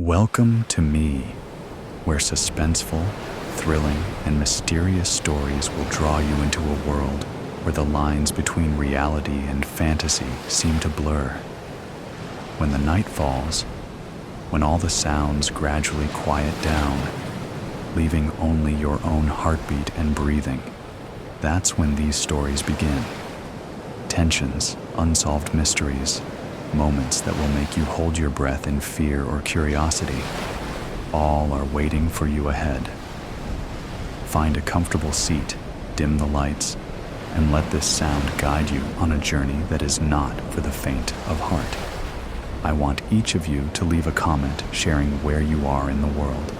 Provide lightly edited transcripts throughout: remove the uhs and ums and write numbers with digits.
Welcome to me, where suspenseful, thrilling, and mysterious stories will draw you into a world where the lines between reality and fantasy seem to blur. When the night falls, when all the sounds gradually quiet down, leaving only your own heartbeat and breathing, that's when these stories begin. Tensions, unsolved mysteries, moments that will make you hold your breath in fear or curiosity, all are waiting for you ahead. Find a comfortable seat, dim the lights, and let this sound guide you on a journey that is not for the faint of heart. I want each of you to leave a comment sharing where you are in the world.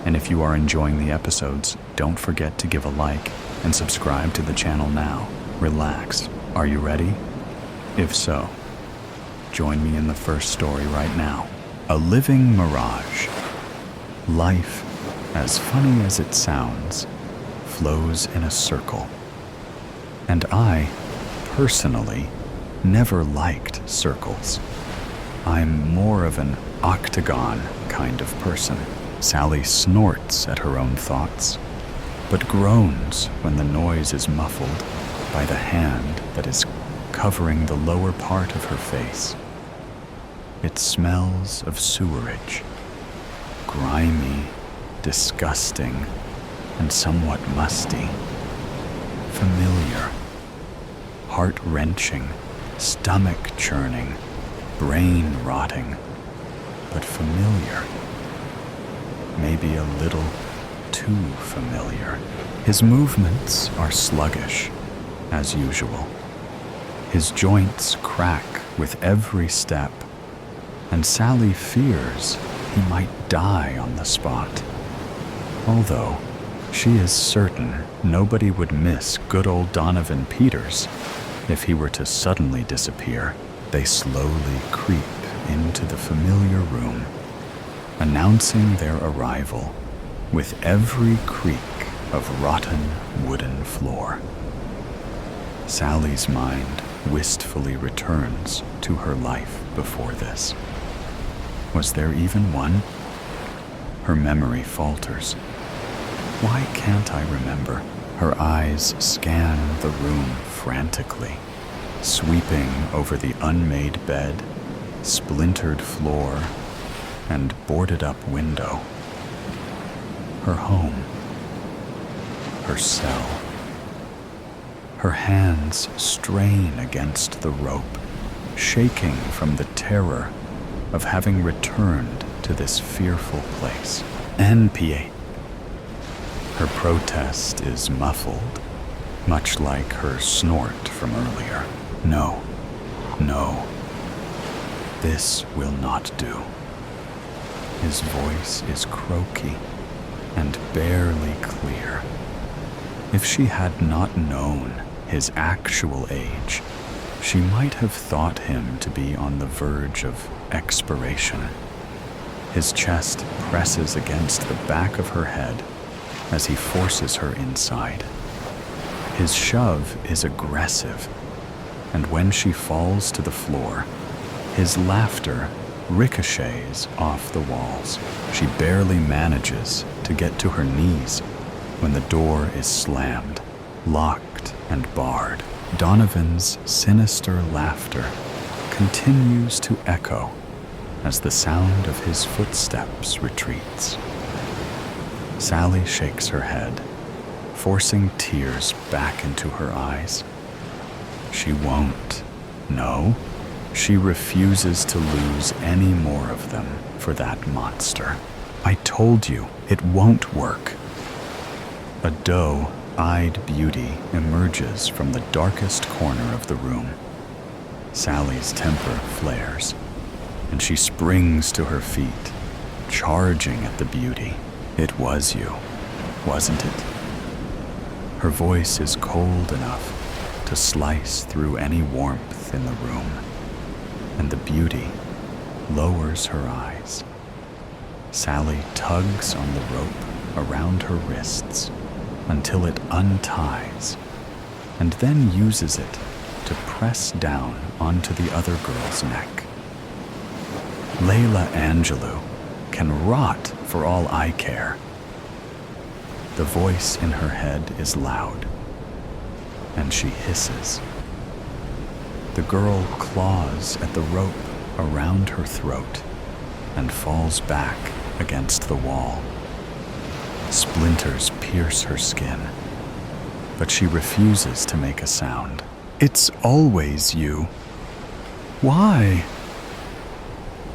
And if you are enjoying the episodes, don't forget to give a like and subscribe to the channel now. Relax. Are you ready? If so, join me in the first story right now. A living mirage. Life, as funny as it sounds, flows in a circle. And I, personally, never liked circles. I'm more of an octagon kind of person. Sally snorts at her own thoughts, but groans when the noise is muffled by the hand that is covering the lower part of her face. It smells of sewerage, grimy, disgusting, and somewhat musty. Familiar, heart-wrenching, stomach-churning, brain-rotting, but familiar. Maybe a little too familiar. His movements are sluggish, as usual. His joints crack with every step, and Sally fears he might die on the spot. Although she is certain nobody would miss good old Donovan Peters if he were to suddenly disappear. They slowly creep into the familiar room, announcing their arrival with every creak of rotten wooden floor. Sally's mind wistfully returns to her life before this. Was there even one? Her memory falters. Why can't I remember? Her eyes scan the room frantically, sweeping over the unmade bed, splintered floor, and boarded-up window. Her home. Her cell. Her hands strain against the rope, shaking from the terror of having returned to this fearful place. NPA. Her protest is muffled, much like her snort from earlier. No, no, this will not do. His voice is croaky and barely clear. If she had not known his actual age, she might have thought him to be on the verge of expiration. His chest presses against the back of her head as he forces her inside. His shove is aggressive, and when she falls to the floor, his laughter ricochets off the walls. She barely manages to get to her knees when the door is slammed, locked and barred. Donovan's sinister laughter continues to echo as the sound of his footsteps retreats. Sally shakes her head, forcing tears back into her eyes. She won't. No, she refuses to lose any more of them for that monster. I told you, it won't work. A doe-eyed beauty emerges from the darkest corner of the room. Sally's temper flares, and she springs to her feet, charging at the beauty. It was you, wasn't it? Her voice is cold enough to slice through any warmth in the room, and the beauty lowers her eyes. Sally tugs on the rope around her wrists until it unties, and then uses it to press down onto the other girl's neck. Layla Angelou can rot for all I care. The voice in her head is loud, and she hisses. The girl claws at the rope around her throat and falls back against the wall. Splinters pierce her skin, but she refuses to make a sound. It's always you. Why?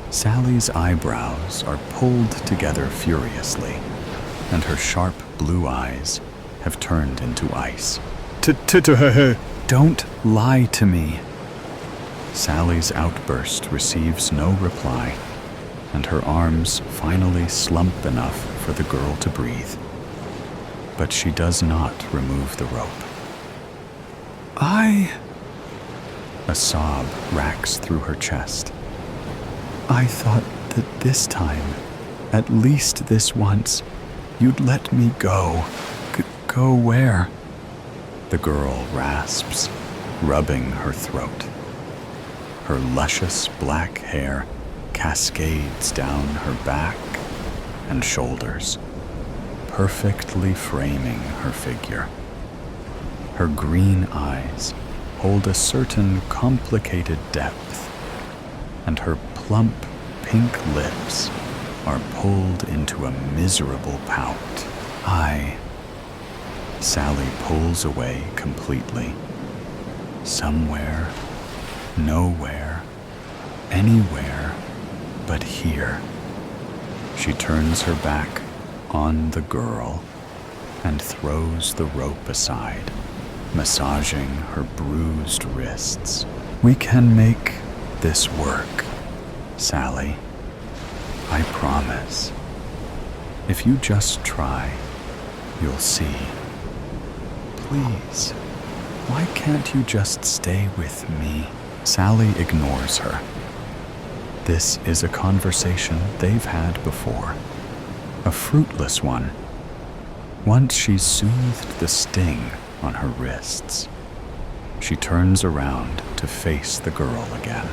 Sally's eyebrows are pulled together furiously, and her sharp blue eyes have turned into ice. Don't lie to me. Sally's outburst receives no reply, and her arms finally slump enough for the girl to breathe. But she does not remove the rope. A sob racks through her chest. I thought that this time, at least this once, you'd let me go. Go where? The girl rasps, rubbing her throat. Her luscious black hair cascades down her back and shoulders, perfectly framing her figure. Her green eyes hold a certain complicated depth, and her plump pink lips are pulled into a miserable pout. Sally pulls away completely. Somewhere, nowhere, anywhere but here. She turns her back on the girl and throws the rope aside, massaging her bruised wrists. We can make this work, Sally. I promise. If you just try, you'll see. Please, why can't you just stay with me? Sally ignores her. This is a conversation they've had before, a fruitless one. Once she's soothed the sting on her wrists, she turns around to face the girl again.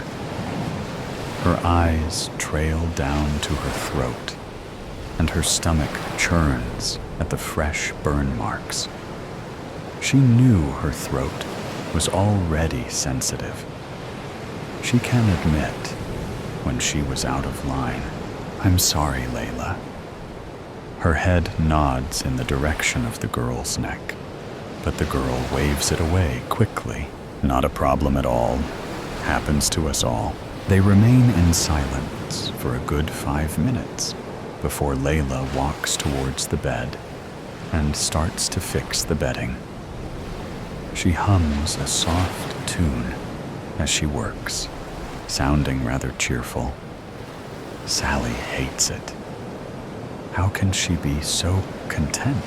Her eyes trail down to her throat, and her stomach churns at the fresh burn marks. She knew her throat was already sensitive. She can admit when she was out of line. I'm sorry, Layla. Her head nods in the direction of the girl's neck, but the girl waves it away quickly. Not a problem at all. Happens to us all. They remain in silence for a good 5 minutes before Layla walks towards the bed and starts to fix the bedding. She hums a soft tune as she works, sounding rather cheerful. Sally hates it. How can she be so content?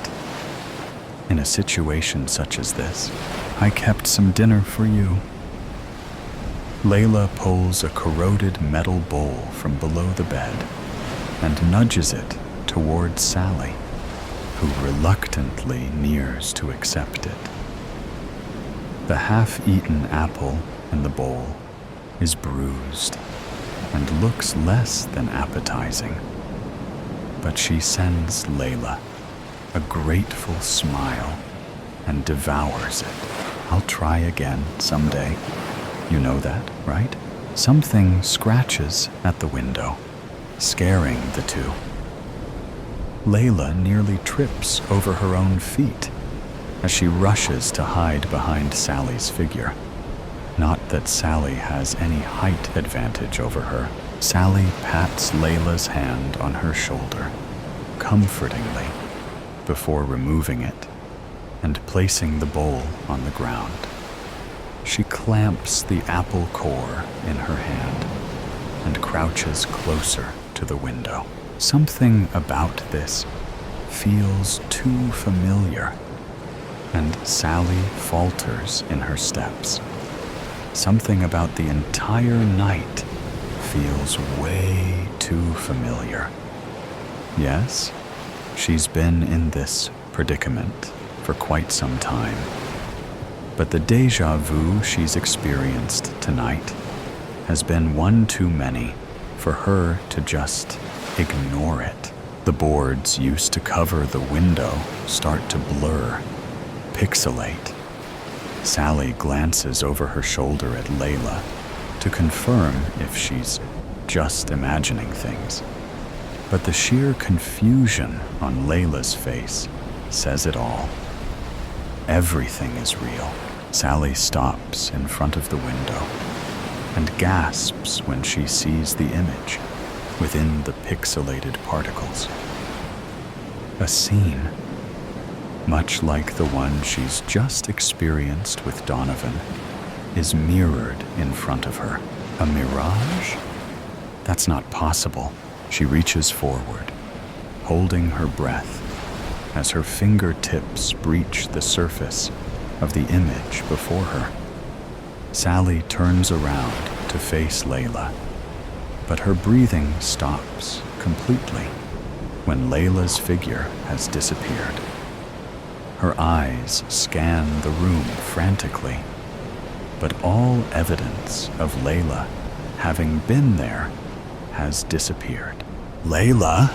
In a situation such as this, I kept some dinner for you. Layla pulls a corroded metal bowl from below the bed and nudges it towards Sally, who reluctantly nears to accept it. The half-eaten apple in the bowl is bruised and looks less than appetizing, but she sends Layla a grateful smile and devours it. I'll try again someday. You know that, right? Something scratches at the window, scaring the two. Layla nearly trips over her own feet as she rushes to hide behind Sally's figure. Not that Sally has any height advantage over her. Sally pats Layla's hand on her shoulder, comfortingly, before removing it and placing the bowl on the ground. She clamps the apple core in her hand and crouches closer to the window. Something about this feels too familiar, and Sally falters in her steps. Something about the entire night feels way too familiar. Yes, she's been in this predicament for quite some time, but the déjà vu she's experienced tonight has been one too many for her to just ignore it. The boards used to cover the window start to blur, pixelate. Sally glances over her shoulder at Layla to confirm if she's just imagining things. But the sheer confusion on Layla's face says it all. Everything is real. Sally stops in front of the window and gasps when she sees the image within the pixelated particles. A scene, much like the one she's just experienced with Donovan, is mirrored in front of her. A mirage? That's not possible. She reaches forward, holding her breath as her fingertips breach the surface of the image before her. Sally turns around to face Layla, but her breathing stops completely when Layla's figure has disappeared. Her eyes scan the room frantically, but all evidence of Layla having been there has disappeared. Layla?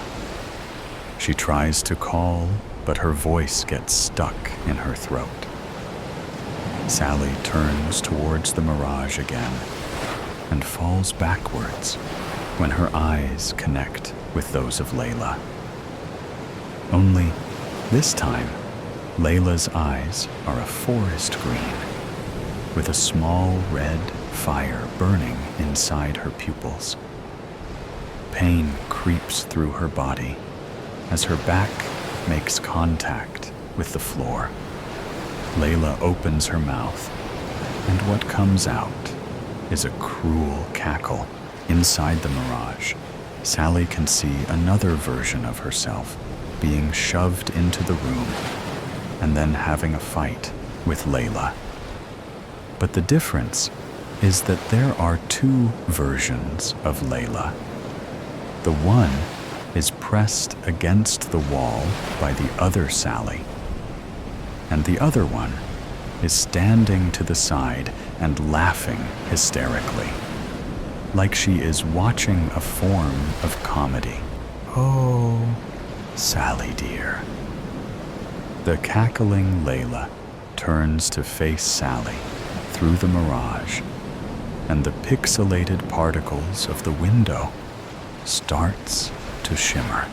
She tries to call, but her voice gets stuck in her throat. Sally turns towards the mirage again and falls backwards when her eyes connect with those of Layla. Only this time, Layla's eyes are a forest green, with a small red fire burning inside her pupils. Pain creeps through her body as her back makes contact with the floor. Layla opens her mouth, and what comes out is a cruel cackle. Inside the mirage, Sally can see another version of herself being shoved into the room and then having a fight with Layla. But the difference is that there are two versions of Layla. The one is pressed against the wall by the other Sally, and the other one is standing to the side and laughing hysterically, like she is watching a form of comedy. Oh, Sally dear. The cackling Layla turns to face Sally through the mirage, and the pixelated particles of the window starts to shimmer.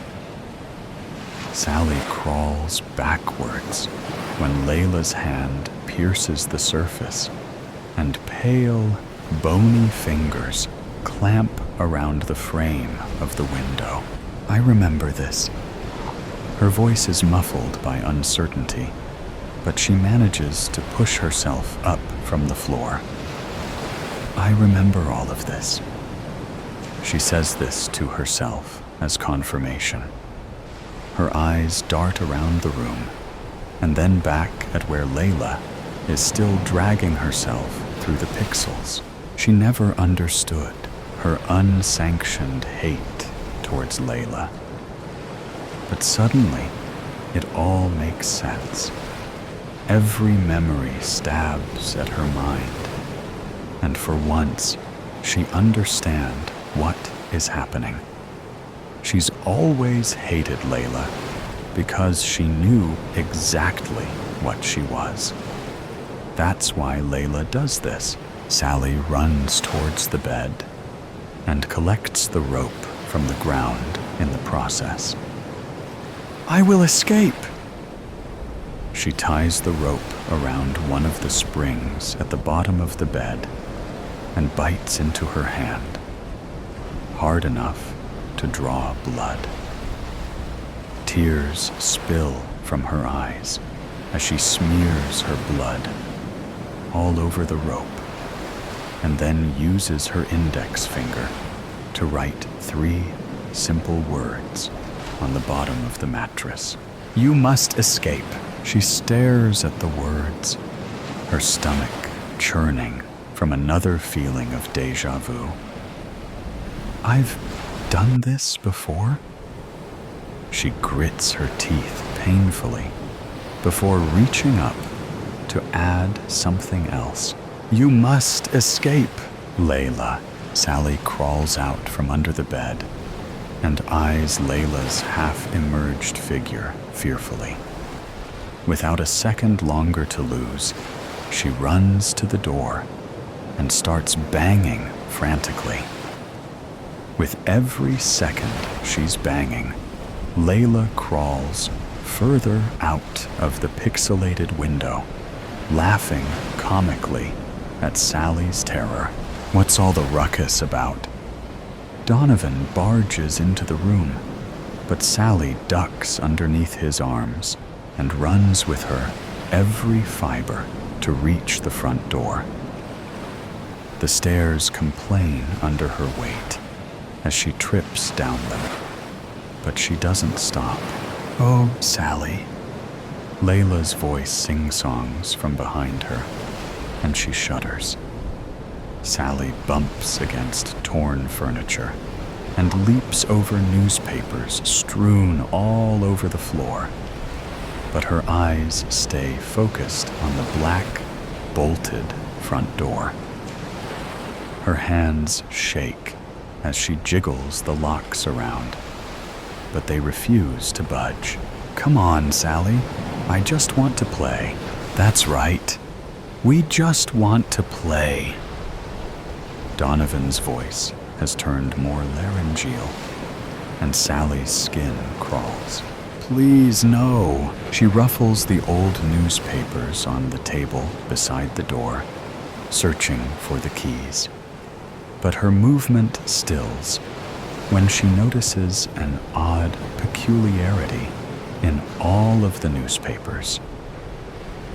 Sally crawls backwards when Layla's hand pierces the surface, and pale, bony fingers clamp around the frame of the window. I remember this. Her voice is muffled by uncertainty, but she manages to push herself up from the floor. I remember all of this. She says this to herself as confirmation. Her eyes dart around the room, and then back at where Layla is still dragging herself through the pixels. She never understood her unsanctioned hate towards Layla. But suddenly, it all makes sense. Every memory stabs at her mind, and for once, she understands what is happening. She's always hated Layla because she knew exactly what she was. That's why Layla does this. Sally runs towards the bed and collects the rope from the ground in the process. I will escape! She ties the rope around one of the springs at the bottom of the bed and bites into her hand, hard enough to draw blood. Tears spill from her eyes as she smears her blood all over the rope and then uses her index finger to write 3 simple words on the bottom of the mattress. You must escape. She stares at the words, her stomach churning from another feeling of déjà vu. I've done this before? She grits her teeth painfully before reaching up to add something else. You must escape, Layla. Sally crawls out from under the bed and eyes Layla's half-emerged figure fearfully. Without a second longer to lose, she runs to the door and starts banging frantically. With every second she's banging, Layla crawls further out of the pixelated window, laughing comically at Sally's terror. What's all the ruckus about? Donovan barges into the room, but Sally ducks underneath his arms and runs with her every fiber to reach the front door. The stairs complain under her weight as she trips down them, but she doesn't stop. "Oh, Sally." Layla's voice sing-songs from behind her, and she shudders. Sally bumps against torn furniture and leaps over newspapers strewn all over the floor. But her eyes stay focused on the black, bolted front door. Her hands shake as she jiggles the locks around, but they refuse to budge. "Come on, Sally. I just want to play." "That's right. We just want to play." Donovan's voice has turned more laryngeal, and Sally's skin crawls. "Please, no." She ruffles the old newspapers on the table beside the door, searching for the keys. But her movement stills when she notices an odd peculiarity in all of the newspapers.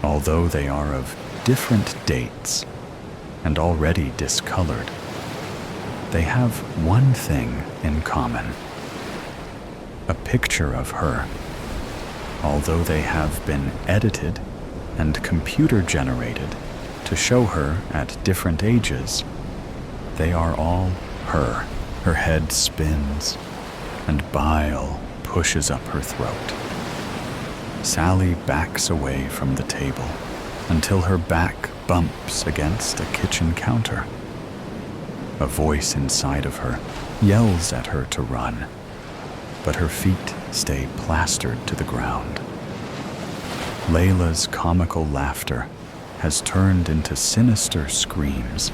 Although they are of different dates and already discolored, they have one thing in common: a picture of her. Although they have been edited and computer-generated to show her at different ages, they are all her. Her head spins, and bile pushes up her throat. Sally backs away from the table until her back bumps against a kitchen counter. A voice inside of her yells at her to run, but her feet stay plastered to the ground. Layla's comical laughter has turned into sinister screams,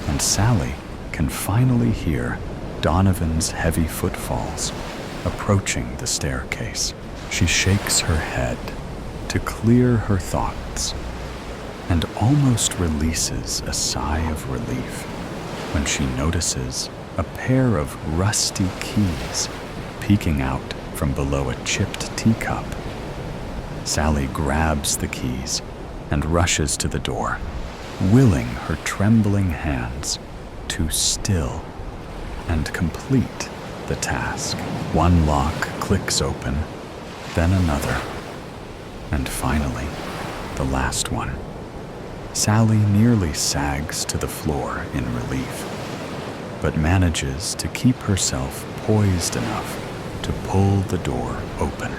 and Sally can finally hear Donovan's heavy footfalls approaching the staircase. She shakes her head to clear her thoughts and almost releases a sigh of relief when she notices a pair of rusty keys peeking out from below a chipped teacup. Sally grabs the keys and rushes to the door, willing her trembling hands to still and complete the task. One lock clicks open, then another, and finally, the last one. Sally nearly sags to the floor in relief, but manages to keep herself poised enough to pull the door open.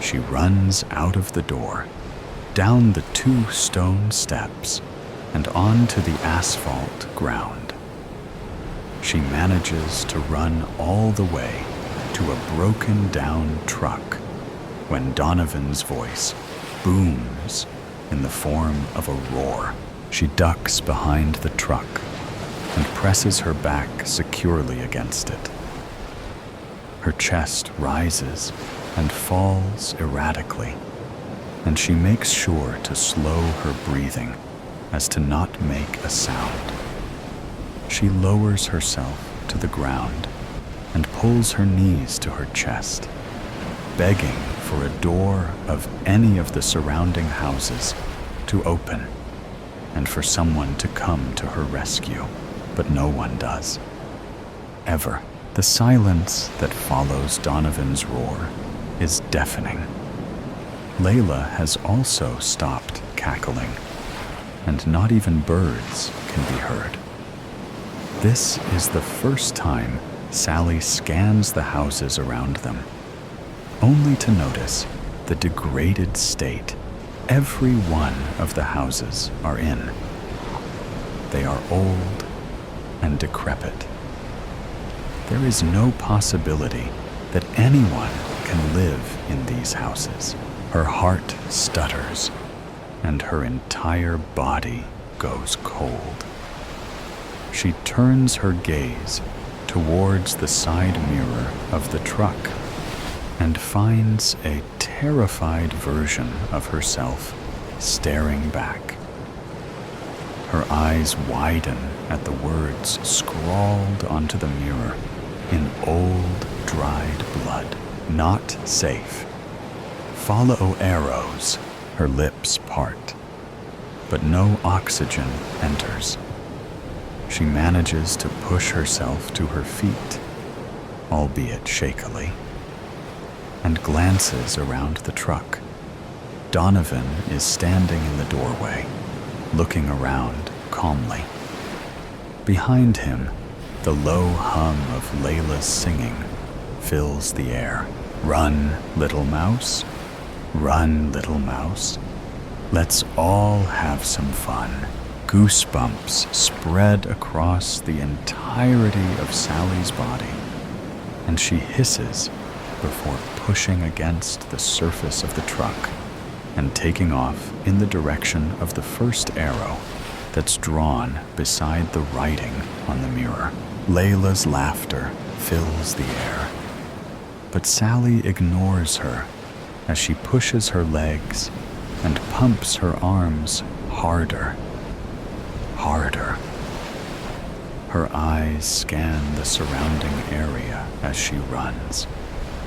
She runs out of the door, down the 2 stone steps, and onto the asphalt ground. She manages to run all the way to a broken-down truck when Donovan's voice booms in the form of a roar. She ducks behind the truck and presses her back securely against it. Her chest rises and falls erratically, and she makes sure to slow her breathing as to not make a sound. She lowers herself to the ground and pulls her knees to her chest, begging for a door of any of the surrounding houses to open and for someone to come to her rescue, but no one does. Ever. The silence that follows Donovan's roar is deafening. Layla has also stopped cackling, and not even birds can be heard. This is the first time Sally scans the houses around them, only to notice the degraded state every one of the houses are in. They are old and decrepit. There is no possibility that anyone can live in these houses. Her heart stutters, and her entire body goes cold. She turns her gaze towards the side mirror of the truck and finds a terrified version of herself staring back. Her eyes widen at the words scrawled onto the mirror in old, dried blood. Not safe. Follow arrows. Her lips part, but no oxygen enters. She manages to push herself to her feet, albeit shakily, and glances around the truck. Donovan is standing in the doorway, looking around calmly. Behind him, the low hum of Layla's singing fills the air. Run, little mouse. Run, little mouse. Let's all have some fun. Goosebumps spread across the entirety of Sally's body, and she hisses before pushing against the surface of the truck and taking off in the direction of the first arrow that's drawn beside the writing on the mirror. Layla's laughter fills the air, but Sally ignores her as she pushes her legs and pumps her arms harder. Harder. Her eyes scan the surrounding area as she runs,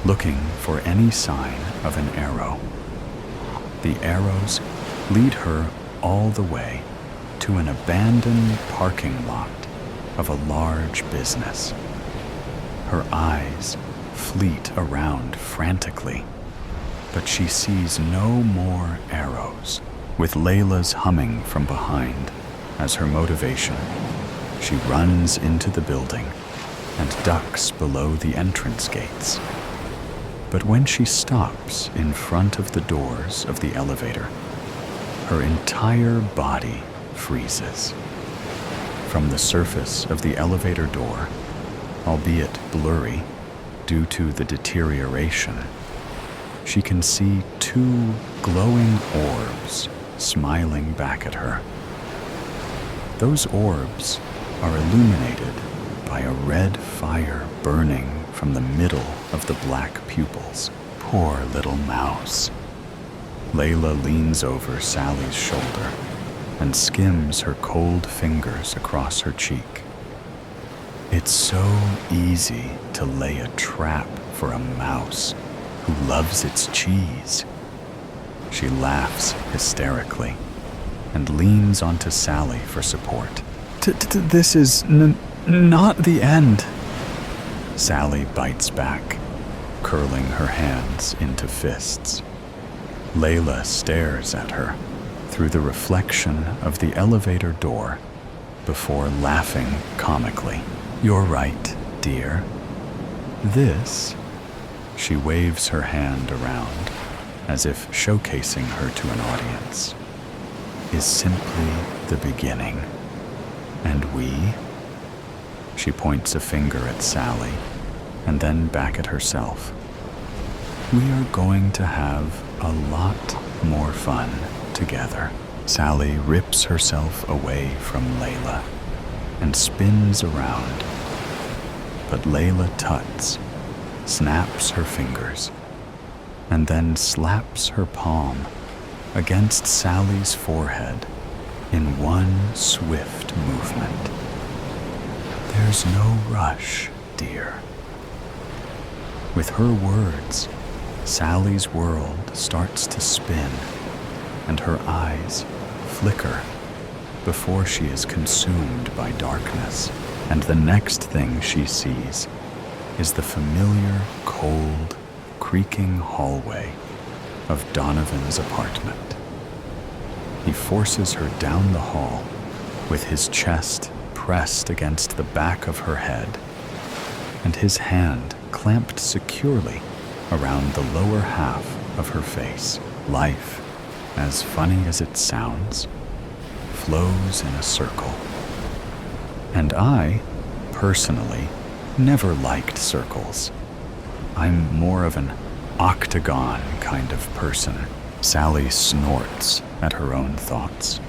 looking for any sign of an arrow. The arrows lead her all the way to an abandoned parking lot of a large business. Her eyes fleet around frantically, but she sees no more arrows. With Layla's humming from behind as her motivation, she runs into the building and ducks below the entrance gates. But when she stops in front of the doors of the elevator, her entire body freezes. From the surface of the elevator door, albeit blurry due to the deterioration, she can see two glowing orbs smiling back at her. Those orbs are illuminated by a red fire burning from the middle of the black pupils. Poor little mouse. Layla leans over Sally's shoulder and skims her cold fingers across her cheek. It's so easy to lay a trap for a mouse who loves its cheese. She laughs hysterically and leans onto Sally for support. This is not the end. Sally bites back, curling her hands into fists. Layla stares at her through the reflection of the elevator door before laughing comically. You're right, dear. This, she waves her hand around as if showcasing her to an audience, is simply the beginning. And we, she points a finger at Sally and then back at herself. We are going to have a lot more fun together. Sally rips herself away from Layla and spins around. But Layla tuts, snaps her fingers, and then slaps her palm against Sally's forehead in one swift movement. There's no rush, dear. With her words, Sally's world starts to spin, and her eyes flicker before she is consumed by darkness. And the next thing she sees is the familiar, cold, creaking hallway of Donovan's apartment. He forces her down the hall with his chest pressed against the back of her head and his hand clamped securely around the lower half of her face. Life, as funny as it sounds, flows in a circle. And I, personally, never liked circles. I'm more of an octagon kind of person. Sally snorts at her own thoughts,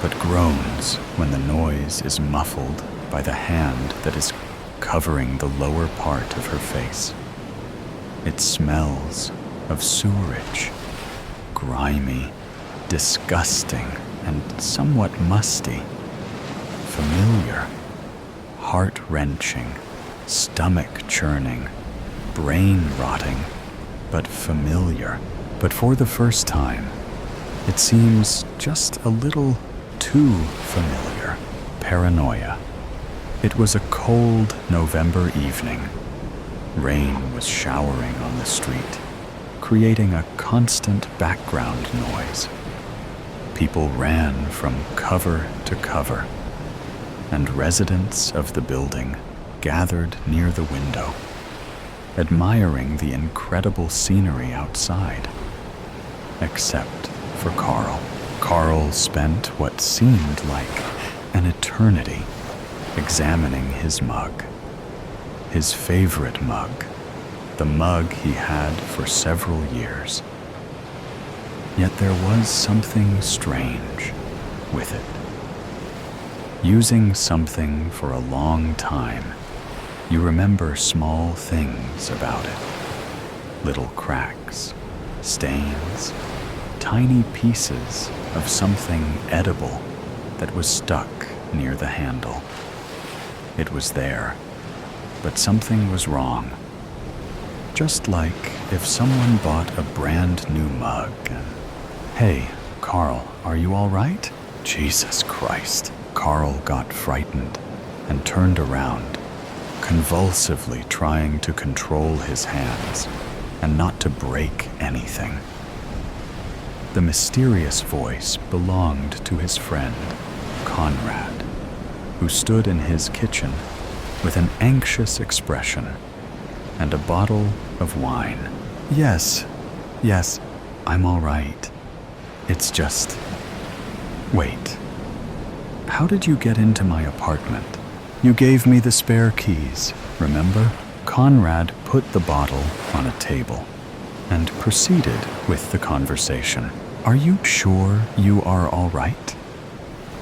but groans when the noise is muffled by the hand that is covering the lower part of her face. It smells of sewerage, grimy, disgusting, and somewhat musty. Familiar, heart-wrenching, stomach-churning, brain-rotting, but familiar. But for the first time, it seems just a little too familiar. Paranoia. It was a cold November evening. Rain was showering on the street, creating a constant background noise. People ran from cover to cover, and residents of the building gathered near the window, admiring the incredible scenery outside. Except for Carl. Carl spent what seemed like an eternity examining his mug. His favorite mug, the mug he had for several years. Yet there was something strange with it. Using something for a long time, you remember small things about it. Little cracks, stains, tiny pieces of something edible that was stuck near the handle. It was there, but something was wrong. Just like if someone bought a brand new mug and, "Hey, Carl, are you all right?" Jesus Christ. Carl got frightened and turned around, convulsively trying to control his hands and not to break anything. The mysterious voice belonged to his friend, Conrad, who stood in his kitchen with an anxious expression and a bottle of wine. Yes, I'm all right. It's just... Wait. How did you get into my apartment? You gave me the spare keys, remember? Conrad put the bottle on a table and proceeded with the conversation. Are you sure you are all right?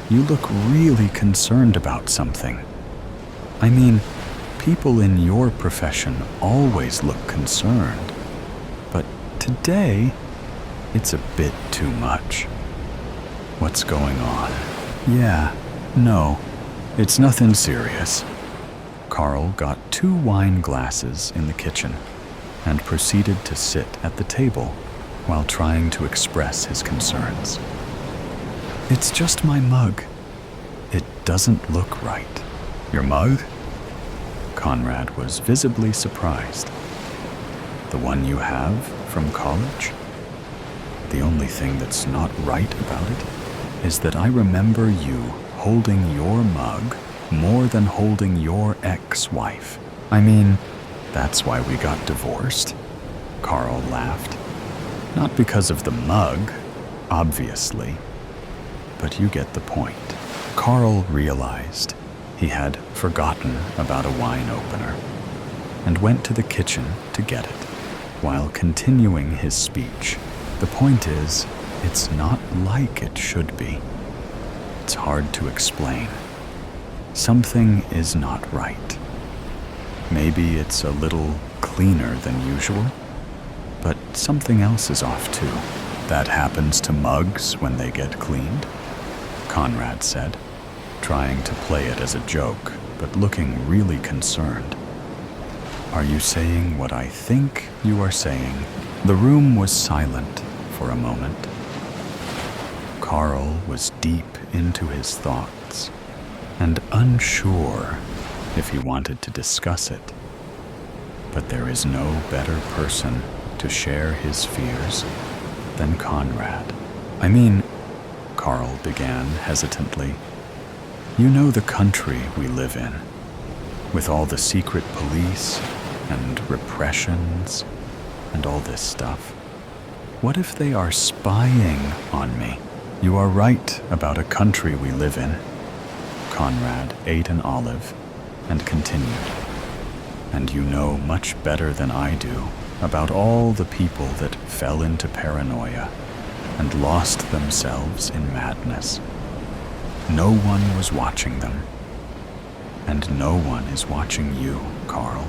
You look really concerned about something. I mean, people in your profession always look concerned, but today, it's a bit too much. What's going on? Yeah, no, it's nothing serious. Carl got 2 wine glasses in the kitchen and proceeded to sit at the table while trying to express his concerns. It's just my mug. It doesn't look right. Your mug? Conrad was visibly surprised. The one you have from college? The only thing that's not right about it is that I remember you holding your mug more than holding your ex-wife. I mean, that's why we got divorced. Carl laughed. Not because of the mug, obviously, but you get the point. Carl realized he had forgotten about a wine opener and went to the kitchen to get it. While continuing his speech, the point is, it's not like it should be. It's hard to explain. Something is not right. Maybe it's a little cleaner than usual, but something else is off too. That happens to mugs when they get cleaned, Conrad said, trying to play it as a joke, but looking really concerned. Are you saying what I think you are saying? The room was silent for a moment. Carl was deep into his thoughts and unsure if he wanted to discuss it. But there is no better person to share his fears than Conrad. I mean, Carl began hesitantly. You know the country we live in, with all the secret police and repressions and all this stuff. What if they are spying on me? You are right about a country we live in. Conrad ate an olive and continued. And you know much better than I do about all the people that fell into paranoia and lost themselves in madness. No one was watching them. And no one is watching you, Carl.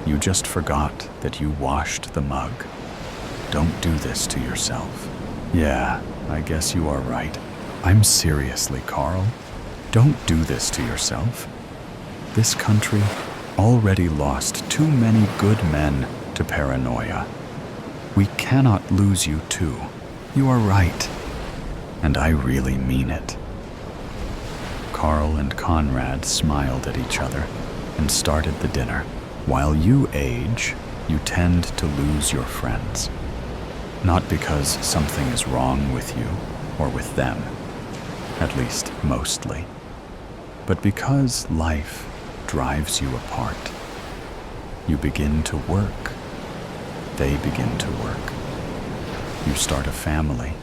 You just forgot that you washed the mug. Don't do this to yourself. Yeah, I guess you are right. I'm seriously, Carl. Don't do this to yourself. This country already lost too many good men to paranoia. We cannot lose you too. You are right. And I really mean it. Carl and Conrad smiled at each other and started the dinner. While you age, you tend to lose your friends. Not because something is wrong with you or with them, at least mostly, but because life drives you apart. You begin to work. They begin to work. You start a family.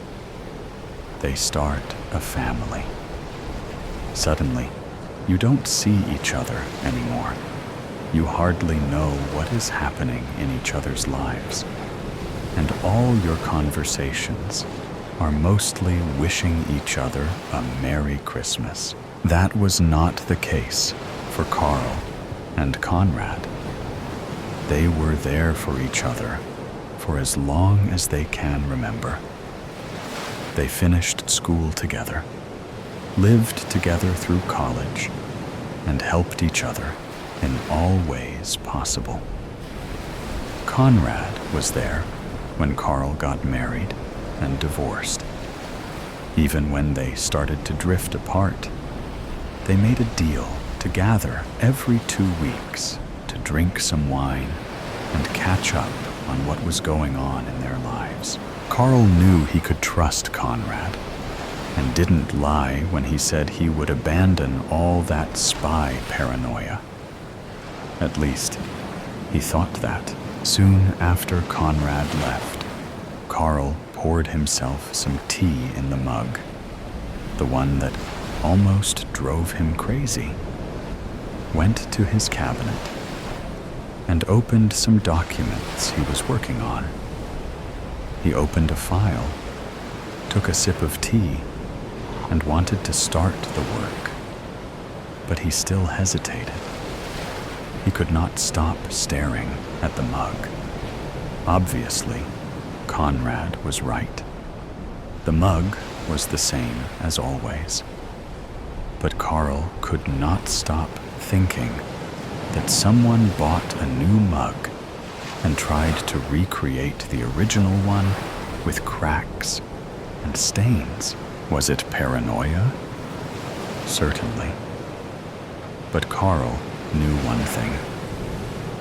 They start a family. Suddenly, you don't see each other anymore. You hardly know what is happening in each other's lives. And all your conversations are mostly wishing each other a Merry Christmas. That was not the case for Carl and Conrad. They were there for each other for as long as they can remember. They finished school together, lived together through college, and helped each other in all ways possible. Conrad was there when Carl got married and divorced. Even when they started to drift apart, they made a deal to gather every 2 weeks to drink some wine and catch up on what was going on in their lives. Carl knew he could trust Conrad and didn't lie when he said he would abandon all that spy paranoia. At least, he thought that. Soon after Conrad left, Carl poured himself some tea in the mug, the one that almost drove him crazy, went to his cabinet, and opened some documents he was working on. He opened a file, took a sip of tea, and wanted to start the work, but he still hesitated. He could not stop staring at the mug. Obviously, Conrad was right. The mug was the same as always. But Carl could not stop thinking that someone bought a new mug and tried to recreate the original one with cracks and stains. Was it paranoia? Certainly. But Carl knew one thing.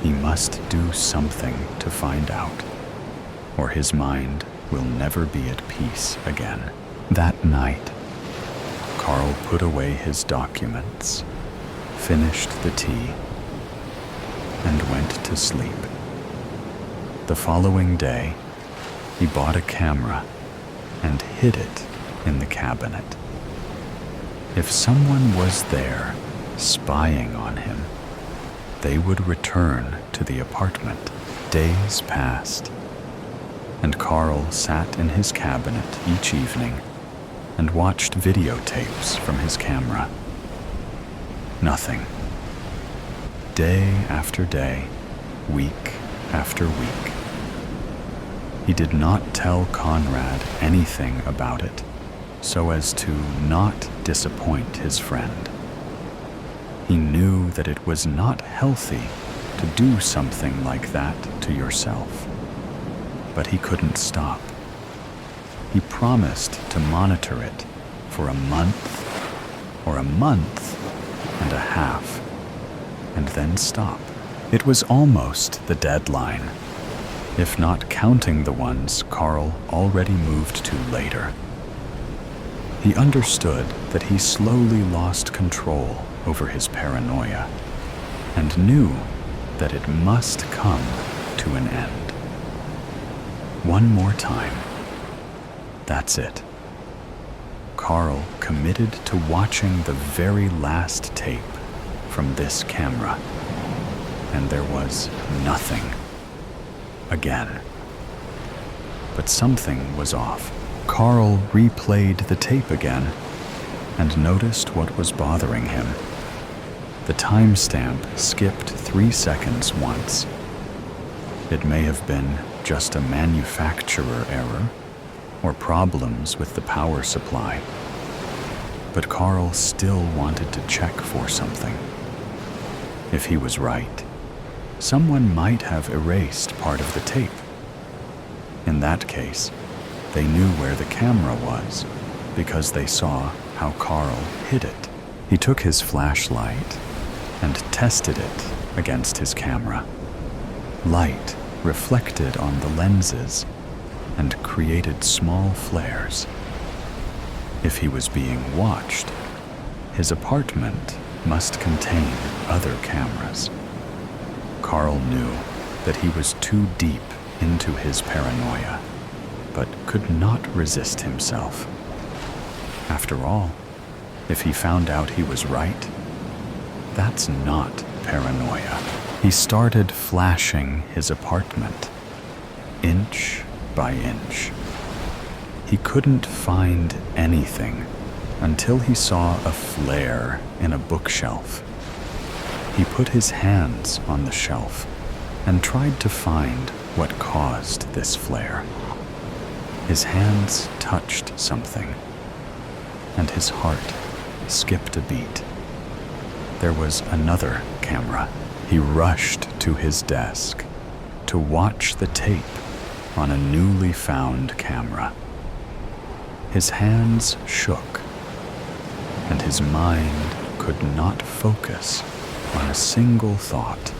He must do something to find out, or his mind will never be at peace again. That night, Carl put away his documents, finished the tea, and went to sleep. The following day, he bought a camera and hid it in the cabinet. If someone was there spying on him, they would return to the apartment. Days passed, and Carl sat in his cabinet each evening and watched videotapes from his camera. Nothing. Day after day, week after week. He did not tell Conrad anything about it, so as to not disappoint his friend. He knew that it was not healthy to do something like that to yourself, but he couldn't stop. He promised to monitor it for a month or a month and a half, and then stop. It was almost the deadline, if not counting the ones Carl already moved to later. He understood that he slowly lost control over his paranoia and knew that it must come to an end. One more time. That's it. Carl committed to watching the very last tape from this camera. and there was nothing. Again. But something was off. Carl replayed the tape again and noticed what was bothering him. The timestamp skipped 3 seconds once. It may have been just a manufacturer error or problems with the power supply. But Carl still wanted to check for something. If he was right, someone might have erased part of the tape. In that case, they knew where the camera was because they saw how Carl hid it. He took his flashlight and tested it against his camera. Light reflected on the lenses and created small flares. If he was being watched, his apartment must contain other cameras. Carl knew that he was too deep into his paranoia, but could not resist himself. After all, if he found out he was right, that's not paranoia. He started flashing his apartment, inch by inch. He couldn't find anything until he saw a flare in a bookshelf. He put his hands on the shelf and tried to find what caused this flare. His hands touched something, and his heart skipped a beat. There was another camera. He rushed to his desk to watch the tape on a newly found camera. His hands shook, and his mind could not focus on a single thought.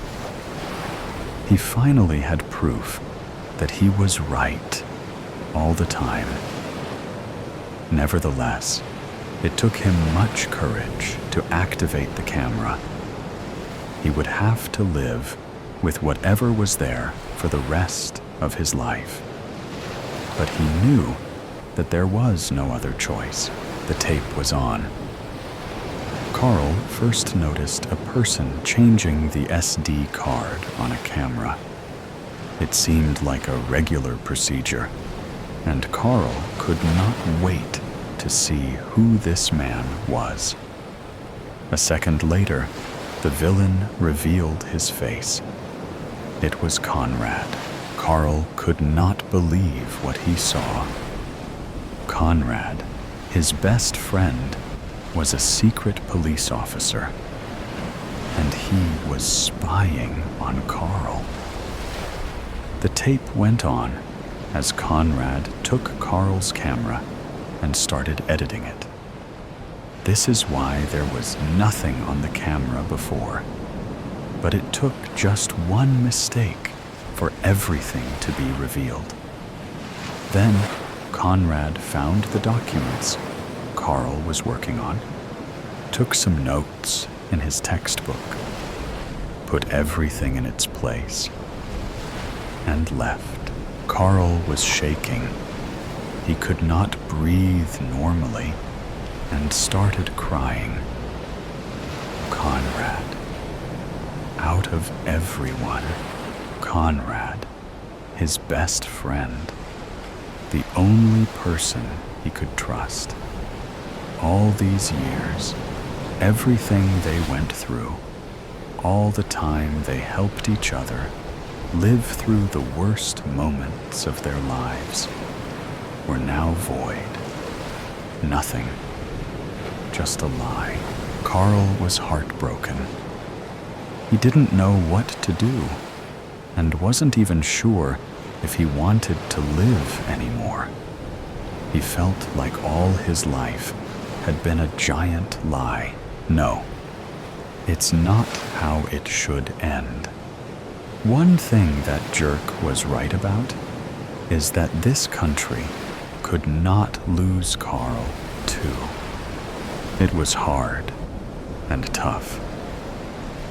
He finally had proof that he was right all the time. Nevertheless, it took him much courage to activate the camera. He would have to live with whatever was there for the rest of his life. But he knew that there was no other choice. The tape was on. Carl first noticed a person changing the SD card on a camera. It seemed like a regular procedure, and Carl could not wait to see who this man was. A second later, the villain revealed his face. It was Conrad. Carl could not believe what he saw. Conrad, his best friend, was a secret police officer, and he was spying on Carl. The tape went on as Conrad took Carl's camera and started editing it. This is why there was nothing on the camera before, but it took just one mistake for everything to be revealed. Then Conrad found the documents Carl was working on, took some notes in his textbook, put everything in its place, and left. Carl was shaking. He could not breathe normally and started crying. Conrad. Out of everyone, Conrad, his best friend, the only person he could trust. All these years, everything they went through, all the time they helped each other live through the worst moments of their lives, were now void. Nothing. Just a lie. Carl was heartbroken. He didn't know what to do, and wasn't even sure if he wanted to live anymore. He felt like all his life had been a giant lie. No, it's not how it should end. One thing that jerk was right about is that this country could not lose Carl, too. It was hard and tough,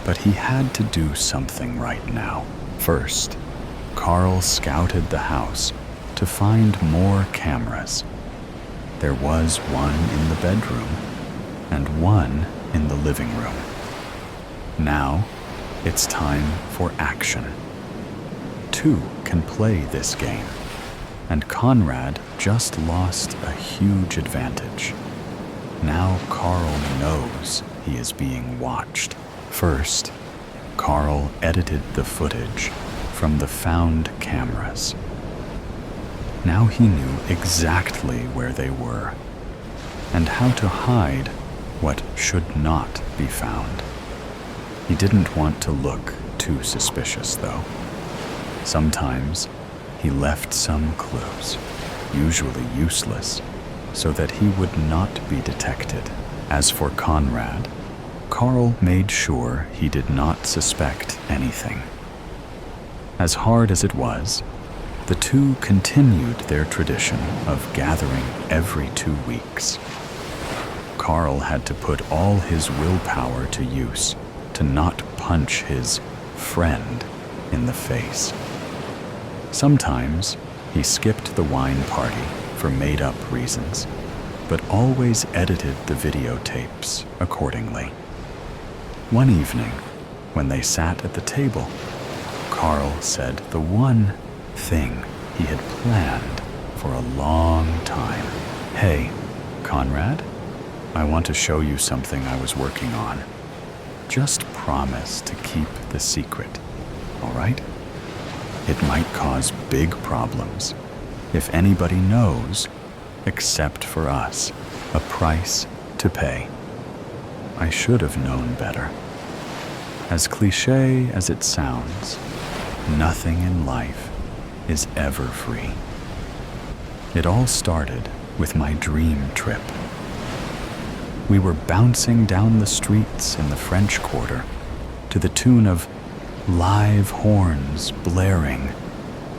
but he had to do something right now. First, Carl scouted the house to find more cameras. There was one in the bedroom and one in the living room. Now, It's time for action. Two can play this game, and Conrad just lost a huge advantage. Now Carl knows he is being watched. First, Carl edited the footage from the found cameras. Now he knew exactly where they were and how to hide what should not be found. He didn't want to look too suspicious, though. Sometimes he left some clues, usually useless, so that he would not be detected. As for Conrad, Carl made sure he did not suspect anything. As hard as it was, the two continued their tradition of gathering every 2 weeks. Carl had to put all his willpower to use to not punch his friend in the face. Sometimes he skipped the wine party for made-up reasons, but always edited the videotapes accordingly. One evening, when they sat at the table, Carl said the one thing he had planned for a long time. "Hey, Conrad, I want to show you something I was working on. Just promise to keep the secret, all right? It might cause big problems if anybody knows, except for us. A price to pay." I should have known better. As cliché as it sounds, nothing in life is ever free. It all started with my dream trip. We were bouncing down the streets in the French Quarter to the tune of live horns blaring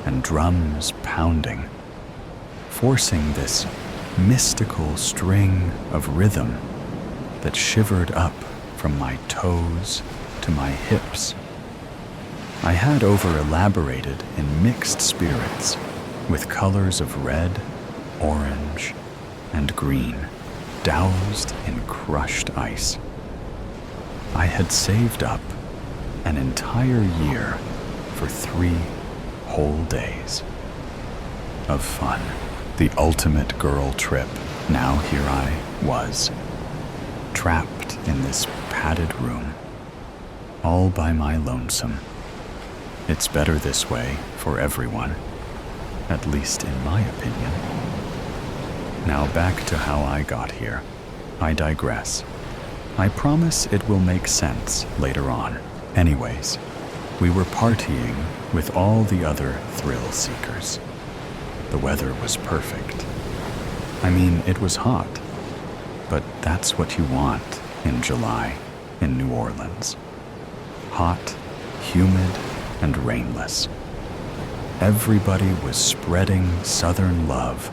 and drums pounding, forcing this mystical string of rhythm that shivered up from my toes to my hips. I had over-elaborated in mixed spirits with colors of red, orange, and green, doused in crushed ice. I had saved up an entire year for 3 whole days of fun. The ultimate girl trip. Now here I was, trapped in this padded room, all by my lonesome. It's better this way for everyone, at least in my opinion. Now back to how I got here. I digress. I promise it will make sense later on. Anyways, we were partying with all the other thrill seekers. The weather was perfect. I mean, it was hot, but that's what you want in July in New Orleans. Hot, humid, and rainless. Everybody was spreading Southern love.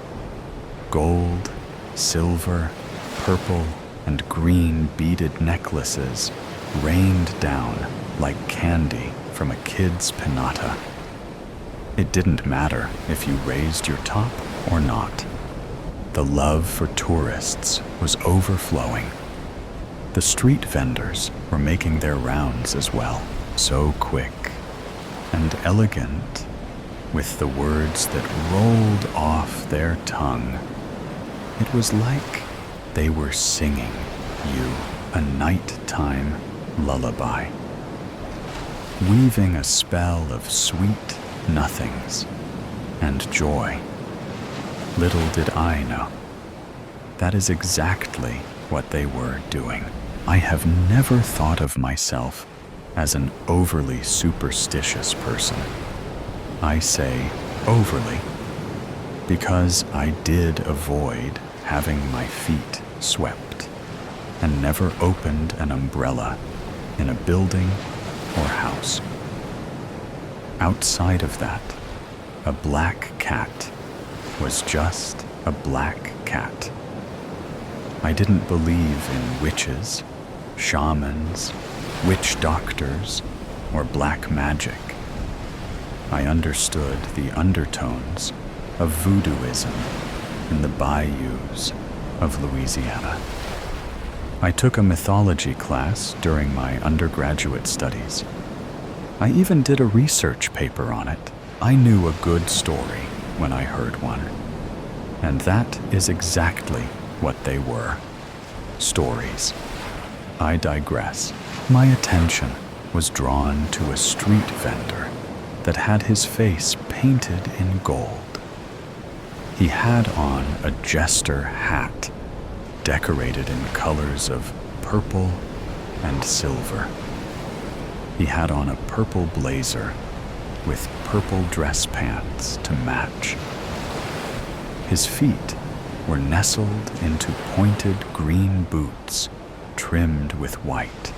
Gold, silver, purple, and green beaded necklaces rained down like candy from a kid's pinata. It didn't matter if you raised your top or not. The love for tourists was overflowing. The street vendors were making their rounds as well, so quick and elegant, with the words that rolled off their tongue. It was like they were singing you a nighttime lullaby, weaving a spell of sweet nothings and joy. Little did I know, that is exactly what they were doing. I have never thought of myself as an overly superstitious person. I say overly because I did avoid having my feet swept and never opened an umbrella in a building or house. Outside of that, a black cat was just a black cat. I didn't believe in witches, shamans, witch doctors, or black magic. I understood the undertones of voodooism in the bayous of Louisiana. I took a mythology class during my undergraduate studies, I even did a research paper on it. I knew a good story when I heard one. And that is exactly what they were. Stories. I digress. My attention was drawn to a street vendor that had his face painted in gold. He had on a jester hat decorated in colors of purple and silver. He had on a purple blazer with purple dress pants to match. His feet were nestled into pointed green boots trimmed with white.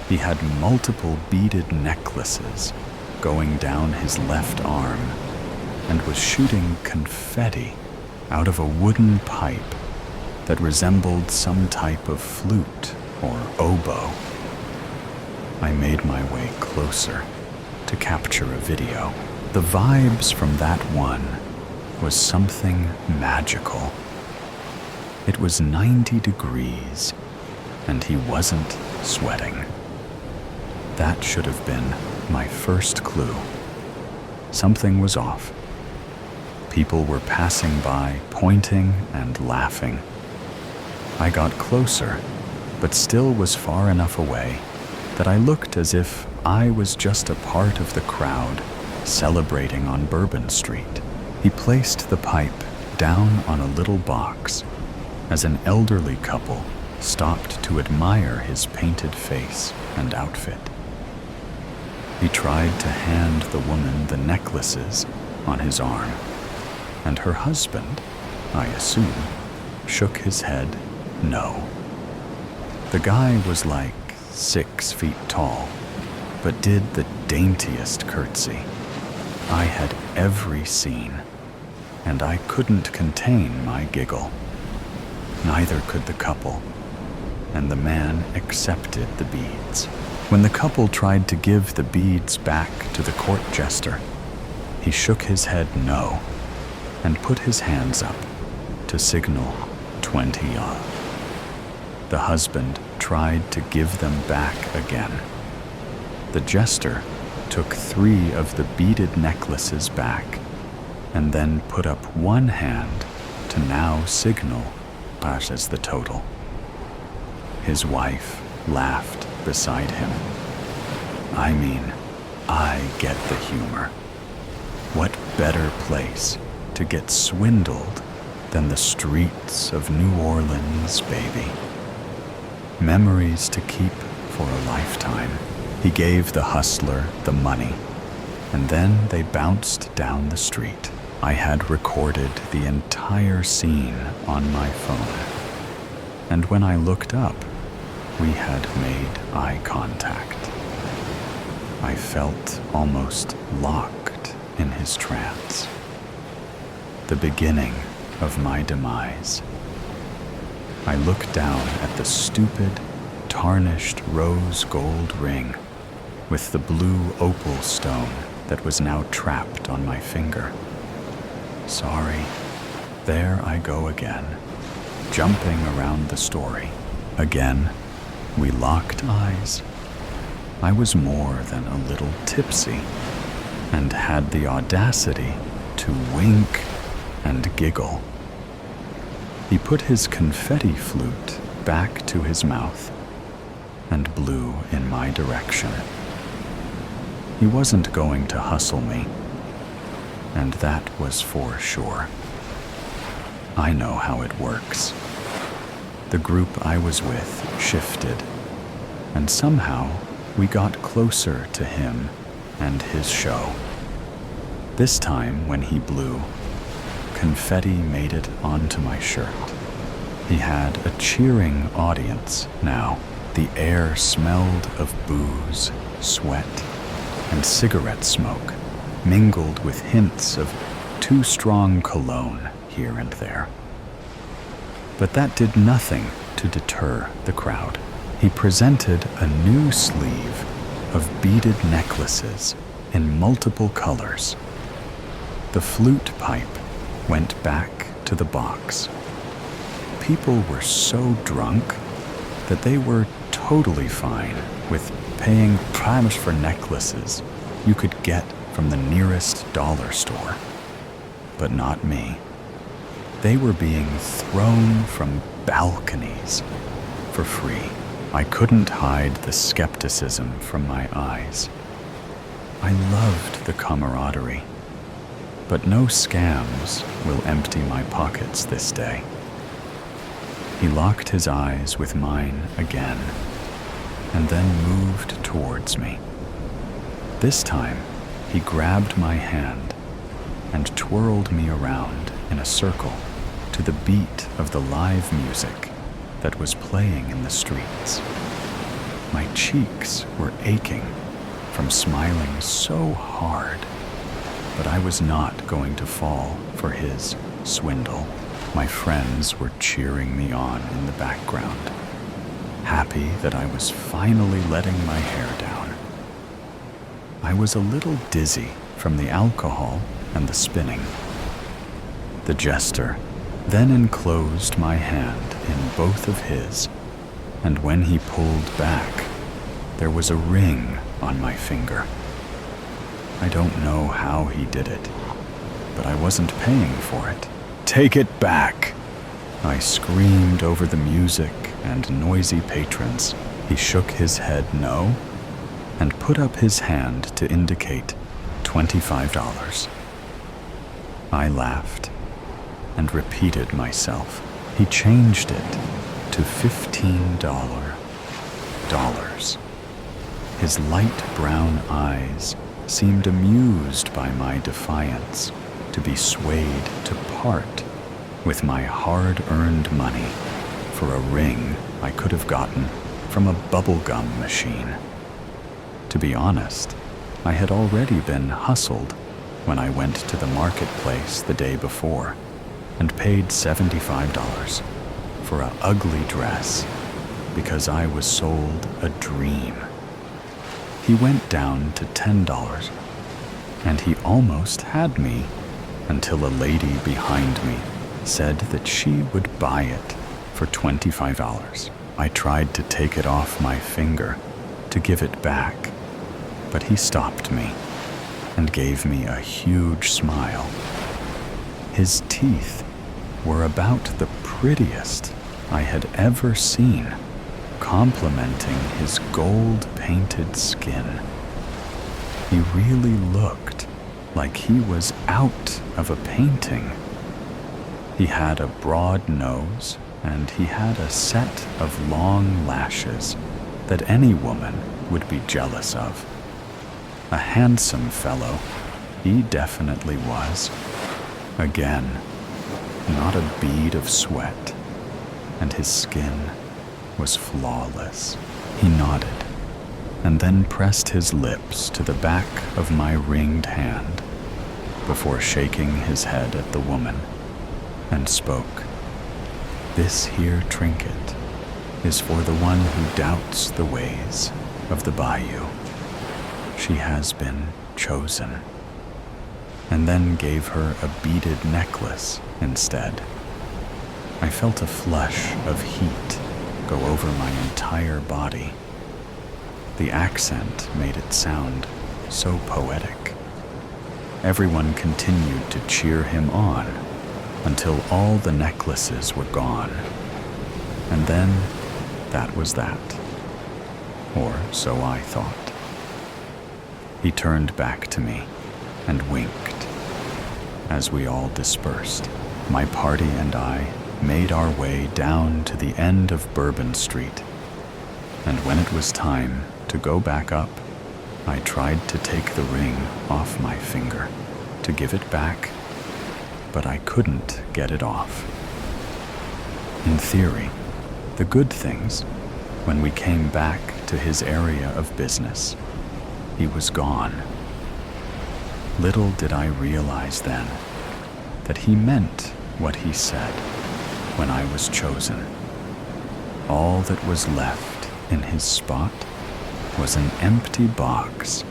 He had multiple beaded necklaces going down his left arm and was shooting confetti out of a wooden pipe that resembled some type of flute or oboe. I made my way closer to capture a video. The vibes from that one was something magical. It was 90 degrees, and he wasn't sweating. That should have been my first clue. Something was off. People were passing by, pointing and laughing. I got closer, but still was far enough away that I looked as if I was just a part of the crowd celebrating on Bourbon Street. He placed the pipe down on a little box as an elderly couple stopped to admire his painted face and outfit. He tried to hand the woman the necklaces on his arm, and her husband, I assume, shook his head no. The guy was like 6 feet tall, but did the daintiest curtsy. I had every scene, and I couldn't contain my giggle. Neither could the couple, and the man accepted the beads. When the couple tried to give the beads back to the court jester, he shook his head no and put his hands up to signal 20 off. The husband tried to give them back again. The jester took 3 of the beaded necklaces back and then put up one hand to now signal Pash as the total. His wife laughed beside him. I mean, I get the humor. What better place to get swindled than the streets of New Orleans, baby? Memories to keep for a lifetime. He gave the hustler the money, and then they bounced down the street. I had recorded the entire scene on my phone, and when I looked up, we had made eye contact. I felt almost locked in his trance. The beginning of my demise. I looked down at the stupid, tarnished rose gold ring with the blue opal stone that was now trapped on my finger. Sorry, there I go again, jumping around the story. Again, we locked eyes. I was more than a little tipsy and had the audacity to wink and giggle. He put his confetti flute back to his mouth and blew in my direction. He wasn't going to hustle me, and that was for sure. I know how it works. The group I was with shifted, and somehow we got closer to him and his show. This time, when he blew, confetti made it onto my shirt. He had a cheering audience now. The air smelled of booze, sweat, and cigarette smoke, mingled with hints of too strong cologne here and there. But that did nothing to deter the crowd. He presented a new sleeve of beaded necklaces in multiple colors. The flute pipe went back to the box. People were so drunk that they were totally fine with paying primes for necklaces you could get from the nearest dollar store. But not me. They were being thrown from balconies for free. I couldn't hide the skepticism from my eyes. I loved the camaraderie, but no scams will empty my pockets this day. He locked his eyes with mine again, and then moved towards me. This time, he grabbed my hand and twirled me around in a circle to the beat of the live music that was playing in the streets. My cheeks were aching from smiling so hard, but I was not going to fall for his swindle. My friends were cheering me on in the background, happy that I was finally letting my hair down. I was a little dizzy from the alcohol and the spinning. The jester then enclosed my hand in both of his, and when he pulled back, there was a ring on my finger. I don't know how he did it, but I wasn't paying for it. "Take it back!" I screamed over the music and noisy patrons. He shook his head no and put up his hand to indicate $25. I laughed and repeated myself. He changed it to $15. His light brown eyes seemed amused by my defiance to be swayed to part with my hard-earned money for a ring I could have gotten from a bubblegum machine. To be honest, I had already been hustled when I went to the marketplace the day before and paid $75 for an ugly dress because I was sold a dream. He went down to $10, and he almost had me until a lady behind me said that she would buy it for $25. I tried to take it off my finger to give it back, but he stopped me and gave me a huge smile. His teeth were about the prettiest I had ever seen, complementing his gold-painted skin. He really looked like he was out of a painting. He had a broad nose, and he had a set of long lashes that any woman would be jealous of. A handsome fellow, he definitely was. Again, not a bead of sweat, and his skin was flawless. He nodded, and then pressed his lips to the back of my ringed hand before shaking his head at the woman, and spoke. "This here trinket is for the one who doubts the ways of the bayou. She has been chosen," and then gave her a beaded necklace instead. I felt a flush of heat go over my entire body. The accent made it sound so poetic. Everyone continued to cheer him on until all the necklaces were gone. And then that was that. Or so I thought. He turned back to me and winked. As we all dispersed, my party and I made our way down to the end of Bourbon Street. And when it was time to go back up, I tried to take the ring off my finger to give it back, but I couldn't get it off. In theory, the good things, when we came back to his area of business, he was gone. Little did I realize then that he meant what he said when I was chosen. All that was left in his spot was an empty box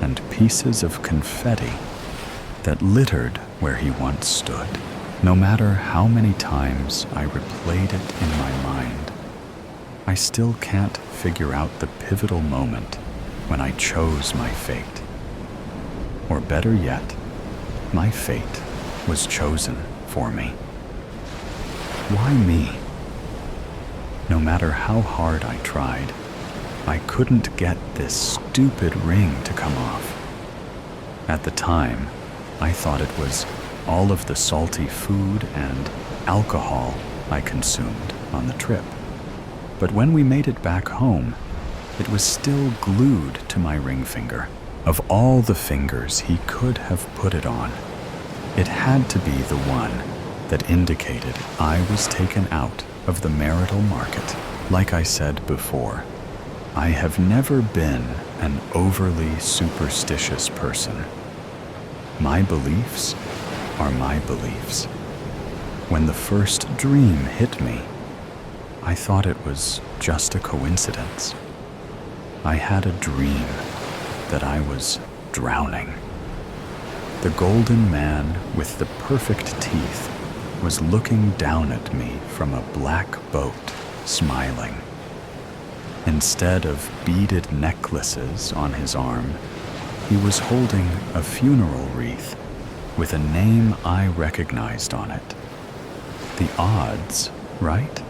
and pieces of confetti that littered where he once stood. No matter how many times I replayed it in my mind, I still can't figure out the pivotal moment when I chose my fate. Or better yet, my fate was chosen for me. Why me? No matter how hard I tried, I couldn't get this stupid ring to come off. At the time, I thought it was all of the salty food and alcohol I consumed on the trip. But when we made it back home, it was still glued to my ring finger. Of all the fingers he could have put it on, it had to be the one that indicated I was taken out of the marital market. Like I said before, I have never been an overly superstitious person. My beliefs are my beliefs. When the first dream hit me, I thought it was just a coincidence. I had a dream that I was drowning. The golden man with the perfect teeth was looking down at me from a black boat, smiling. Instead of beaded necklaces on his arm, he was holding a funeral wreath with a name I recognized on it. The odds, right?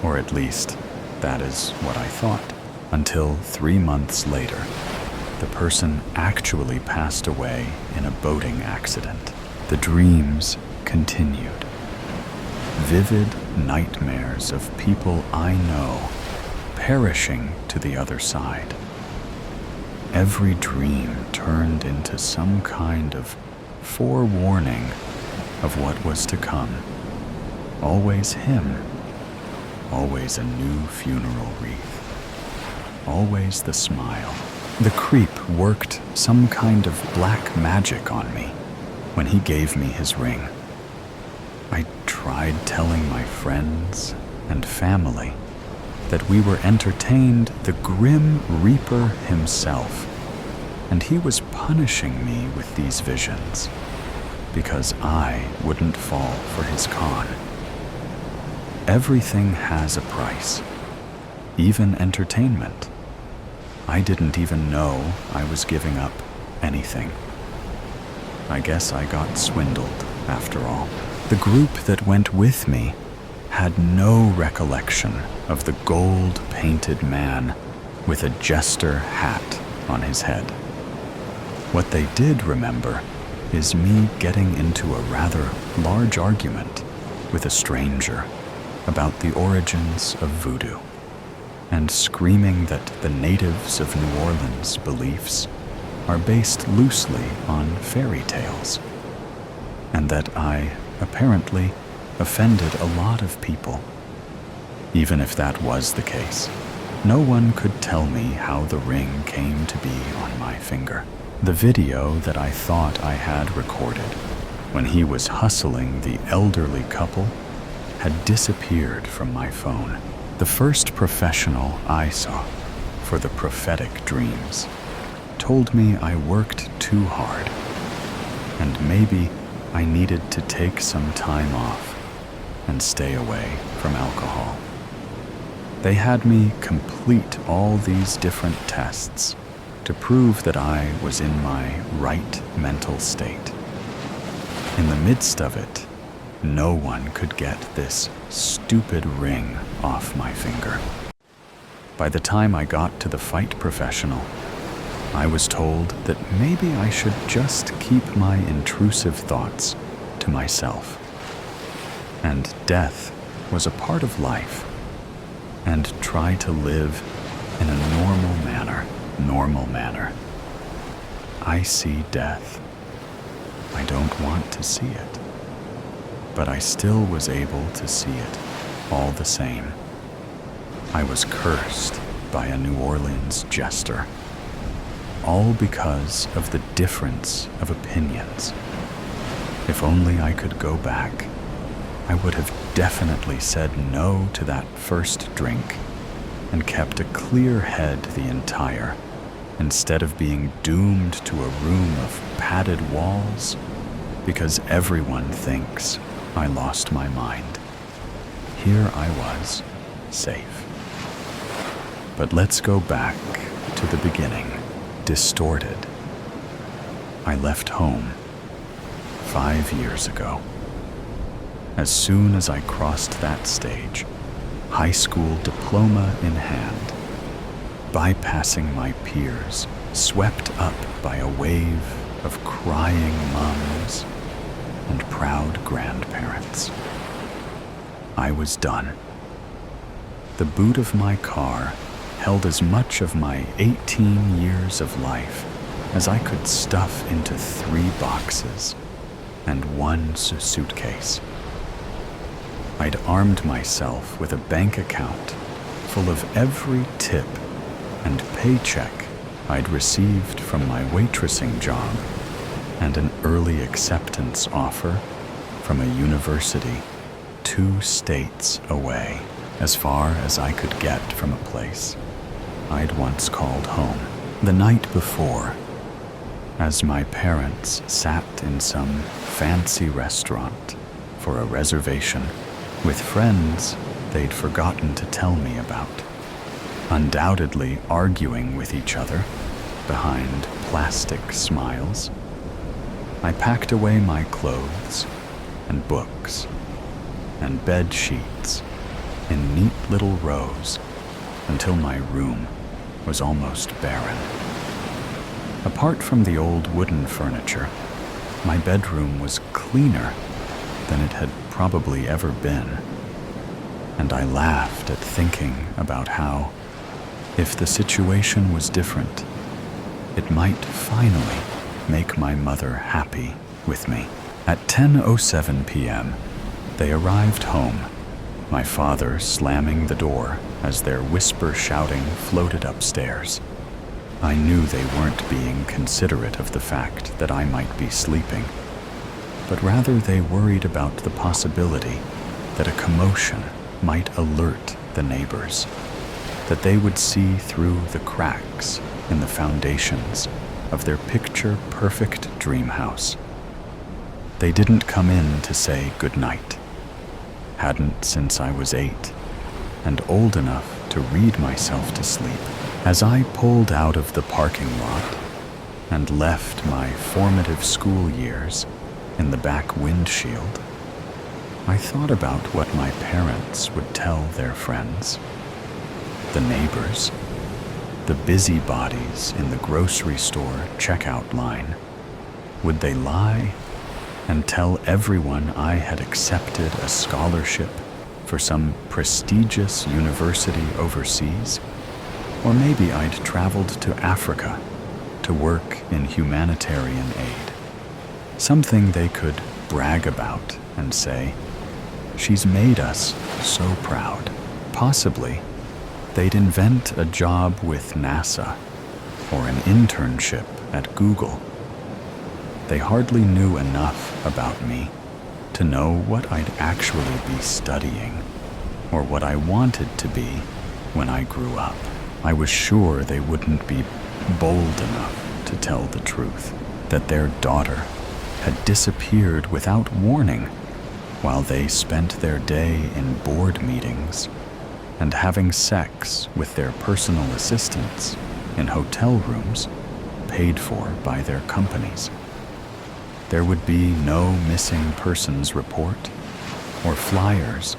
Or at least, that is what I thought, until 3 months later, the person actually passed away in a boating accident. The dreams continued. Vivid nightmares of people I know perishing to the other side. Every dream turned into some kind of forewarning of what was to come. Always him. Always a new funeral wreath. Always the smile. The creep worked some kind of black magic on me when he gave me his ring. I tried telling my friends and family that we were entertained the Grim Reaper himself, and he was punishing me with these visions because I wouldn't fall for his con. Everything has a price, even entertainment. I didn't even know I was giving up anything. I guess I got swindled after all. The group that went with me had no recollection of the gold-painted man with a jester hat on his head. What they did remember is me getting into a rather large argument with a stranger about the origins of voodoo, and screaming that the natives of New Orleans' beliefs are based loosely on fairy tales, and that I apparently offended a lot of people. Even if that was the case, no one could tell me how the ring came to be on my finger. The video that I thought I had recorded when he was hustling the elderly couple had disappeared from my phone. The first professional I saw for the prophetic dreams told me I worked too hard, and maybe I needed to take some time off and stay away from alcohol. They had me complete all these different tests to prove that I was in my right mental state. In the midst of it, no one could get this stupid ring off my finger. By the time I got to the fight professional, I was told that maybe I should just keep my intrusive thoughts to myself. And death was a part of life, and try to live in a normal manner. I see death. I don't want to see it, but I still was able to see it all the same. I was cursed by a New Orleans jester, all because of the difference of opinions. If only I could go back, I would have definitely said no to that first drink and kept a clear head the entire, instead of being doomed to a room of padded walls because everyone thinks I lost my mind. Here I was, safe, But let's go back to the beginning, distorted. I left home 5 years ago. As soon as I crossed that stage, high school diploma in hand, bypassing my peers, swept up by a wave of crying moms and proud grandparents. I was done. The boot of my car held as much of my 18 years of life as I could stuff into 3 boxes and 1 suitcase. I'd armed myself with a bank account full of every tip and paycheck I'd received from my waitressing job and an early acceptance offer from a university 2 states away, as far as I could get from a place I'd once called home. The night before, as my parents sat in some fancy restaurant for a reservation with friends they'd forgotten to tell me about, undoubtedly arguing with each other behind plastic smiles, I packed away my clothes and books and bed sheets in neat little rows until my room was almost barren. Apart from the old wooden furniture, my bedroom was cleaner than it had probably ever been, and I laughed at thinking about how, if the situation was different, it might finally make my mother happy with me. At 10:07 p.m., they arrived home, my father slamming the door as their whisper shouting floated upstairs. I knew they weren't being considerate of the fact that I might be sleeping, but rather they worried about the possibility that a commotion might alert the neighbors, that they would see through the cracks in the foundations of their picture-perfect dream house. They didn't come in to say goodnight. Hadn't since I was 8, and old enough to read myself to sleep. As I pulled out of the parking lot and left my formative school years in the back windshield, I thought about what my parents would tell their friends, the neighbors, the busybodies in the grocery store checkout line. Would they lie and tell everyone I had accepted a scholarship for some prestigious university overseas? Or maybe I'd traveled to Africa to work in humanitarian aid, something they could brag about and say, "She's made us so proud." Possibly, they'd invent a job with NASA or an internship at Google. They hardly knew enough about me to know what I'd actually be studying or what I wanted to be when I grew up. I was sure they wouldn't be bold enough to tell the truth, that their daughter had disappeared without warning while they spent their day in board meetings and having sex with their personal assistants in hotel rooms paid for by their companies. There would be no missing persons report or flyers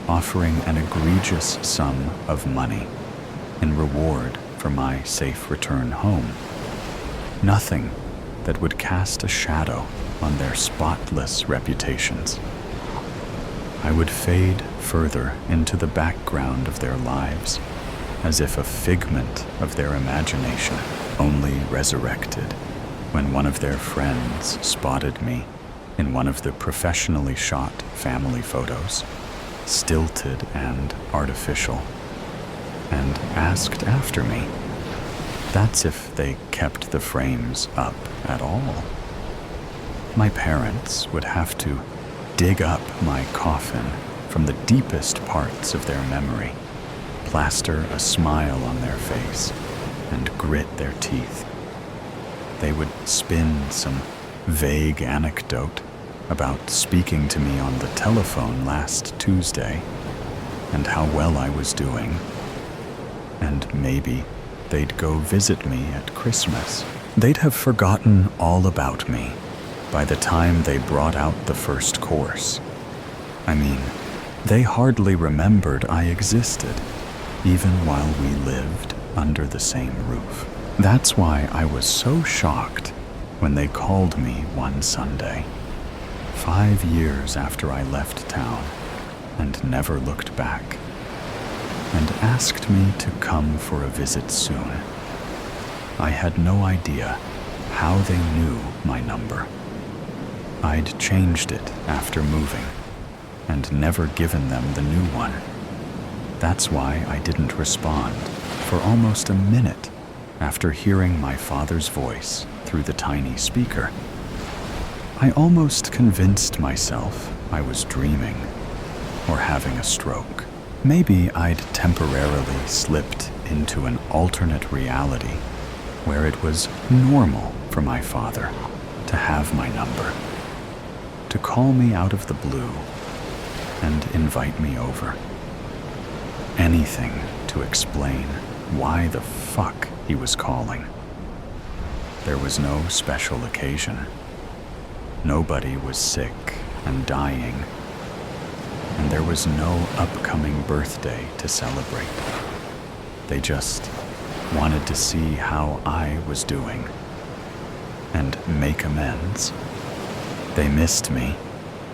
offering an egregious sum of money in reward for my safe return home. Nothing that would cast a shadow on their spotless reputations. I would fade further into the background of their lives, as if a figment of their imagination, only resurrected when one of their friends spotted me in one of the professionally shot family photos, stilted and artificial, and asked after me. That's if they kept the frames up at all. My parents would have to dig up my coffin from the deepest parts of their memory, plaster a smile on their face, and grit their teeth. They would spin some vague anecdote about speaking to me on the telephone last Tuesday and how well I was doing. and maybe they'd go visit me at Christmas. They'd have forgotten all about me by the time they brought out the first course. I mean, they hardly remembered I existed, even while we lived under the same roof. That's why I was so shocked when they called me one Sunday, 5 years after I left town and never looked back, and asked me to come for a visit soon. I had no idea how they knew my number. I'd changed it after moving and never given them the new one. That's why I didn't respond for almost a minute after hearing my father's voice through the tiny speaker. I almost convinced myself I was dreaming or having a stroke. Maybe I'd temporarily slipped into an alternate reality where it was normal for my father to have my number, to call me out of the blue and invite me over. Anything to explain why the fuck he was calling. There was no special occasion. Nobody was sick and dying, and there was no upcoming birthday to celebrate. They just wanted to see how I was doing and make amends. They missed me,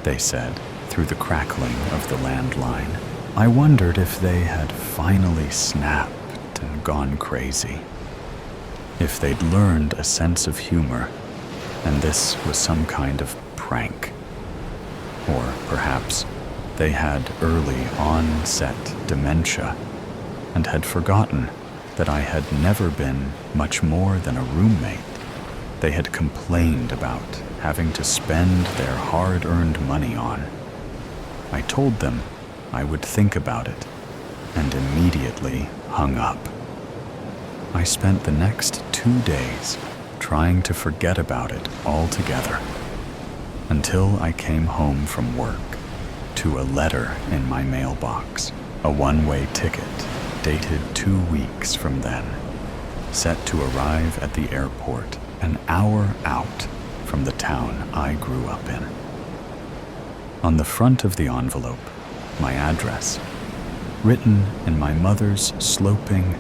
they said, through the crackling of the landline. I wondered if they had finally snapped and gone crazy, if they'd learned a sense of humor and this was some kind of prank. Or perhaps they had early onset dementia and had forgotten that I had never been much more than a roommate they had complained about having to spend their hard-earned money on. I told them I would think about it and immediately hung up. I spent the next 2 days trying to forget about it altogether until I came home from work to a letter in my mailbox, a one-way ticket dated 2 weeks from then, set to arrive at the airport an hour out from the town I grew up in. On the front of the envelope, my address, written in my mother's sloping,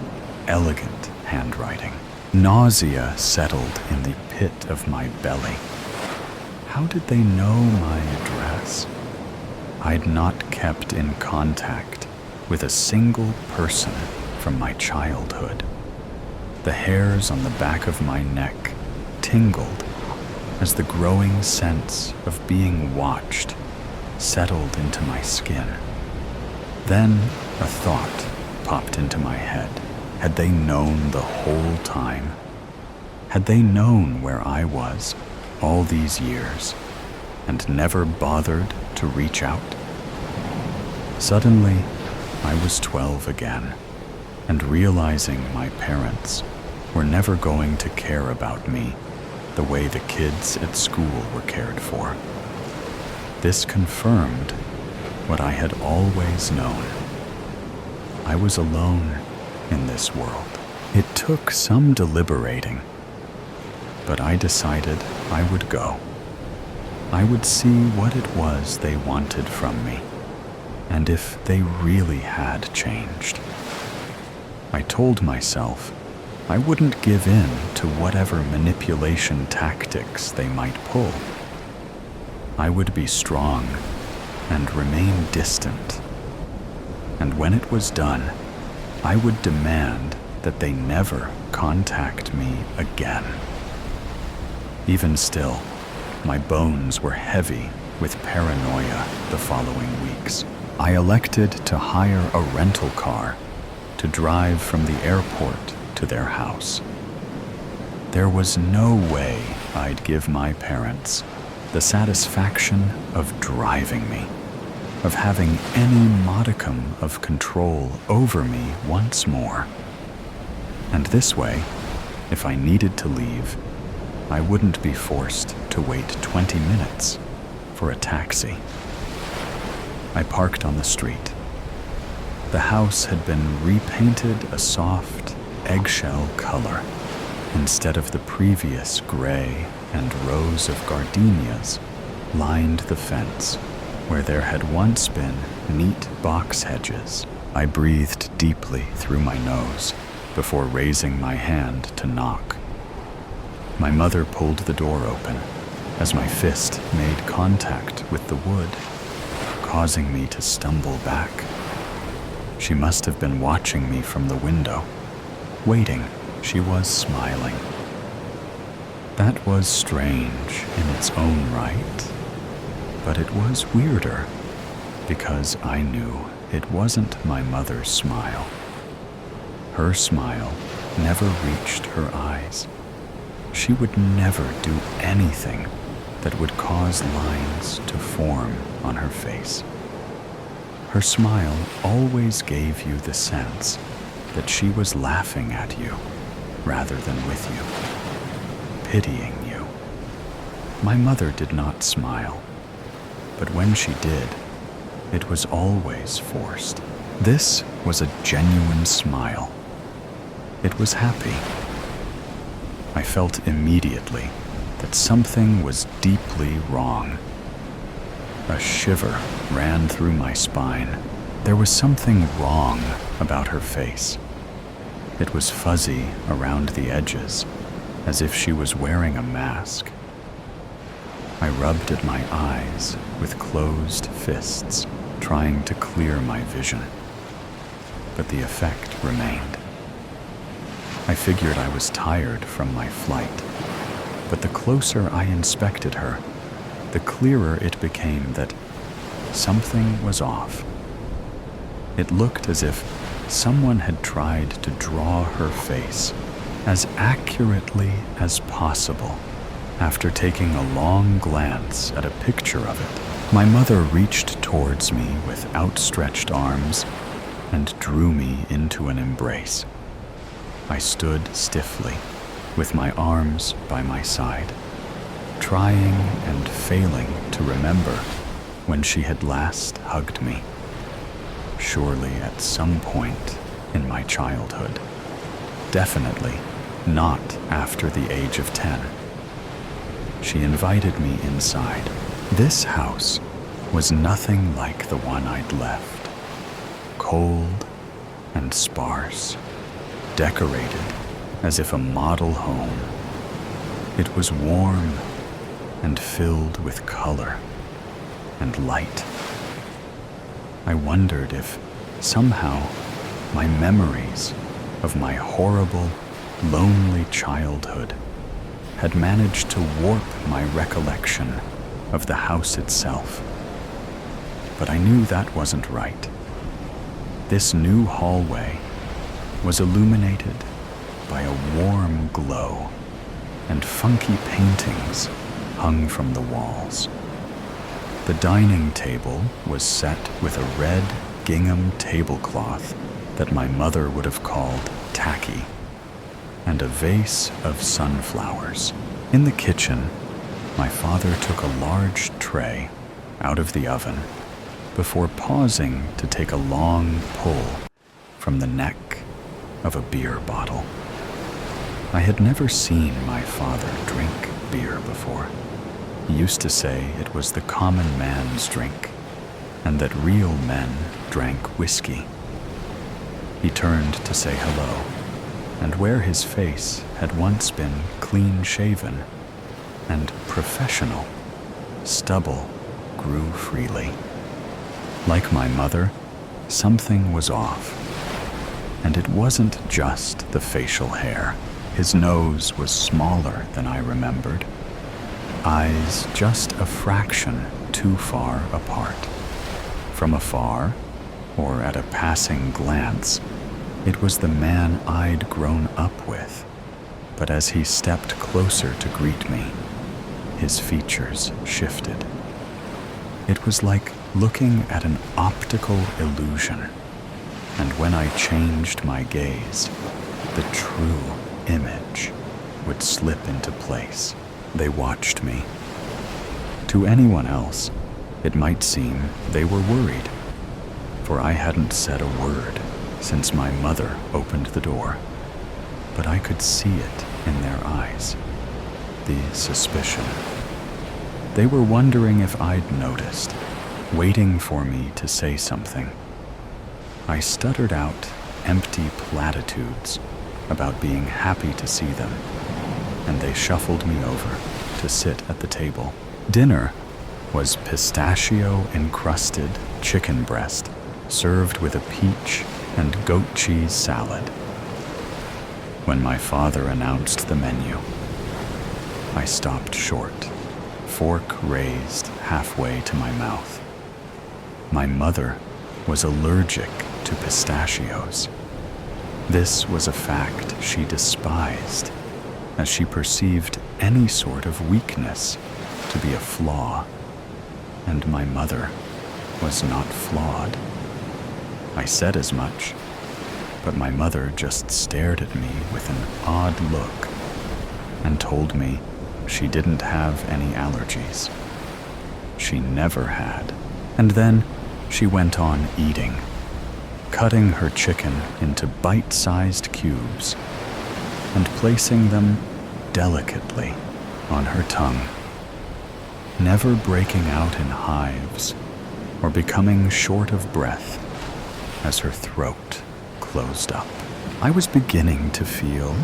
elegant handwriting. Nausea settled in the pit of my belly. How did they know my address? I'd not kept in contact with a single person from my childhood. The hairs on the back of my neck tingled as the growing sense of being watched settled into my skin. Then a thought popped into my head. Had they known the whole time? Had they known where I was all these years and never bothered to reach out? Suddenly, I was 12 again, and realizing my parents were never going to care about me the way the kids at school were cared for. This confirmed what I had always known. I was alone in this world. It took some deliberating, but I decided I would go. I would see what it was they wanted from me, and if they really had changed. I told myself I wouldn't give in to whatever manipulation tactics they might pull. I would be strong and remain distant. And when it was done, I would demand that they never contact me again. Even still, my bones were heavy with paranoia the following weeks. I elected to hire a rental car to drive from the airport to their house. There was no way I'd give my parents the satisfaction of driving me, of having any modicum of control over me once more. And this way, if I needed to leave, I wouldn't be forced to wait 20 minutes for a taxi. I parked on the street, The house had been repainted a soft, eggshell color instead of the previous gray and rows of gardenias lined the fence where there had once been neat box hedges. I breathed deeply through my nose before raising my hand to knock. My mother pulled the door open as my fist made contact with the wood, causing me to stumble back. She must have been watching me from the window. Waiting, she was smiling. That was strange in its own right, but it was weirder because I knew it wasn't my mother's smile. Her smile never reached her eyes. She would never do anything that would cause lines to form on her face. Her smile always gave you the sense that she was laughing at you rather than with you, pitying you. My mother did not smile, but when she did, it was always forced. This was a genuine smile. It was happy. I felt immediately that something was deeply wrong. A shiver ran through my spine. There was something wrong about her face. It was fuzzy around the edges, as if she was wearing a mask. I rubbed at my eyes with closed fists, trying to clear my vision. But the effect remained. I figured I was tired from my flight, but the closer I inspected her, the clearer it became that something was off. It looked as if someone had tried to draw her face as accurately as possible after taking a long glance at a picture of it. My mother reached towards me with outstretched arms and drew me into an embrace. I stood stiffly, with my arms by my side, trying and failing to remember when she had last hugged me. Surely at some point in my childhood. Definitely not after the age of 10. She invited me inside. This house was nothing like the one I'd left. Cold and sparse, decorated as if a model home. It was warm and filled with color and light. I wondered if somehow my memories of my horrible, lonely childhood had managed to warp my recollection of the house itself. But I knew that wasn't right. This new hallway was illuminated by a warm glow, and funky paintings hung from the walls. The dining table was set with a red gingham tablecloth that my mother would have called tacky, and a vase of sunflowers. In the kitchen, my father took a large tray out of the oven before pausing to take a long pull from the neck of a beer bottle. I had never seen my father drink beer before. He used to say it was the common man's drink, and that real men drank whiskey. He turned to say hello, and where his face had once been clean-shaven and professional, stubble grew freely. Like my mother, something was off. And it wasn't just the facial hair. His nose was smaller than I remembered. Eyes just a fraction too far apart. From afar, or at a passing glance, it was the man I'd grown up with. But as he stepped closer to greet me, his features shifted. It was like looking at an optical illusion. And when I changed my gaze, the true image would slip into place. They watched me. To anyone else, it might seem they were worried. for I hadn't said a word since my mother opened the door, but I could see it in their eyes, the suspicion. They were wondering if I'd noticed, waiting for me to say something. I stuttered out empty platitudes about being happy to see them, and they shuffled me over to sit at the table. Dinner was pistachio-encrusted chicken breast served with a peach and goat cheese salad. When my father announced the menu, I stopped short, fork raised halfway to my mouth. My mother was allergic to pistachios. This was a fact she despised, as she perceived any sort of weakness to be a flaw, and my mother was not flawed. I said as much, but my mother just stared at me with an odd look and told me she didn't have any allergies. She never had. And then she went on eating, cutting her chicken into bite-sized cubes and placing them delicately on her tongue, never breaking out in hives or becoming short of breath as her throat closed up. I was beginning to feel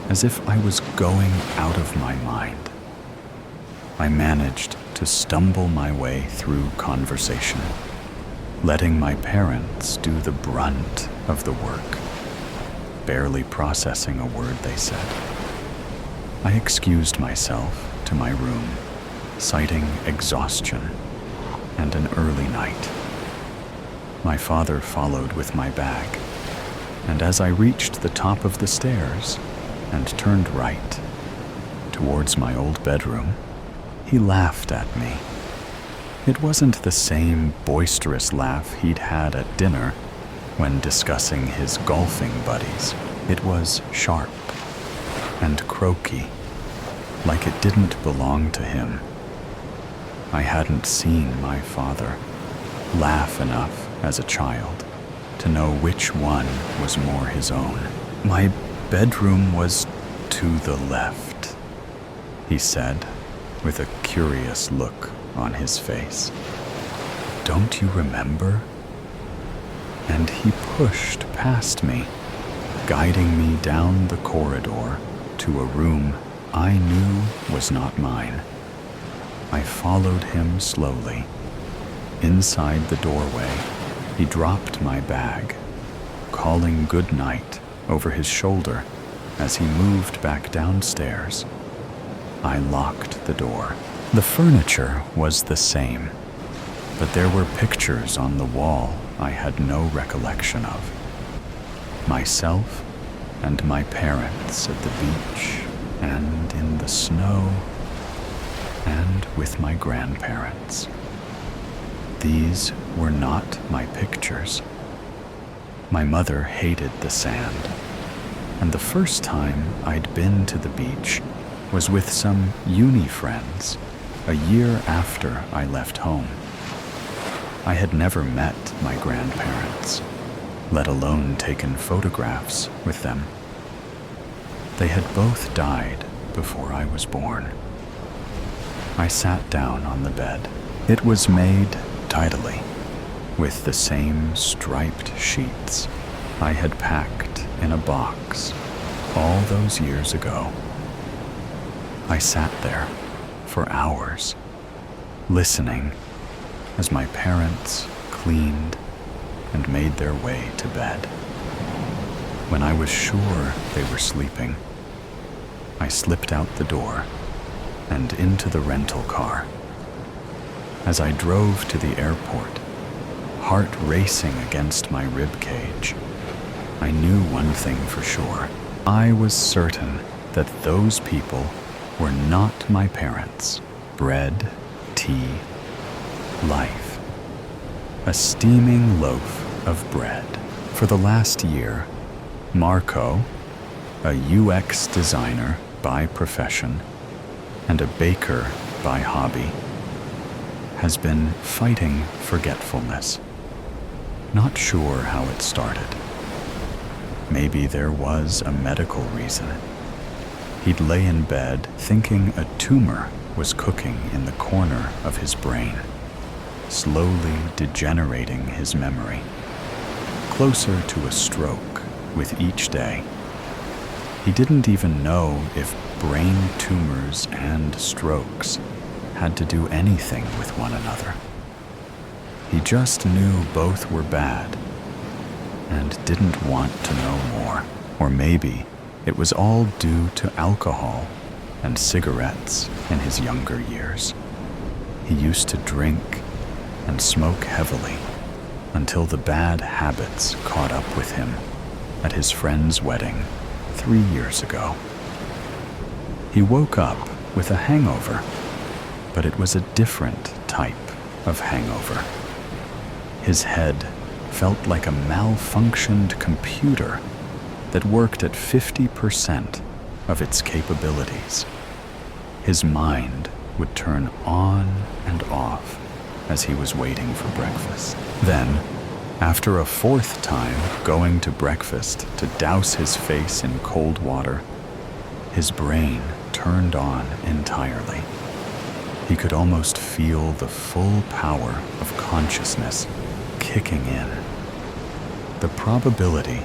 as if I was going out of my mind. I managed to stumble my way through conversation, letting my parents do the brunt of the work, barely processing a word they said. I excused myself to my room, citing exhaustion and an early night. My father followed with my bag, and as I reached the top of the stairs and turned right towards my old bedroom, he laughed at me. It wasn't the same boisterous laugh he'd had at dinner when discussing his golfing buddies. It was sharp and croaky, like it didn't belong to him. I hadn't seen my father laugh enough as a child to know which one was more his own. My bedroom was to the left, he said, with a curious look on his face. Don't you remember? And he pushed past me, guiding me down the corridor to a room I knew was not mine. I followed him slowly. Inside the doorway, he dropped my bag, calling good night over his shoulder as he moved back downstairs. I locked the door. The furniture was the same, but there were pictures on the wall I had no recollection of. Myself and my parents at the beach and in the snow and with my grandparents. These were not my pictures. My mother hated the sand, and the first time I'd been to the beach was with some uni friends a year after I left home. I had never met my grandparents, let alone taken photographs with them. They had both died before I was born. I sat down on the bed. It was made tidily, with the same striped sheets I had packed in a box all those years ago. I sat there for hours, listening as my parents cleaned and made their way to bed. When I was sure they were sleeping, I slipped out the door and into the rental car. As I drove to the airport, heart racing against my rib cage, I knew one thing for sure. I was certain that those people were not my parents. Bread, tea, life. A steaming loaf of bread. For the last year, Marco, a UX designer by profession and a baker by hobby, has been fighting forgetfulness. not sure how it started. Maybe there was a medical reason. He'd lay in bed thinking a tumor was cooking in the corner of his brain, slowly degenerating his memory, closer to a stroke with each day. He didn't even know if brain tumors and strokes had to do anything with one another. He just knew both were bad and didn't want to know more. Or maybe it was all due to alcohol and cigarettes in his younger years. He used to drink and smoke heavily until the bad habits caught up with him at his friend's wedding 3 years ago. He woke up with a hangover, but it was a different type of hangover. His head felt like a malfunctioned computer that worked at 50% of its capabilities. His mind would turn on and off as he was waiting for breakfast. Then, after a fourth time going to breakfast to douse his face in cold water, his brain turned on entirely. He could almost feel the full power of consciousness kicking in. The probability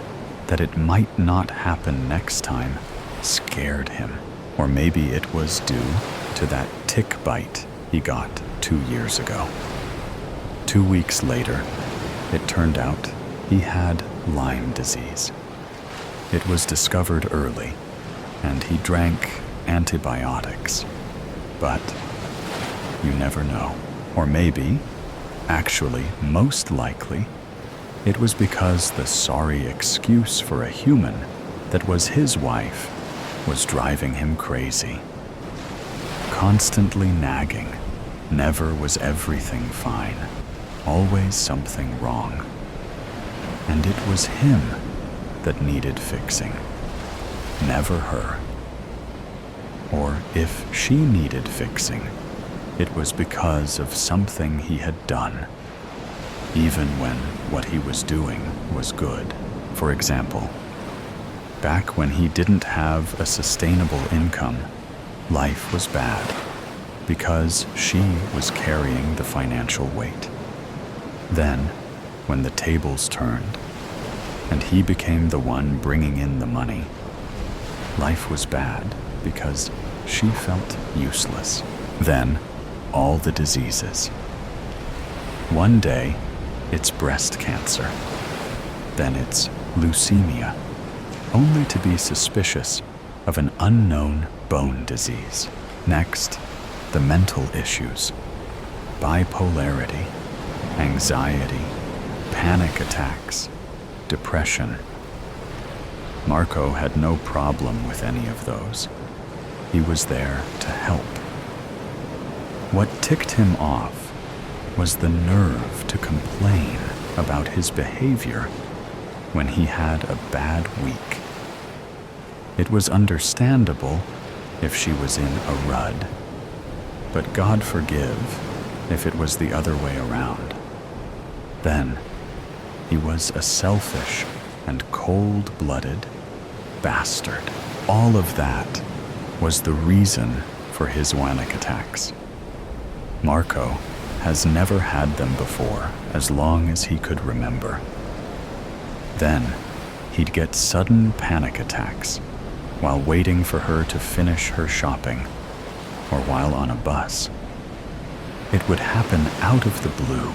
that it might not happen next time scared him, or maybe it was due to that tick bite he got 2 years ago. 2 weeks later, it turned out he had Lyme disease. It was discovered early, and he drank antibiotics. But you never know. Or maybe, actually most likely, it was because the sorry excuse for a human that was his wife was driving him crazy. Constantly nagging, never was everything fine, always something wrong. And it was him that needed fixing, never her. Or if she needed fixing, it was because of something he had done, even when what he was doing was good. For example, back when he didn't have a sustainable income, life was bad because she was carrying the financial weight. Then, when the tables turned and he became the one bringing in the money, life was bad because she felt useless. Then, all the diseases. One day, it's breast cancer. Then it's leukemia, only to be suspicious of an unknown bone disease. Next, the mental issues, bipolarity, anxiety, panic attacks, depression. Marco had no problem with any of those. He was there to help. What ticked him off was the nerve to complain about his behavior when he had a bad week. It was understandable if she was in a rut, but God forgive if it was the other way around. Then he was a selfish and cold-blooded bastard. All of that was the reason for his panic attacks. Marco has never had them before as long as he could remember. Then he'd get sudden panic attacks while waiting for her to finish her shopping or while on a bus. It would happen out of the blue.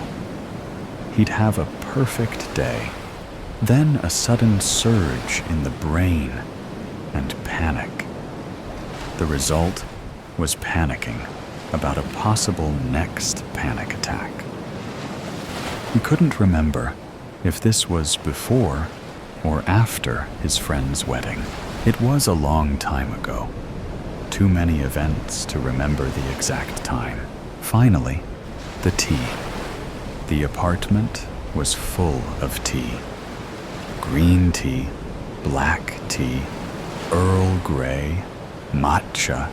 He'd have a perfect day, then a sudden surge in the brain and panic. The result was panicking about a possible next panic attack. He couldn't remember if this was before or after his friend's wedding. It was a long time ago. Too many events to remember the exact time. Finally, the tea. The apartment was full of tea. Green tea, black tea, Earl Grey, matcha,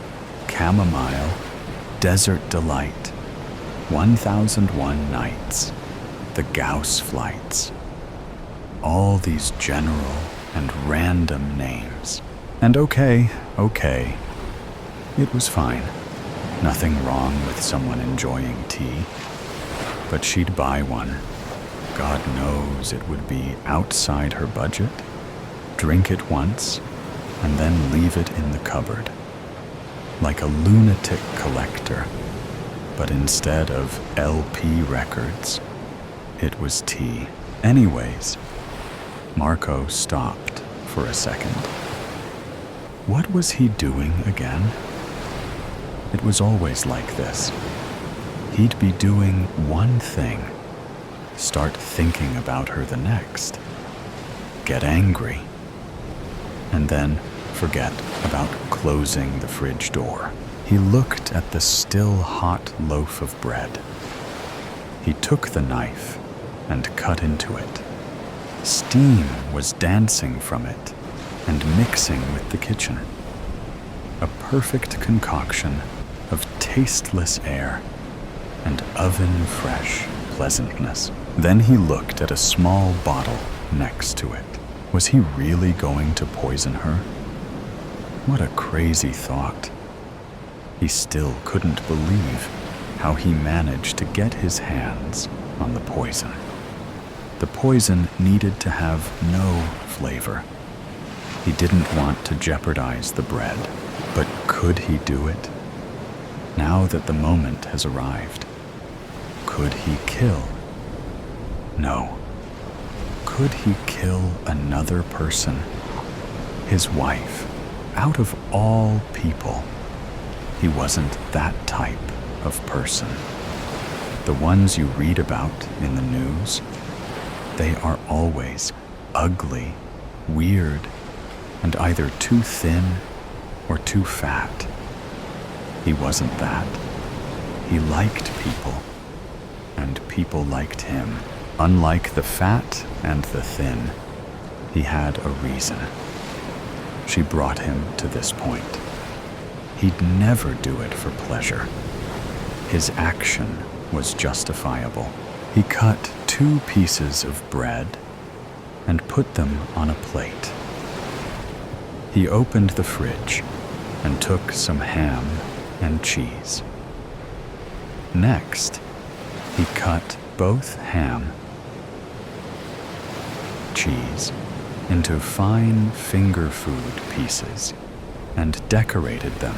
chamomile, Desert Delight, 1001 Nights, the Gauss flights, All these general and random names. And okay, it was fine. Nothing wrong with someone enjoying tea. But she'd buy one. God knows it would be outside her budget. Drink it once, and then leave it in the cupboard. Like a lunatic collector. But instead of LP records, it was tea. Anyways, Marco stopped for a second. What was he doing again? It was always like this. He'd be doing one thing, start thinking about her the next, get angry, and then forget about closing the fridge door. He looked at the still hot loaf of bread. He took the knife and cut into it. Steam was dancing from it and mixing with the kitchen. A perfect concoction of tasteless air and oven-fresh pleasantness. Then he looked at a small bottle next to it. Was he really going to poison her? What a crazy thought. He still couldn't believe how he managed to get his hands on the poison. The poison needed to have no flavor. He didn't want to jeopardize the bread, but could he do it? Now that the moment has arrived, could he kill? No. Could he kill another person? His wife, out of all people. He wasn't that type of person. The ones you read about in the news, they are always ugly, weird, and either too thin or too fat. He wasn't that. He liked people, and people liked him. Unlike the fat and the thin, he had a reason. She brought him to this point. He'd never do it for pleasure. His action was justifiable. He cut 2 pieces of bread and put them on a plate. He opened the fridge and took some ham and cheese. Next, he cut both ham, cheese, into fine finger food pieces and decorated them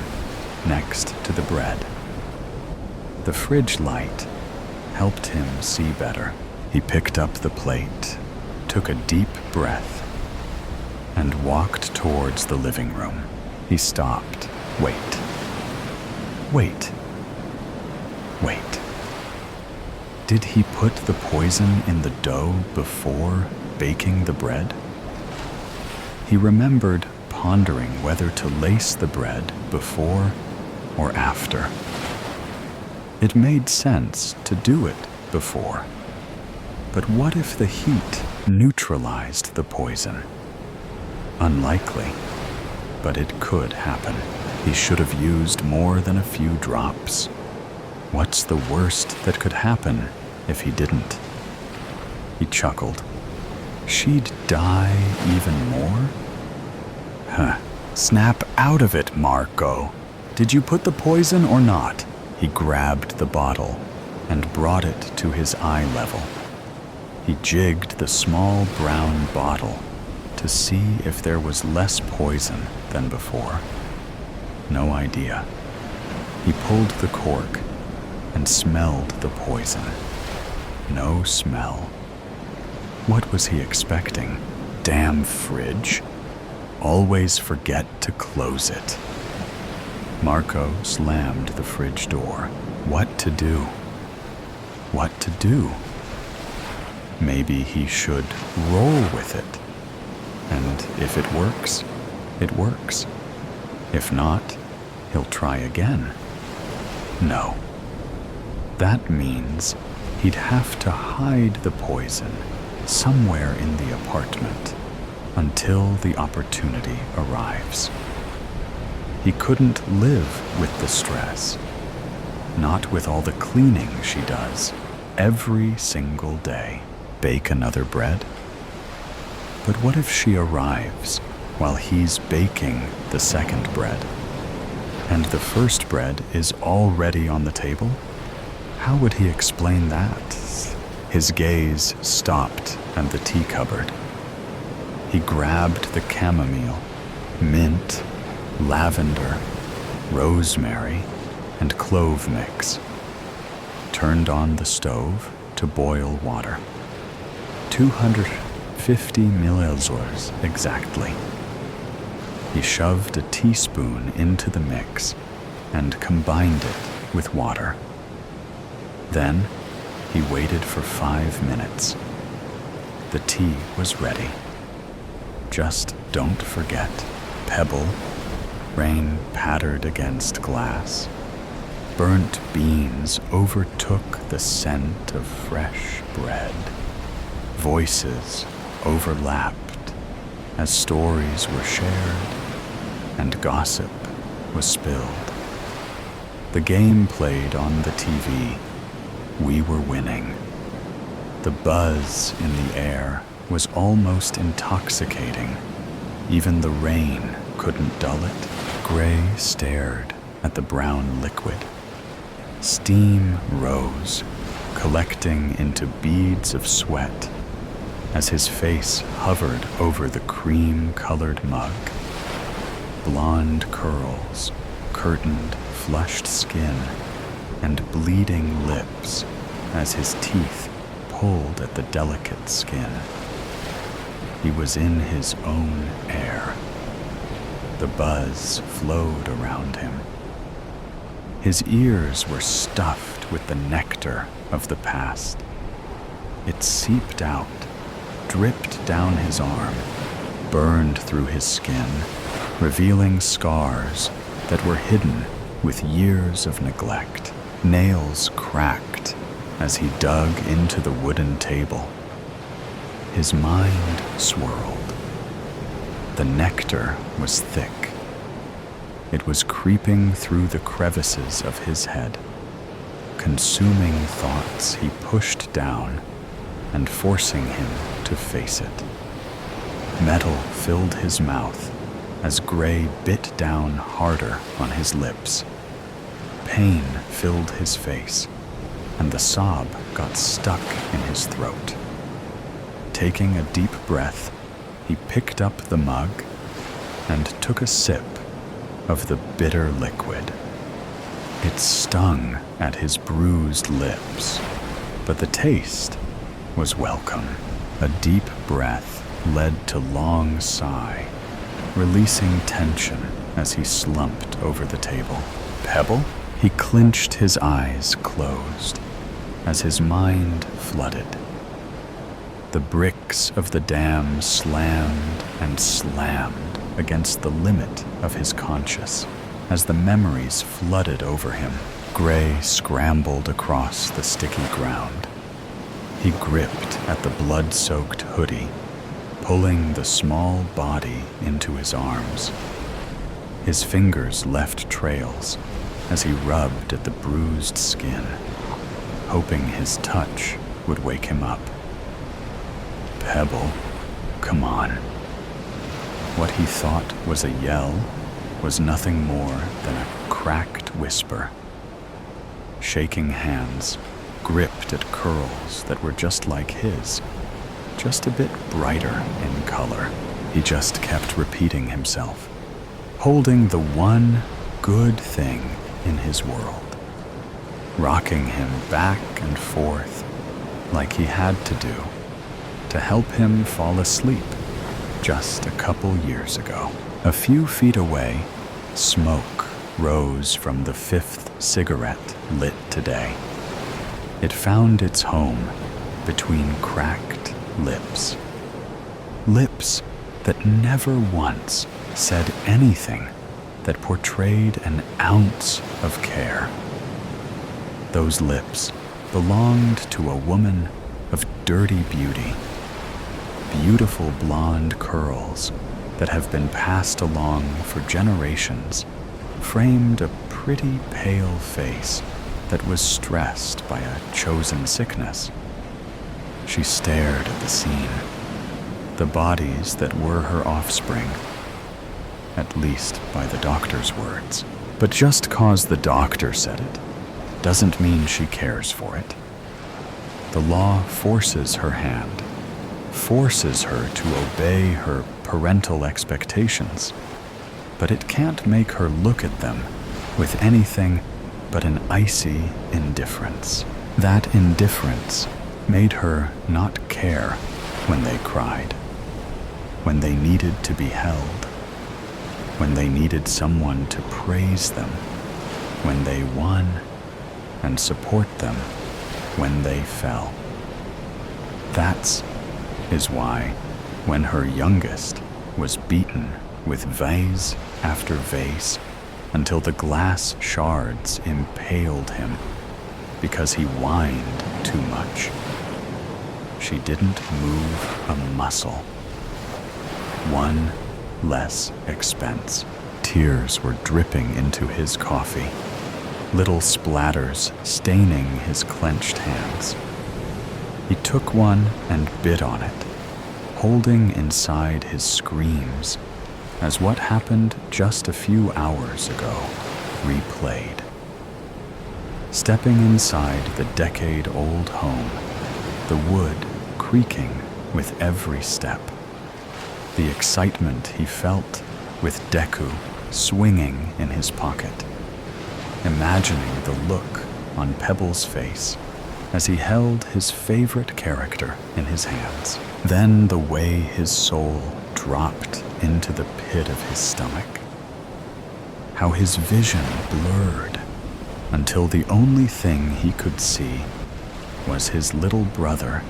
next to the bread. The fridge light helped him see better. He picked up the plate, took a deep breath, and walked towards the living room. He stopped. Wait. Did he put the poison in the dough before baking the bread? He remembered pondering whether to lace the bread before or after. It made sense to do it before. But what if the heat neutralized the poison? Unlikely, but it could happen. He should have used more than a few drops. What's the worst that could happen if he didn't? He chuckled. She'd die even more? Snap out of it, Marco. Did you put the poison or not? He grabbed the bottle and brought it to his eye level. He jigged the small brown bottle to see if there was less poison than before. No idea. He pulled the cork and smelled the poison. No smell. What was he expecting? Damn fridge. Always forget to close it. Marco slammed the fridge door. What to do? What to do? Maybe he should roll with it. And if it works, it works. If not, he'll try again. No. That means he'd have to hide the poison somewhere in the apartment until the opportunity arrives. He couldn't live with the stress, not with all the cleaning she does every single day. Bake another bread? But what if she arrives while he's baking the second bread, and the first bread is already on the table? How would he explain that? His gaze stopped at the tea cupboard. He grabbed the chamomile, mint, lavender, rosemary, and clove mix, turned on the stove to boil water. 250 milliliters exactly. He shoved a teaspoon into the mix and combined it with water. Then he waited for 5 minutes. The tea was ready. Just don't forget, pebble, rain pattered against glass. Burnt beans overtook the scent of fresh bread. Voices overlapped as stories were shared and gossip was spilled. The game played on the TV. We were winning. The buzz in the air was almost intoxicating. Even the rain couldn't dull it. Gray stared at the brown liquid. Steam rose, collecting into beads of sweat as his face hovered over the cream-colored mug. Blonde curls curtained flushed skin and bleeding lips as his teeth pulled at the delicate skin. He was in his own air. The buzz flowed around him. His ears were stuffed with the nectar of the past. It seeped out, dripped down his arm, burned through his skin, revealing scars that were hidden with years of neglect. Nails cracked as he dug into the wooden table. His mind swirled. The nectar was thick. It was creeping through the crevices of his head, consuming thoughts he pushed down and forcing him to face it. Metal filled his mouth as Gray bit down harder on his lips. Pain filled his face, and the sob got stuck in his throat. Taking a deep breath, he picked up the mug and took a sip of the bitter liquid. It stung at his bruised lips, but the taste was welcome. A deep breath led to long sigh, releasing tension as he slumped over the table. Pebble? He clinched his eyes closed as his mind flooded. The bricks of the dam slammed and slammed against the limit of his conscious as the memories flooded over him. Gray scrambled across the sticky ground. He gripped at the blood-soaked hoodie, pulling the small body into his arms. His fingers left trails as he rubbed at the bruised skin, hoping his touch would wake him up. Pebble, come on. What he thought was a yell was nothing more than a cracked whisper. Shaking hands gripped at curls that were just like his, just a bit brighter in color. He just kept repeating himself, holding the one good thing in his world, rocking him back and forth like he had to do to help him fall asleep just a couple years ago. A few feet away, smoke rose from the 5th cigarette lit today. It found its home between cracked lips. Lips that never once said anything that portrayed an ounce of care. Those lips belonged to a woman of dirty beauty. Beautiful blonde curls that have been passed along for generations framed a pretty pale face that was stressed by a chosen sickness. She stared at the scene. the bodies that were her offspring, at least by the doctor's words. But just cause the doctor said it doesn't mean she cares for it. The law forces her hand, forces her to obey her parental expectations, but it can't make her look at them with anything but an icy indifference. That indifference made her not care when they cried, when they needed to be held, when they needed someone to praise them, when they won, and support them when they fell. That is why, when her youngest was beaten with vase after vase until the glass shards impaled him because he whined too much, she didn't move a muscle. One less expense. Tears were dripping into his coffee, little splatters staining his clenched hands. He took one and bit on it, holding inside his screams as what happened just a few hours ago replayed. Stepping inside the decade-old home, the wood creaking with every step, the excitement he felt with Deku swinging in his pocket, imagining the look on Pebble's face as he held his favorite character in his hands. Then the way his soul dropped into the pit of his stomach. How his vision blurred until the only thing he could see was his little brother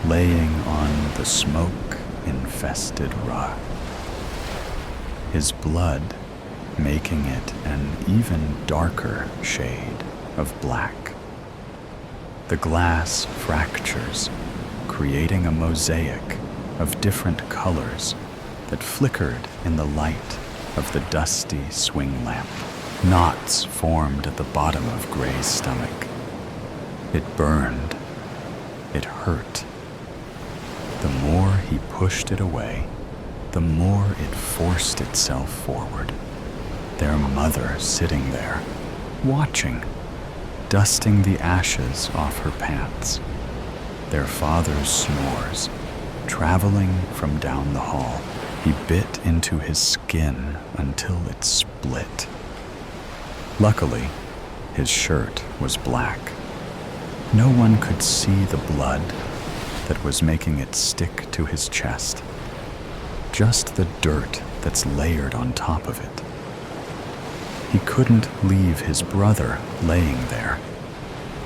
laying on the smoke-infested rug, his blood making it an even darker shade of black. The glass fractures, creating a mosaic of different colors that flickered in the light of the dusty swing lamp. Knots formed at the bottom of Gray's stomach. It burned. It hurt. The more he pushed it away, the more it forced itself forward. Their mother sitting there, watching, dusting the ashes off her pants. Their father's snores, traveling from down the hall. He bit into his skin until it split. Luckily, his shirt was black. No one could see the blood that was making it stick to his chest. Just the dirt that's layered on top of it. He couldn't leave his brother laying there.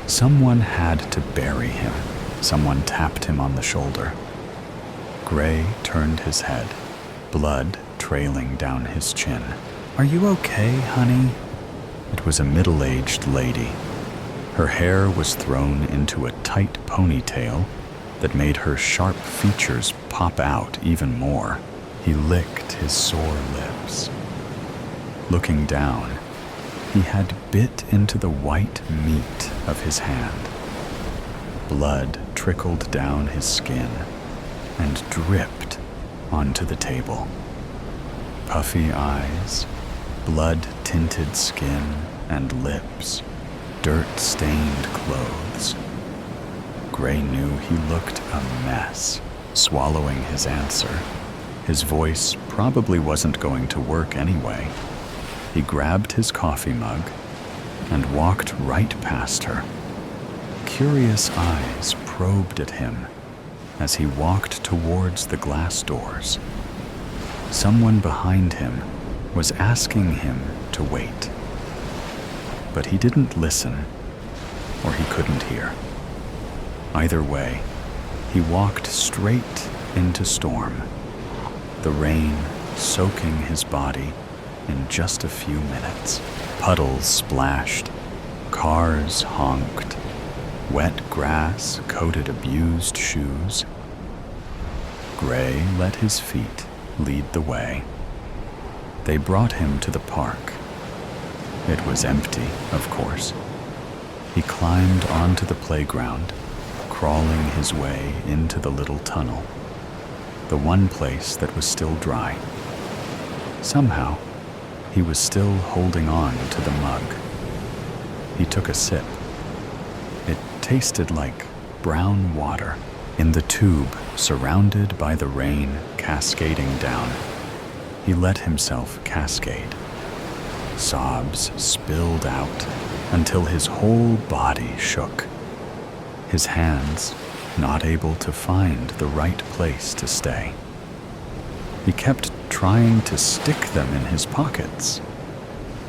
Someone had to bury him. Someone tapped him on the shoulder. Gray turned his head, blood trailing down his chin. "Are you okay, honey?" It was a middle-aged lady. Her hair was thrown into a tight ponytail that made her sharp features pop out even more. He licked his sore lips. Looking down, he had bit into the white meat of his hand. Blood trickled down his skin and dripped onto the table. Puffy eyes, blood-tinted skin and lips, dirt-stained clothes. Gray knew he looked a mess, swallowing his answer. His voice probably wasn't going to work anyway. He grabbed his coffee mug and walked right past her. Curious eyes probed at him as he walked towards the glass doors. Someone behind him was asking him to wait. But he didn't listen, or he couldn't hear. Either way, he walked straight into storm, the rain soaking his body in just a few minutes. Puddles splashed, cars honked, wet grass coated abused shoes. Gray let his feet lead the way. They brought him to the park. It was empty, of course. He climbed onto the playground, crawling his way into the little tunnel. the one place that was still dry. Somehow, he was still holding on to the mug. He took a sip. It tasted like brown water in the tube, surrounded by the rain cascading down. He let himself cascade. Sobs spilled out until his whole body shook. His hands not able to find the right place to stay. He kept trying to stick them in his pockets,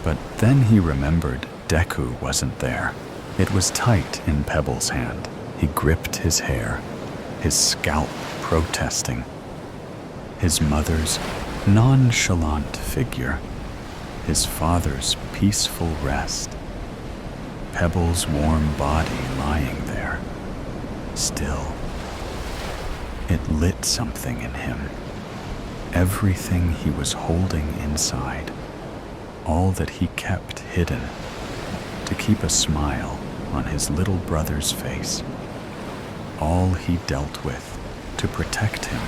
but then he remembered Deku wasn't there. It was tight in Pebble's hand. He gripped his hair, his scalp protesting. His mother's nonchalant figure, his father's peaceful rest, Pebble's warm body lying there, still. It lit something in him. Everything he was holding inside, all that he kept hidden, to keep a smile on his little brother's face, all he dealt with to protect him,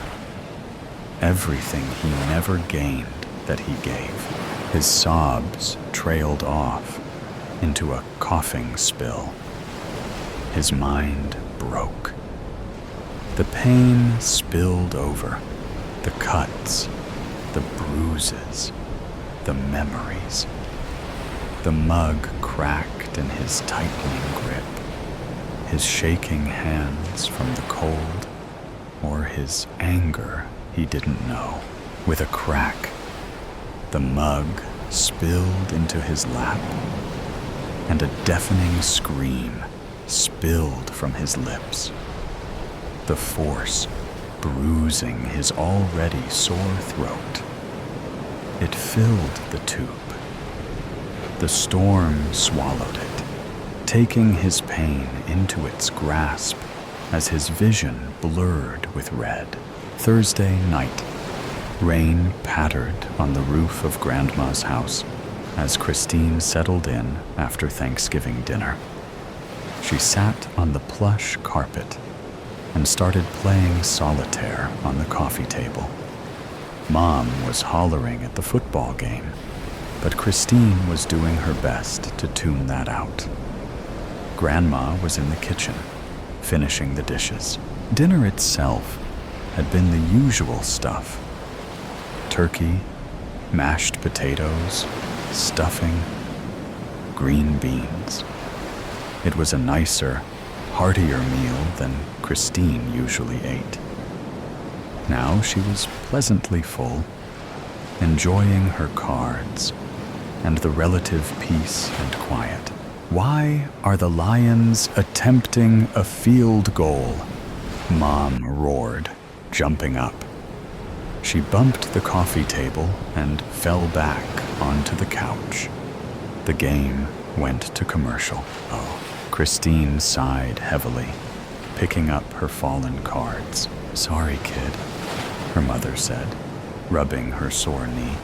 everything he never gained that he gave. His sobs trailed off into a coughing spill. His mind broke. The pain spilled over, the cuts, the bruises, the memories. The mug cracked in his tightening grip, his shaking hands from the cold, or his anger he didn't know. With a crack, the mug spilled into his lap, and a deafening scream spilled from his lips. The force bruising his already sore throat. It filled the tube. The storm swallowed it, taking his pain into its grasp as his vision blurred with red. Thursday night. Rain pattered on the roof of Grandma's house as Christine settled in after Thanksgiving dinner. She sat on the plush carpet and started playing solitaire on the coffee table. Mom was hollering at the football game, but Christine was doing her best to tune that out. Grandma was in the kitchen, finishing the dishes. Dinner itself had been the usual stuff: turkey, mashed potatoes, stuffing, green beans. It was a nicer, heartier meal than Christine usually ate. Now she was pleasantly full, enjoying her cards and the relative peace and quiet. Why are the Lions attempting a field goal? Mom roared, jumping up. She bumped the coffee table and fell back onto the couch. The game went to commercial. Oh, Christine sighed heavily, picking up her fallen cards. "Sorry, kid," her mother said, rubbing her sore knee.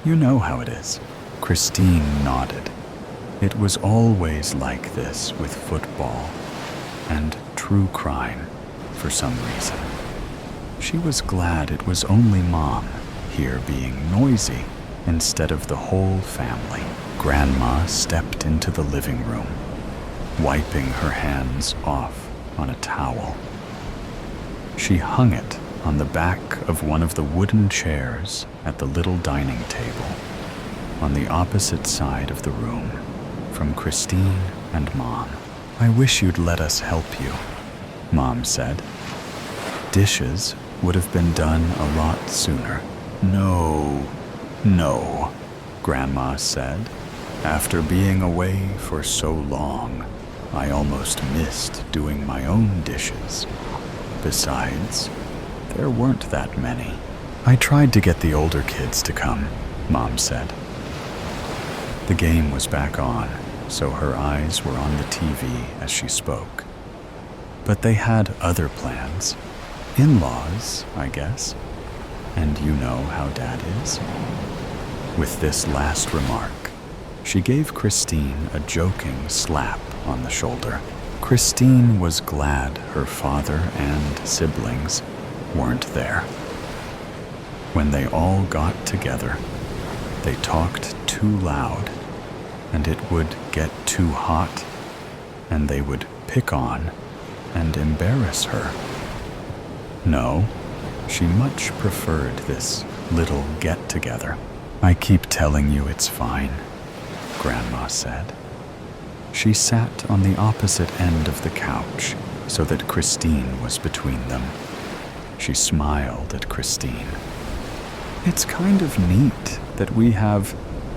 "You know how it is." Christine nodded. It was always like this with football and true crime for some reason. She was glad it was only Mom here being noisy instead of the whole family. Grandma stepped into the living room, wiping her hands off on a towel. She hung it on the back of one of the wooden chairs at the little dining table, on the opposite side of the room from Christine and Mom. "I wish you'd let us help you," Mom said. "Dishes would have been done a lot sooner." No, Grandma said. "After being away for so long, I almost missed doing my own dishes. Besides, there weren't that many." "I tried to get the older kids to come," Mom said. The game was back on, so her eyes were on the TV as she spoke. But they had other plans. In-laws, I guess. And you know how Dad is. With this last remark, she gave Christine a joking slap on the shoulder. Christine was glad her father and siblings weren't there. When they all got together, they talked too loud, and it would get too hot, and they would pick on and embarrass her. No, she much preferred this little get-together. "I keep telling you it's fine," Grandma said. She sat on the opposite end of the couch so that Christine was between them. She smiled at Christine. "It's kind of neat that we have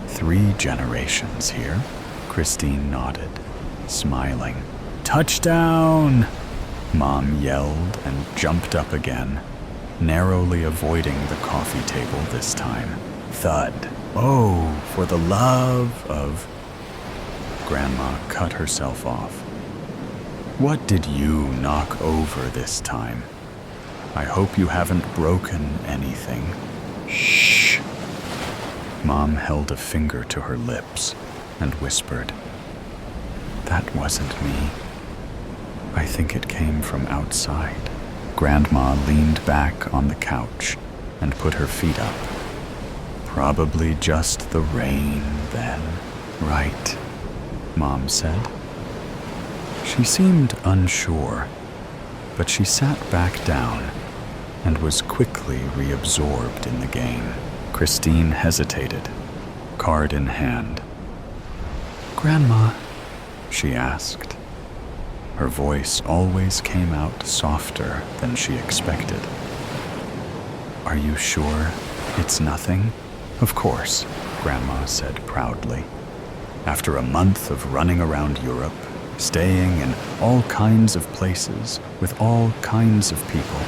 3 generations here," Christine nodded, smiling. "Touchdown!" Mom yelled and jumped up again, narrowly avoiding the coffee table this time. Thud. "Oh, for the love of..." Grandma cut herself off. "What did you knock over this time? I hope you haven't broken anything." "Shh." Mom held a finger to her lips and whispered, "That wasn't me. I think it came from outside." Grandma leaned back on the couch and put her feet up. "Probably just the rain, then." "Right," Mom said. She seemed unsure, but she sat back down and was quickly reabsorbed in the game. Christine hesitated, card in hand. "Grandma," she asked. Her voice always came out softer than she expected. "Are you sure it's nothing?" "Of course," Grandma said proudly. "After a month of running around Europe, staying in all kinds of places with all kinds of people,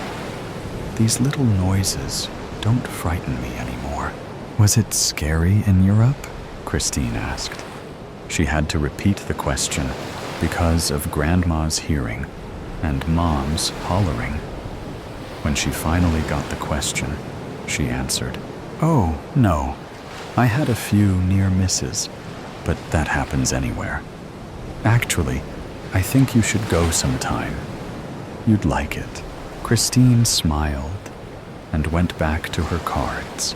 these little noises don't frighten me anymore." "Was it scary in Europe?" Christine asked. She had to repeat the question because of Grandma's hearing and Mom's hollering. When she finally got the question, she answered, "Oh, no. I had a few near misses, but that happens anywhere. Actually, I think you should go sometime. You'd like it." Christine smiled and went back to her cards.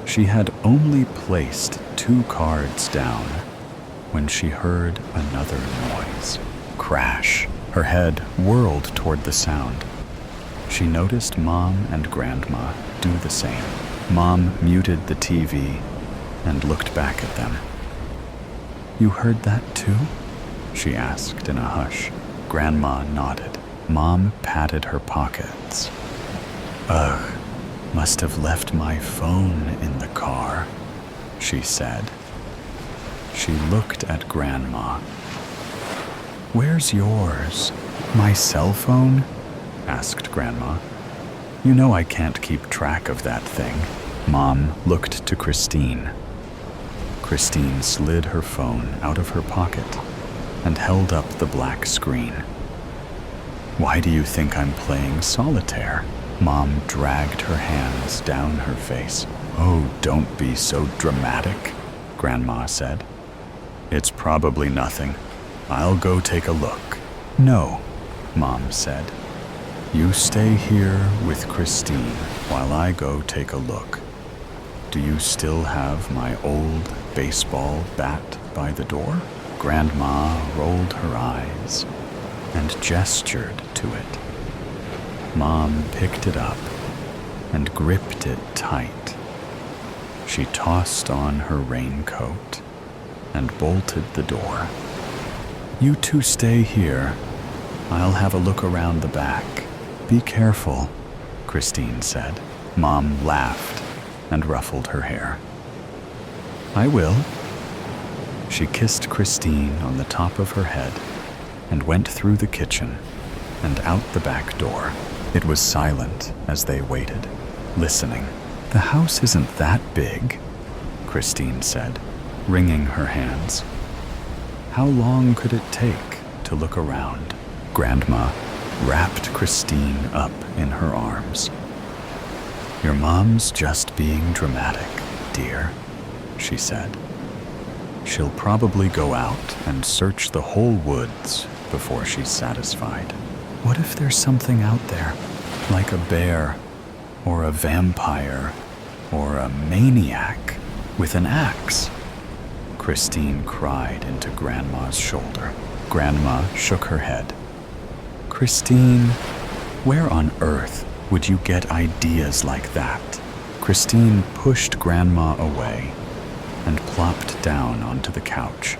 She had only placed 2 cards down when she heard another noise. Crash. Her head whirled toward the sound. She noticed Mom and Grandma do the same. Mom muted the TV and looked back at them. "You heard that too?" she asked in a hush. Grandma nodded. Mom patted her pockets. "Ugh, must have left my phone in the car," she said. She looked at Grandma. "Where's yours?" "My cell phone?" asked Grandma. "You know I can't keep track of that thing." Mom looked to Christine. Christine slid her phone out of her pocket and held up the black screen. "Why do you think I'm playing solitaire?" Mom dragged her hands down her face. "Oh, don't be so dramatic," Grandma said. "It's probably nothing. I'll go take a look." "No," Mom said. "You stay here with Christine while I go take a look. Do you still have my old baseball bat by the door?" Grandma rolled her eyes and gestured to it. Mom picked it up and gripped it tight. She tossed on her raincoat and bolted the door. "You two stay here. I'll have a look around the back. Be careful," Christine said. Mom laughed and ruffled her hair. "I will." She kissed Christine on the top of her head and went through the kitchen and out the back door. It was silent as they waited, listening. "The house isn't that big," Christine said, wringing her hands. "How long could it take to look around?" Grandma wrapped Christine up in her arms. "Your mom's just being dramatic, dear," she said. "She'll probably go out and search the whole woods before she's satisfied." "What if there's something out there?" like a bear, or a vampire, or a maniac with an axe. Christine cried into Grandma's shoulder. Grandma shook her head. Christine, where on earth would you get ideas like that? Christine pushed Grandma away and plopped down onto the couch.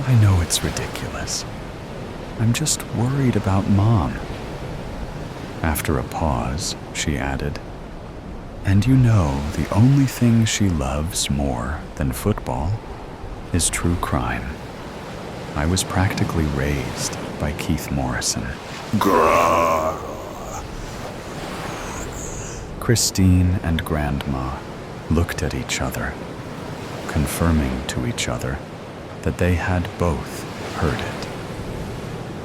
I know it's ridiculous. I'm just worried about Mom. After a pause, she added, and you know the only thing she loves more than football is true crime. I was practically raised by Keith Morrison. Grrr. Christine and Grandma looked at each other, confirming to each other that they had both heard it.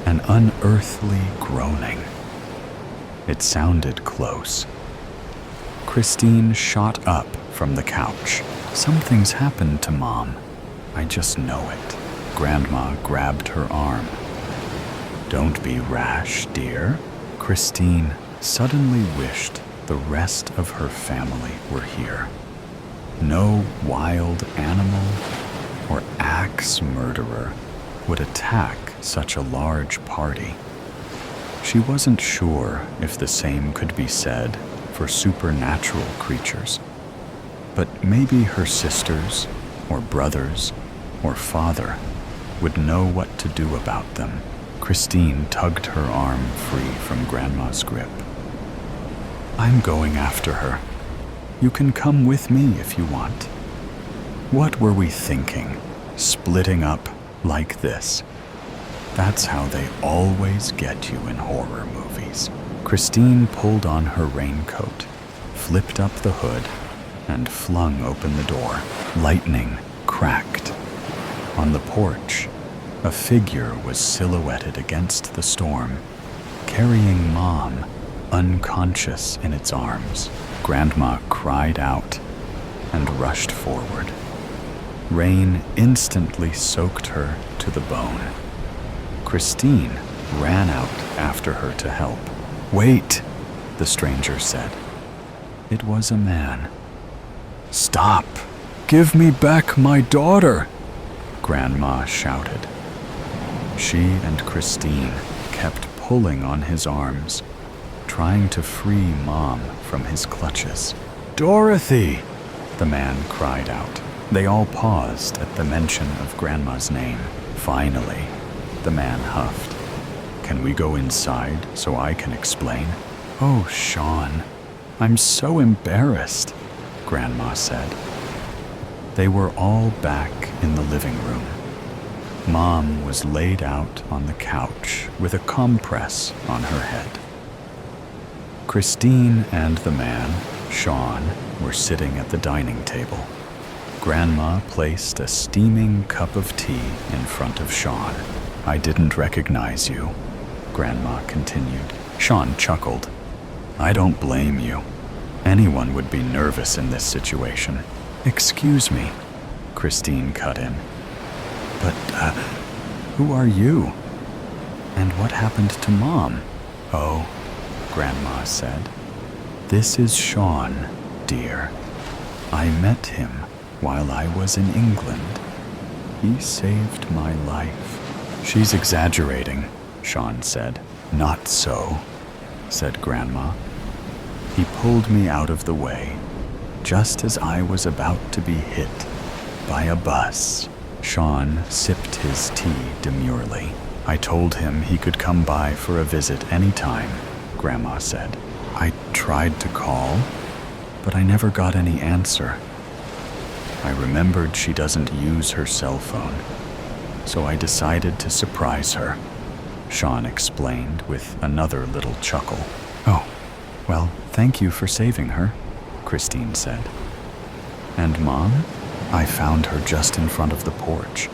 An unearthly groaning. It sounded close. Christine shot up from the couch. Something's happened to Mom. I just know it. Grandma grabbed her arm. Don't be rash, dear. Christine suddenly wished the rest of her family were here. No wild animal or axe murderer would attack such a large party. She wasn't sure if the same could be said for supernatural creatures, but maybe her sisters or brothers or father would know what to do about them. Christine tugged her arm free from Grandma's grip. I'm going after her. You can come with me if you want. What were we thinking? Splitting up like this? That's how they always get you in horror movies. Christine pulled on her raincoat, flipped up the hood, and flung open the door. Lightning cracked. On the porch, a figure was silhouetted against the storm, carrying Mom, unconscious in its arms. Grandma cried out and rushed forward. Rain instantly soaked her to the bone. Christine ran out after her to help. Wait, the stranger said. It was a man. Stop! Give me back my daughter! Grandma shouted. She and Christine kept pulling on his arms, trying to free Mom from his clutches. Dorothy! The man cried out. They all paused at the mention of Grandma's name. Finally, the man huffed. Can we go inside so I can explain? Oh, Sean, I'm so embarrassed, Grandma said. They were all back in the living room. Mom was laid out on the couch with a compress on her head. Christine and the man, Sean, were sitting at the dining table. Grandma placed a steaming cup of tea in front of Sean. I didn't recognize you, Grandma continued. Sean chuckled. I don't blame you. Anyone would be nervous in this situation. Excuse me, Christine cut in. But, who are you? And what happened to Mom? Oh, Grandma said. This is Sean, dear. I met him while I was in England. He saved my life. She's exaggerating, Sean said. Not so, said Grandma. He pulled me out of the way, just as I was about to be hit by a bus. Sean sipped his tea demurely. I told him he could come by for a visit any time, Grandma said. I tried to call, but I never got any answer. I remembered she doesn't use her cell phone, so I decided to surprise her, Sean explained with another little chuckle. Oh, well, thank you for saving her, Christine said. And Mom? I found her just in front of the porch.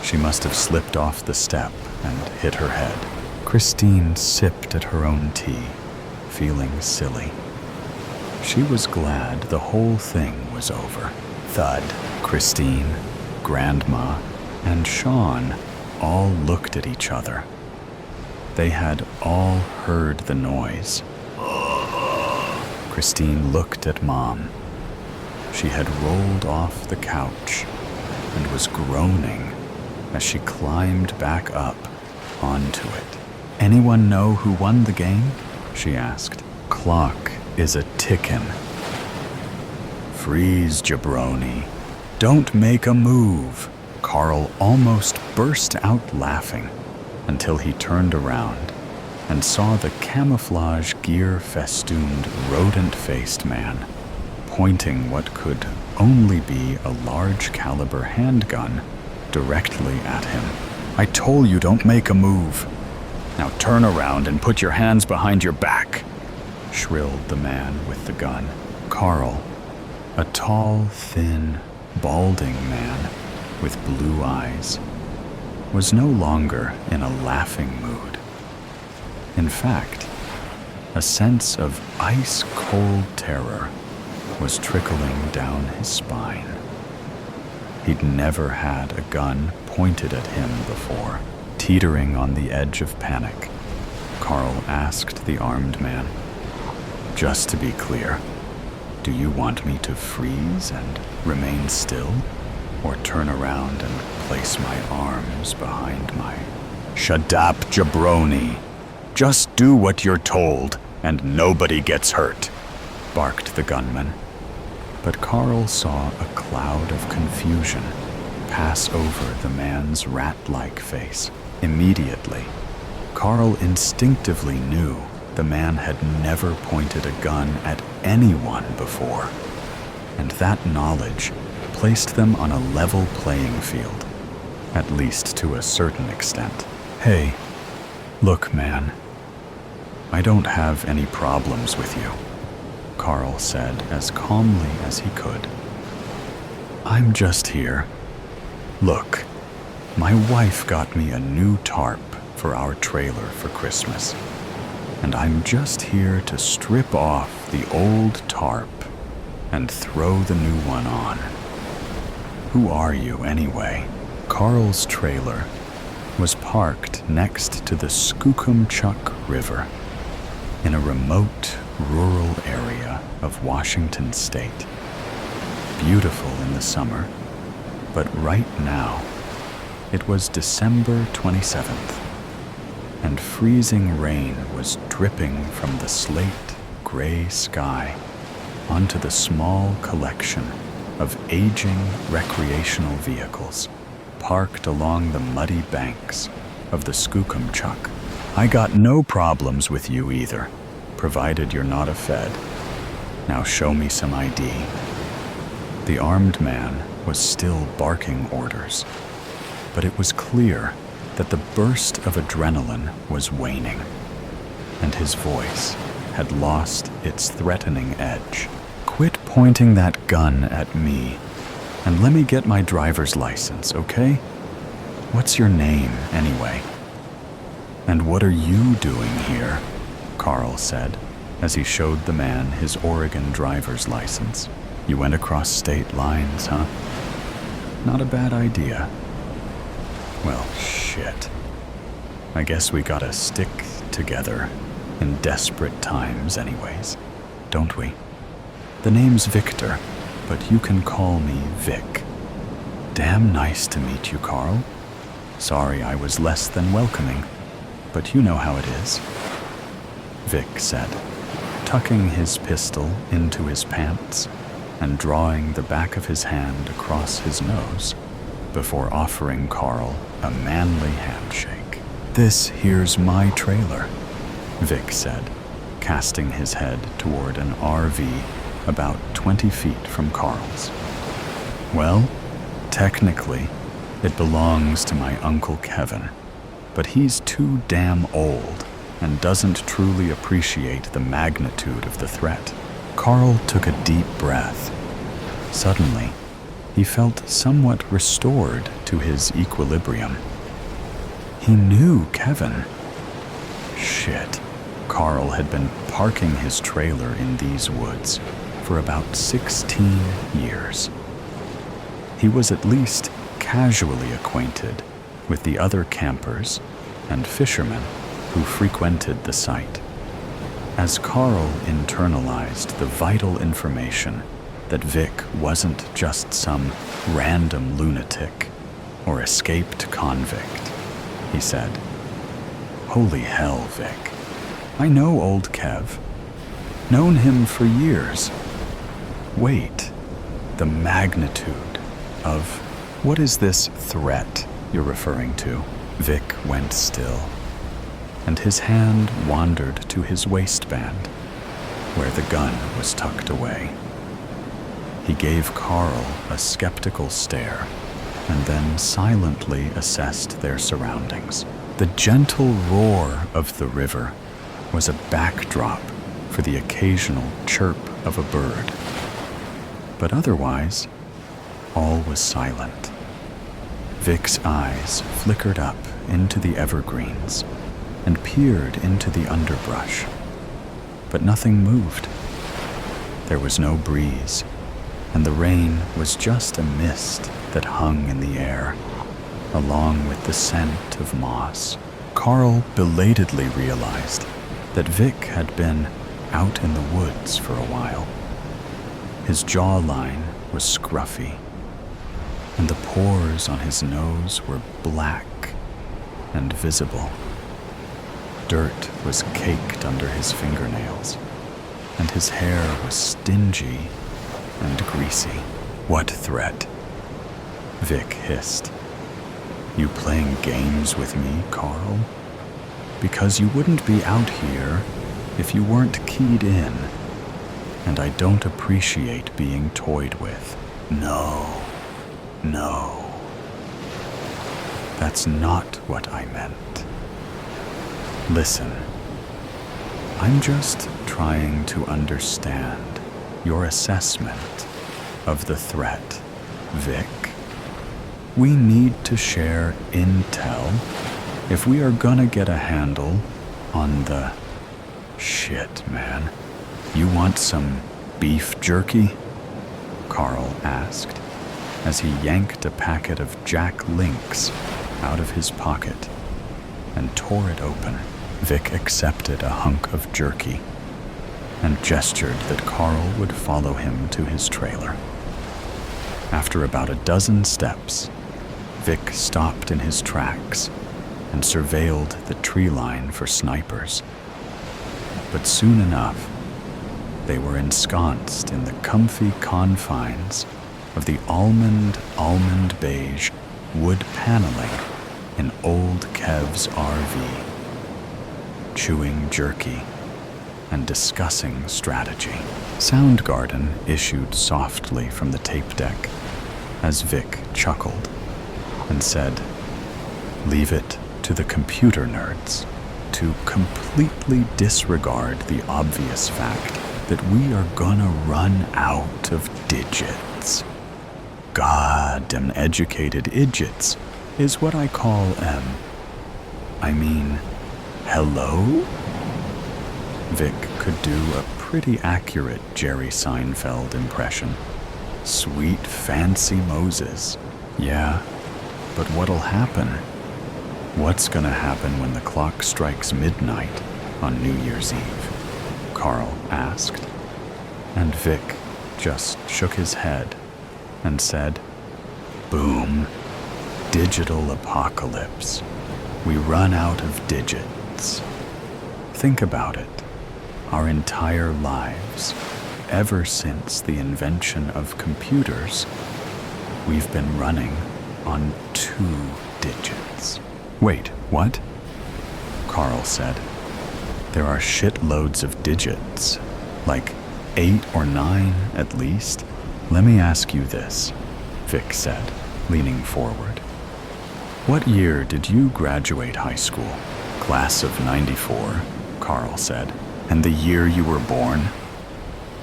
She must have slipped off the step and hit her head. Christine sipped at her own tea, feeling silly. She was glad the whole thing was over. Thud. Christine, Grandma, and Sean all looked at each other. They had all heard the noise, Christine looked at Mom. She had rolled off the couch and was groaning as she climbed back up onto it. "Anyone know who won the game?" she asked. "Clock is a tickin'." "Freeze, jabroni. Don't make a move." Carl almost burst out laughing until he turned around and saw the camouflage gear-festooned, rodent-faced man pointing what could only be a large-caliber handgun directly at him. "I told you don't make a move. Now turn around and put your hands behind your back," shrilled the man with the gun. Carl, a tall, thin, balding man with blue eyes, was no longer in a laughing mood. In fact, a sense of ice-cold terror was trickling down his spine. He'd never had a gun pointed at him before. Teetering on the edge of panic, Carl asked the armed man, "Just to be clear, do you want me to freeze and remain still, or turn around and place my arms behind my—" "Shut up, jabroni! Just do what you're told, and nobody gets hurt," barked the gunman. But Carl saw a cloud of confusion pass over the man's rat-like face. Immediately, Carl instinctively knew the man had never pointed a gun at anyone before, and that knowledge placed them on a level playing field, at least to a certain extent. "Hey, look, man, I don't have any problems with you," Carl said as calmly as he could. "I'm just here. Look, my wife got me a new tarp for our trailer for Christmas, and I'm just here to strip off the old tarp and throw the new one on. Who are you, anyway?" Carl's trailer was parked next to the Skookumchuck River in a remote, rural area of Washington State. Beautiful in the summer, but right now, it was December 27th, and freezing rain was dripping from the slate gray sky onto the small collection of aging recreational vehicles parked along the muddy banks of the Skookumchuck. "I got no problems with you either, provided you're not a Fed. Now show me some ID." The armed man was still barking orders, but it was clear that the burst of adrenaline was waning, and his voice had lost its threatening edge. "Quit pointing that gun at me, and let me get my driver's license, okay? What's your name, anyway?" "And what are you doing here?" Carl said, as he showed the man his Oregon driver's license. "You went across state lines, huh? Not a bad idea. Well, shit. I guess we gotta stick together in desperate times anyways, don't we? The name's Victor, but you can call me Vic." "Damn nice to meet you, Carl. Sorry I was less than welcoming, but you know how it is," Vic said, tucking his pistol into his pants and drawing the back of his hand across his nose before offering Carl a manly handshake. "This here's my trailer," Vic said, casting his head toward an RV about 20 feet from Carl's. "Well, technically, it belongs to my Uncle Kevin, but he's too damn old and doesn't truly appreciate the magnitude of the threat." Carl took a deep breath. Suddenly, he felt somewhat restored to his equilibrium. He knew Kevin. Shit. Carl had been parking his trailer in these woods for about 16 years. He was at least casually acquainted with the other campers and fishermen who frequented the site. As Carl internalized the vital information that Vic wasn't just some random lunatic or escaped convict, he said, "Holy hell, Vic. I know old Kev. Known him for years. Wait, the magnitude of what is this threat you're referring to?" Vic went still, and his hand wandered to his waistband, where the gun was tucked away. He gave Carl a skeptical stare, and then silently assessed their surroundings. The gentle roar of the river was a backdrop for the occasional chirp of a bird. But otherwise, all was silent. Vic's eyes flickered up into the evergreens and peered into the underbrush, but nothing moved. There was no breeze, and the rain was just a mist that hung in the air, along with the scent of moss. Carl belatedly realized that Vic had been out in the woods for a while. His jawline was scruffy, and the pores on his nose were black and visible. Dirt was caked under his fingernails, and his hair was stingy and greasy. "What threat?" Vic hissed. "You playing games with me, Carl? Because you wouldn't be out here if you weren't keyed in, and I don't appreciate being toyed with." No. That's not what I meant. Listen, I'm just trying to understand your assessment of the threat, Vic. We need to share intel if we are gonna get a handle on the... Shit, man. You want some beef jerky? Carl asked, as he yanked a packet of Jack Links out of his pocket and tore it open. Vic accepted a hunk of jerky and gestured that Carl would follow him to his trailer. After about a dozen steps, Vic stopped in his tracks and surveilled the tree line for snipers. But soon enough, they were ensconced in the comfy confines of the almond beige wood paneling in old Kev's RV, chewing jerky and discussing strategy. Soundgarden issued softly from the tape deck as Vic chuckled and said, "Leave it to the computer nerds to completely disregard the obvious fact that we are gonna run out of digits. Goddamn educated idiots is what I call hello?" Vic could do a pretty accurate Jerry Seinfeld impression. "Sweet fancy Moses. Yeah, but what'll happen? What's gonna happen when the clock strikes midnight on New Year's Eve?" Carl asked, and Vic just shook his head and said, "Boom. Digital apocalypse. We run out of digits. Think about it. Our entire lives, ever since the invention of computers, we've been running on 2 digits. Wait, what?" Carl said. "There are shitloads of digits, like 8 or 9 at least. Let me ask you this," Vic said, leaning forward. "What year did you graduate high school?" "Class of '94, Carl said. "And the year you were born?"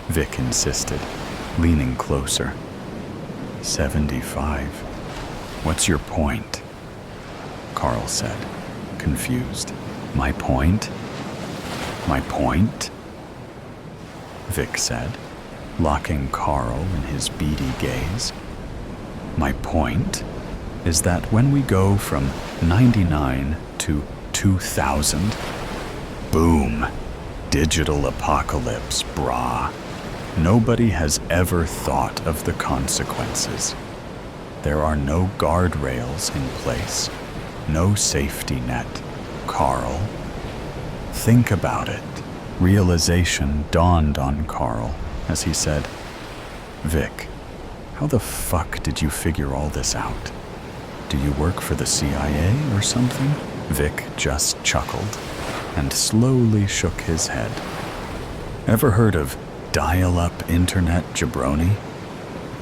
Vic insisted, leaning closer. 75. "What's your point?" Carl said, confused. "My point? My point?" Vic said, locking Carl in his beady gaze. "My point is that when we go from 99 to 2000, boom, digital apocalypse, brah. Nobody has ever thought of the consequences. There are no guardrails in place, no safety net. Carl, think about it. Realization dawned on Carl as he said, Vic, how the fuck did you figure all this out? Do you work for the CIA or something? Vic just chuckled and slowly shook his head. Ever heard of dial-up internet jabroni?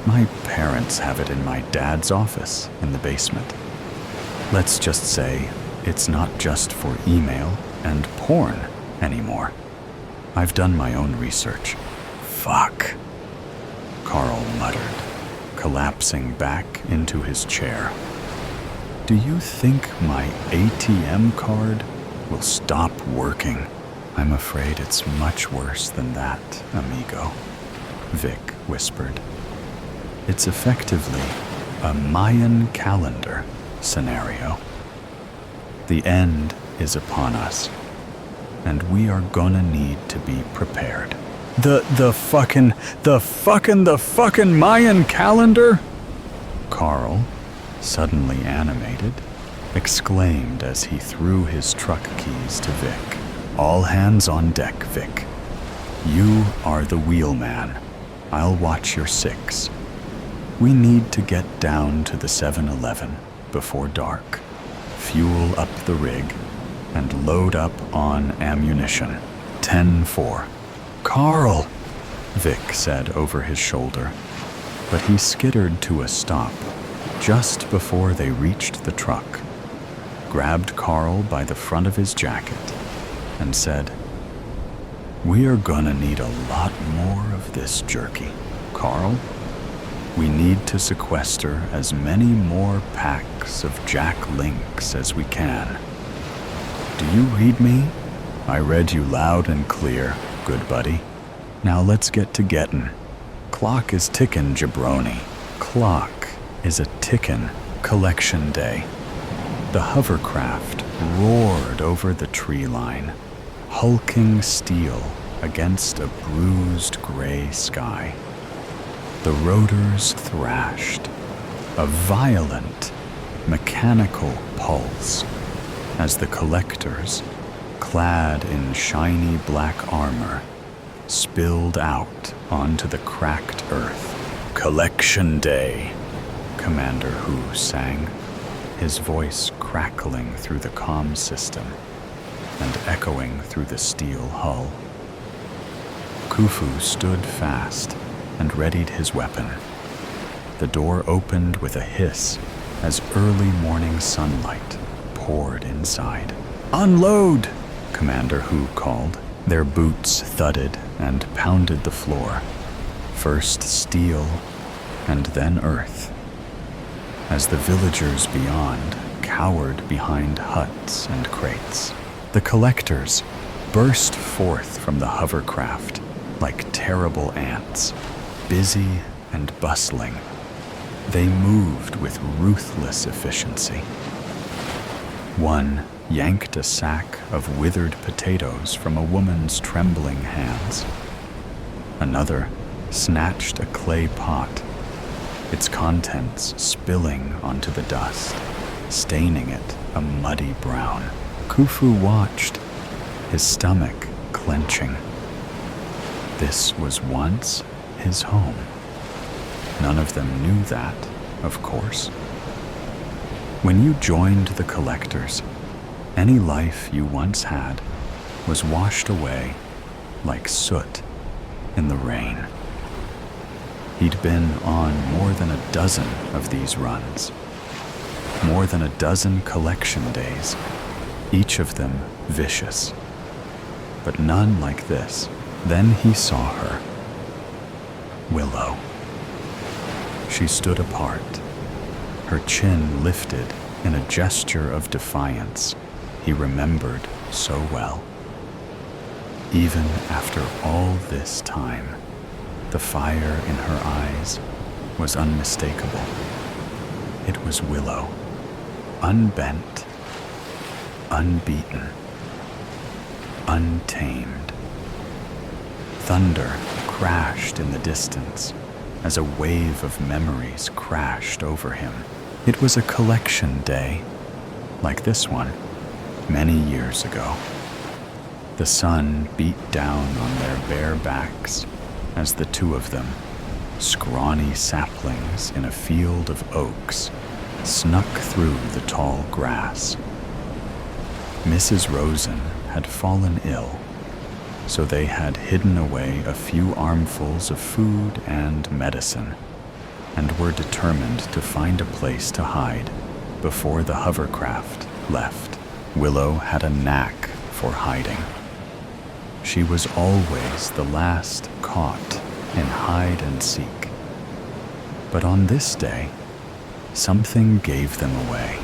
My parents have it in my dad's office in the basement. Let's just say it's not just for email and porn anymore. I've done my own research. Fuck, Carl muttered, collapsing back into his chair. Do you think my ATM card will stop working? I'm afraid it's much worse than that, amigo, Vic whispered. It's effectively a Mayan calendar scenario. The end is upon us, and we are gonna need to be prepared. The fucking Mayan calendar? Carl, suddenly animated, exclaimed as he threw his truck keys to Vic. All hands on deck, Vic. You are the wheelman. I'll watch your six. We need to get down to the 7-Eleven before dark, fuel up the rig, and load up on ammunition. 10-4. Carl, Vic said over his shoulder, but he skittered to a stop just before they reached the truck, grabbed Carl by the front of his jacket, and said, We are gonna need a lot more of this jerky, Carl. We need to sequester as many more packs of Jack Links as we can. Do you read me? I read you loud and clear, good buddy. Now let's get to gettin'. Clock is tickin', jabroni. Clock is a tickin'. Collection day. The hovercraft roared over the tree line, hulking steel against a bruised gray sky. The rotors thrashed, a violent, mechanical pulse, as the collectors, clad in shiny black armor, spilled out onto the cracked earth. Collection Day, Commander Hu sang, his voice crackling through the comm system and echoing through the steel hull. Khufu stood fast and readied his weapon. The door opened with a hiss as early morning sunlight poured inside. Unload, Commander Hu called. Their boots thudded and pounded the floor, first steel and then earth, as the villagers beyond cowered behind huts and crates. The collectors burst forth from the hovercraft like terrible ants, busy and bustling. They moved with ruthless efficiency. One yanked a sack of withered potatoes from a woman's trembling hands. Another snatched a clay pot, its contents spilling onto the dust, staining it a muddy brown. Khufu watched, his stomach clenching. This was once his home. None of them knew that, of course. When you joined the collectors, any life you once had was washed away like soot in the rain. He'd been on more than a dozen of these runs, more than a dozen collection days, each of them vicious, but none like this. Then he saw her, Willow. She stood apart, her chin lifted in a gesture of defiance he remembered so well. Even after all this time, the fire in her eyes was unmistakable. It was Willow, unbent, unbeaten, untamed. Thunder crashed in the distance as a wave of memories crashed over him. It was a collection day, like this one, many years ago. The sun beat down on their bare backs as the two of them, scrawny saplings in a field of oaks, snuck through the tall grass. Mrs. Rosen had fallen ill, so they had hidden away a few armfuls of food and medicine, and were determined to find a place to hide before the hovercraft left. Willow had a knack for hiding. She was always the last caught in hide and seek. But on this day, something gave them away.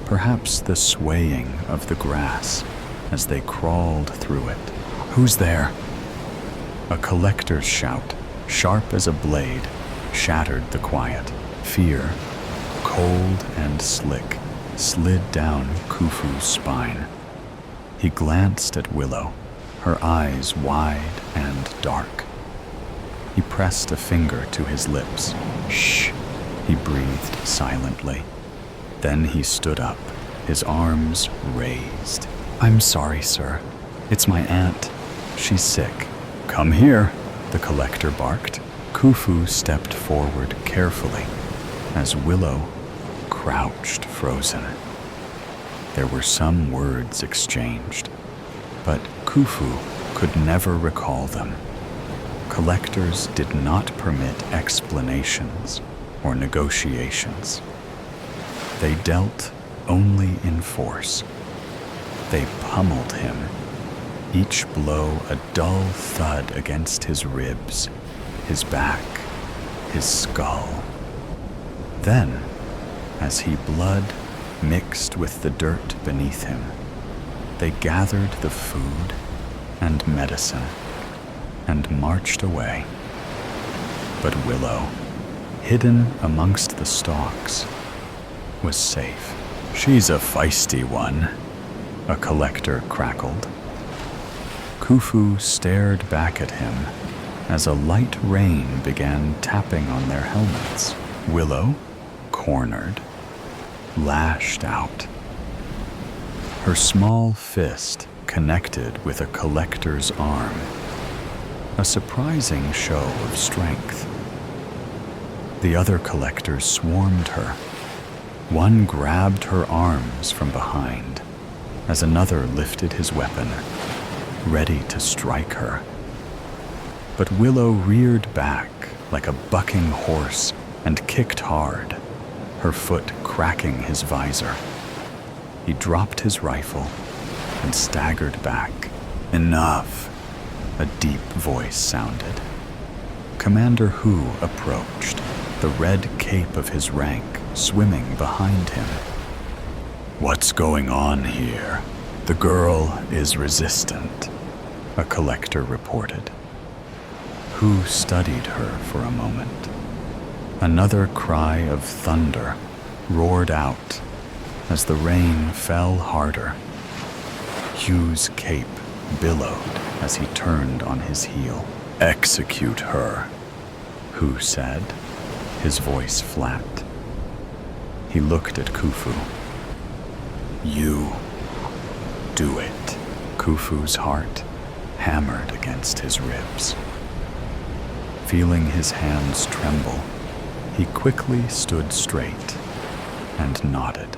Perhaps the swaying of the grass as they crawled through it. "Who's there?" A collector's shout, sharp as a blade, shattered the quiet. Fear, cold and slick, slid down Khufu's spine. He glanced at Willow, her eyes wide and dark. He pressed a finger to his lips. "Shh," he breathed silently. Then he stood up, his arms raised. "I'm sorry, sir. It's my aunt. She's sick." "Come here," the collector barked. Khufu stepped forward carefully as Willow crouched frozen. There were some words exchanged, but Khufu could never recall them. Collectors did not permit explanations or negotiations. They dealt only in force. They pummeled him, each blow a dull thud against his ribs, his back, his skull. Then, as he blood mixed with the dirt beneath him, they gathered the food and medicine and marched away. But Willow, hidden amongst the stalks, was safe. "She's a feisty one," a collector crackled. Khufu stared back at him as a light rain began tapping on their helmets. Willow, cornered, lashed out. Her small fist connected with a collector's arm, a surprising show of strength. The other collectors swarmed her. One grabbed her arms from behind as another lifted his weapon, ready to strike her. But Willow reared back like a bucking horse and kicked hard, her foot cracking his visor. He dropped his rifle and staggered back. "Enough," a deep voice sounded. Commander Hu approached, the red cape of his rank swimming behind him. "What's going on here?" "The girl is resistant," a collector reported. Hu studied her for a moment. Another cry of thunder roared out as the rain fell harder. Hu's cape billowed as he turned on his heel. "Execute her," Hu said, his voice flat. He looked at Khufu. "You do it." Khufu's heart hammered against his ribs. Feeling his hands tremble, he quickly stood straight and nodded.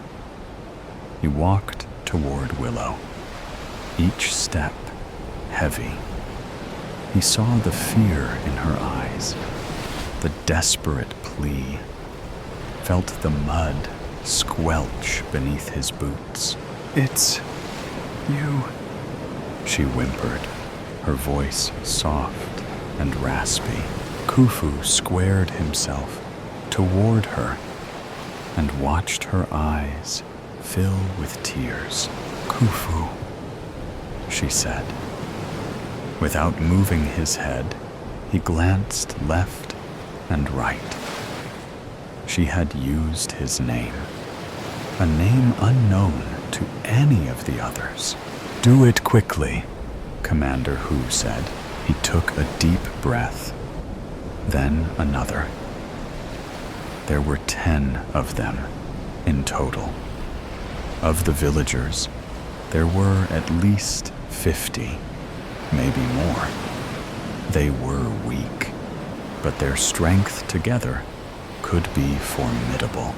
He walked toward Willow, each step heavy. He saw the fear in her eyes, the desperate plea, felt the mud squelch beneath his boots. "It's you," she whimpered, her voice soft and raspy. Khufu squared himself toward her and watched her eyes fill with tears. "Khufu," she said. Without moving his head, he glanced left and right. She had used his name, a name unknown to any of the others. "Do it quickly," Commander Hu said. He took a deep breath, then another. There were 10 of them in total. Of the villagers, there were at least 50, maybe more. They were weak, but their strength together could be formidable.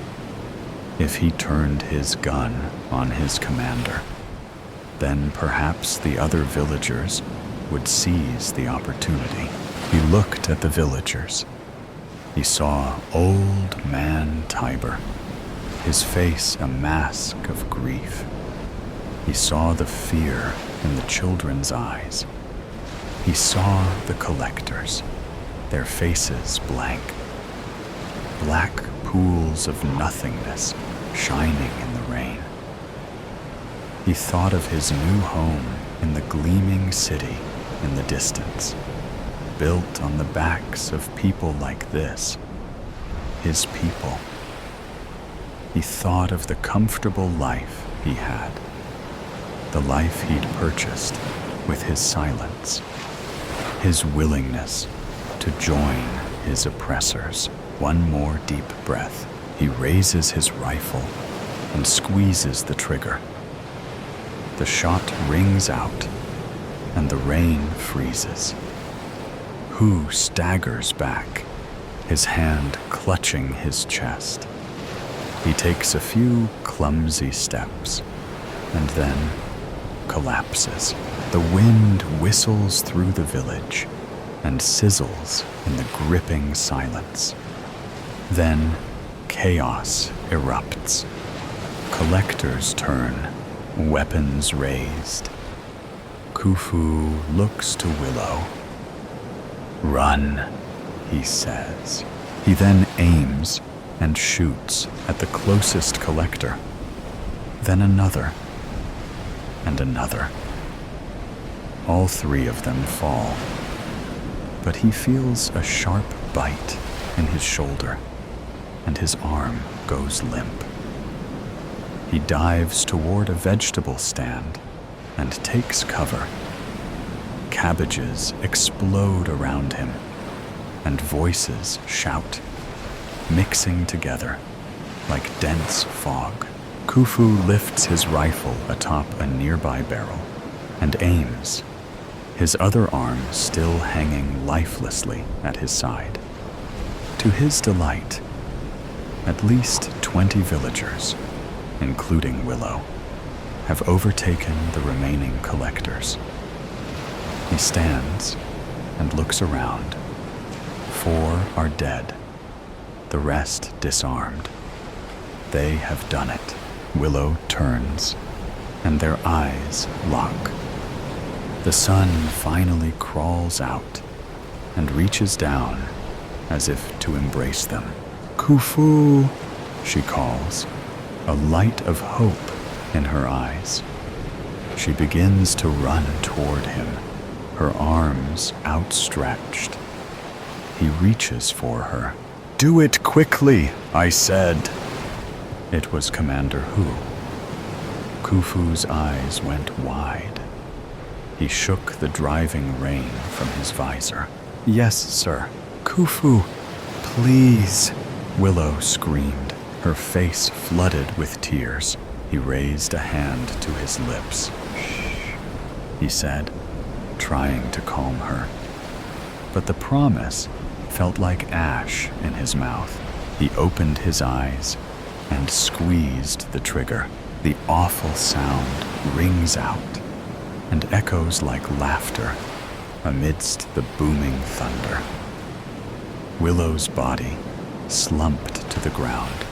If he turned his gun on his commander, then perhaps the other villagers would seize the opportunity. He looked at the villagers. He saw old man Tiber, his face a mask of grief. He saw the fear in the children's eyes. He saw the collectors, their faces blank, black pools of nothingness shining in the rain. He thought of his new home in the gleaming city in the distance, built on the backs of people like this, his people. He thought of the comfortable life he had, the life he'd purchased with his silence, his willingness to join his oppressors. One more deep breath. He raises his rifle and squeezes the trigger. The shot rings out, and the rain freezes. Hu staggers back, his hand clutching his chest. He takes a few clumsy steps, and then collapses. The wind whistles through the village and sizzles in the gripping silence. Then chaos erupts. Collectors turn, weapons raised. Khufu looks to Willow. "Run," he says. He then aims and shoots at the closest collector, then another, and another. All 3 of them fall, but he feels a sharp bite in his shoulder, and his arm goes limp. He dives toward a vegetable stand and takes cover. Cabbages explode around him, and voices shout, mixing together like dense fog. Khufu lifts his rifle atop a nearby barrel and aims, his other arm still hanging lifelessly at his side. To his delight, at least 20 villagers, including Willow, have overtaken the remaining collectors. He stands and looks around. 4 are dead, the rest disarmed. They have done it. Willow turns, and their eyes lock. The sun finally crawls out and reaches down as if to embrace them. "Khufu," she calls, a light of hope in her eyes. She begins to run toward him, her arms outstretched. He reaches for her. "Do it quickly," I said. It was Commander Hu. Khufu's eyes went wide. He shook the driving rain from his visor. "Yes, sir." "Khufu, please," Willow screamed, her face flooded with tears. He raised a hand to his lips. "Shh," he said, trying to calm her. But the promise felt like ash in his mouth. He opened his eyes and squeezed the trigger. The awful sound rings out and echoes like laughter amidst the booming thunder. Willow's body slumped to the ground.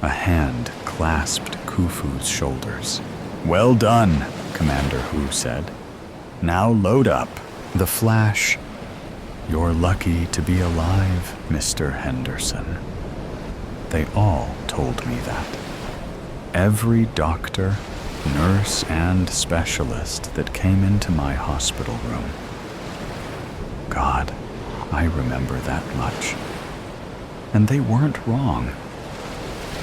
A hand clasped Khufu's shoulders. "Well done," Commander Hu said. "Now load up." The flash, "You're lucky to be alive, Mr. Henderson." They all told me that. Every doctor, nurse, and specialist that came into my hospital room. God, I remember that much. And they weren't wrong.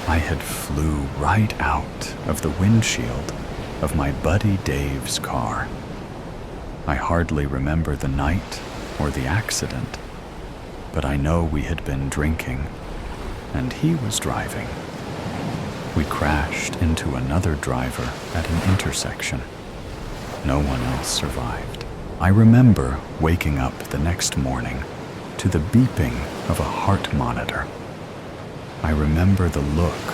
I had flew right out of the windshield of my buddy Dave's car. I hardly remember the night or the accident, but I know we had been drinking, and he was driving. We crashed into another driver at an intersection. No one else survived. I remember waking up the next morning to the beeping of a heart monitor. I remember the look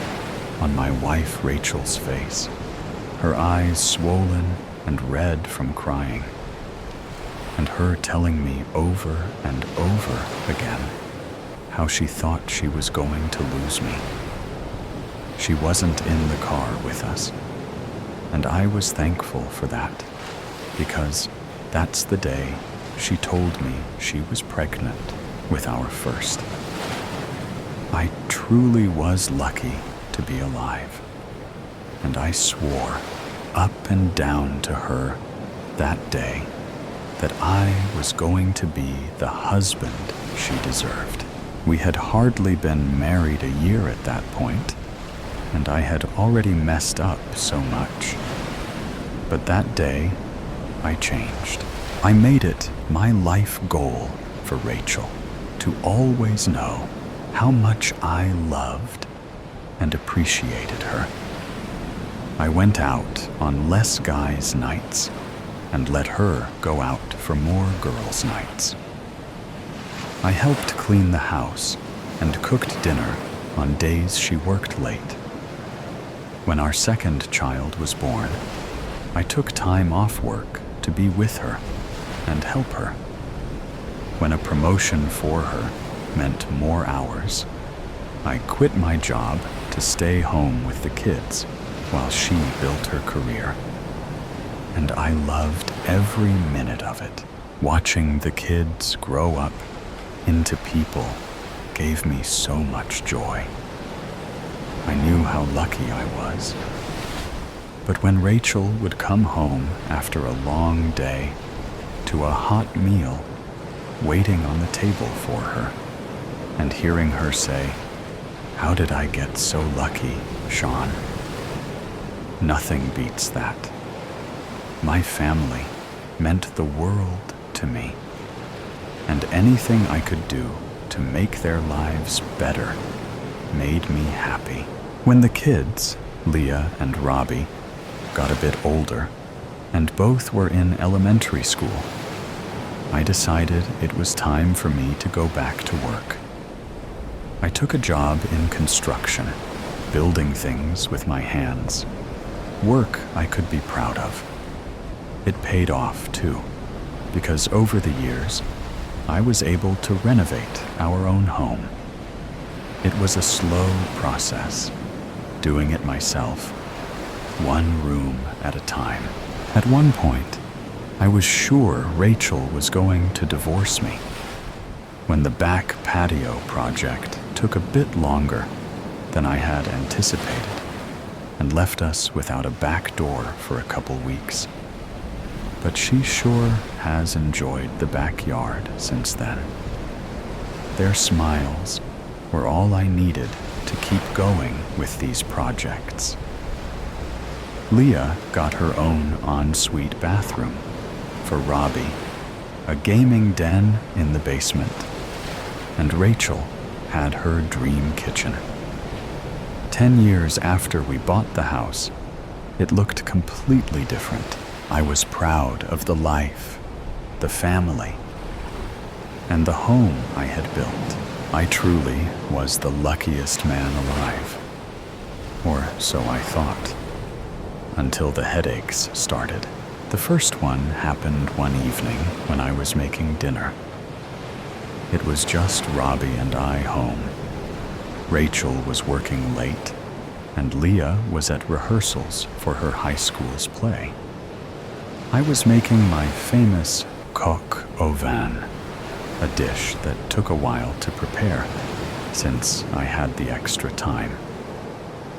on my wife Rachel's face, her eyes swollen and red from crying, and her telling me over and over again how she thought she was going to lose me. She wasn't in the car with us, and I was thankful for that, because that's the day she told me she was pregnant with our first. I truly was lucky to be alive, and I swore up and down to her that day that I was going to be the husband she deserved. We had hardly been married a year at that point, and I had already messed up so much. But that day, I changed. I made it my life goal for Rachel to always know how much I loved and appreciated her. I went out on less guys' nights and let her go out for more girls' nights. I helped clean the house and cooked dinner on days she worked late. When our second child was born, I took time off work to be with her and help her. When a promotion for her meant more hours, I quit my job to stay home with the kids while she built her career. And I loved every minute of it. Watching the kids grow up into people gave me so much joy. I knew how lucky I was. But when Rachel would come home after a long day to a hot meal waiting on the table for her, and hearing her say, "How did I get so lucky, Sean?" Nothing beats that. My family meant the world to me, and anything I could do to make their lives better made me happy. When the kids, Leah and Robbie, got a bit older, and both were in elementary school, I decided it was time for me to go back to work. I took a job in construction, building things with my hands. Work I could be proud of. It paid off, too, because over the years, I was able to renovate our own home. It was a slow process, doing it myself, one room at a time. At one point, I was sure Rachel was going to divorce me. When the back patio project took a bit longer than I had anticipated and left us without a back door for a couple weeks. But she sure has enjoyed the backyard since then. Their smiles were all I needed to keep going with these projects. Leah got her own ensuite bathroom for Robbie, a gaming den in the basement, and Rachel had her dream kitchen. 10 years after we bought the house, it looked completely different. I was proud of the life, the family, and the home I had built. I truly was the luckiest man alive, or so I thought, until the headaches started. The first one happened one evening when I was making dinner. It was just Robbie and I home. Rachel was working late, and Leah was at rehearsals for her high school's play. I was making my famous coq au vin, a dish that took a while to prepare, since I had the extra time.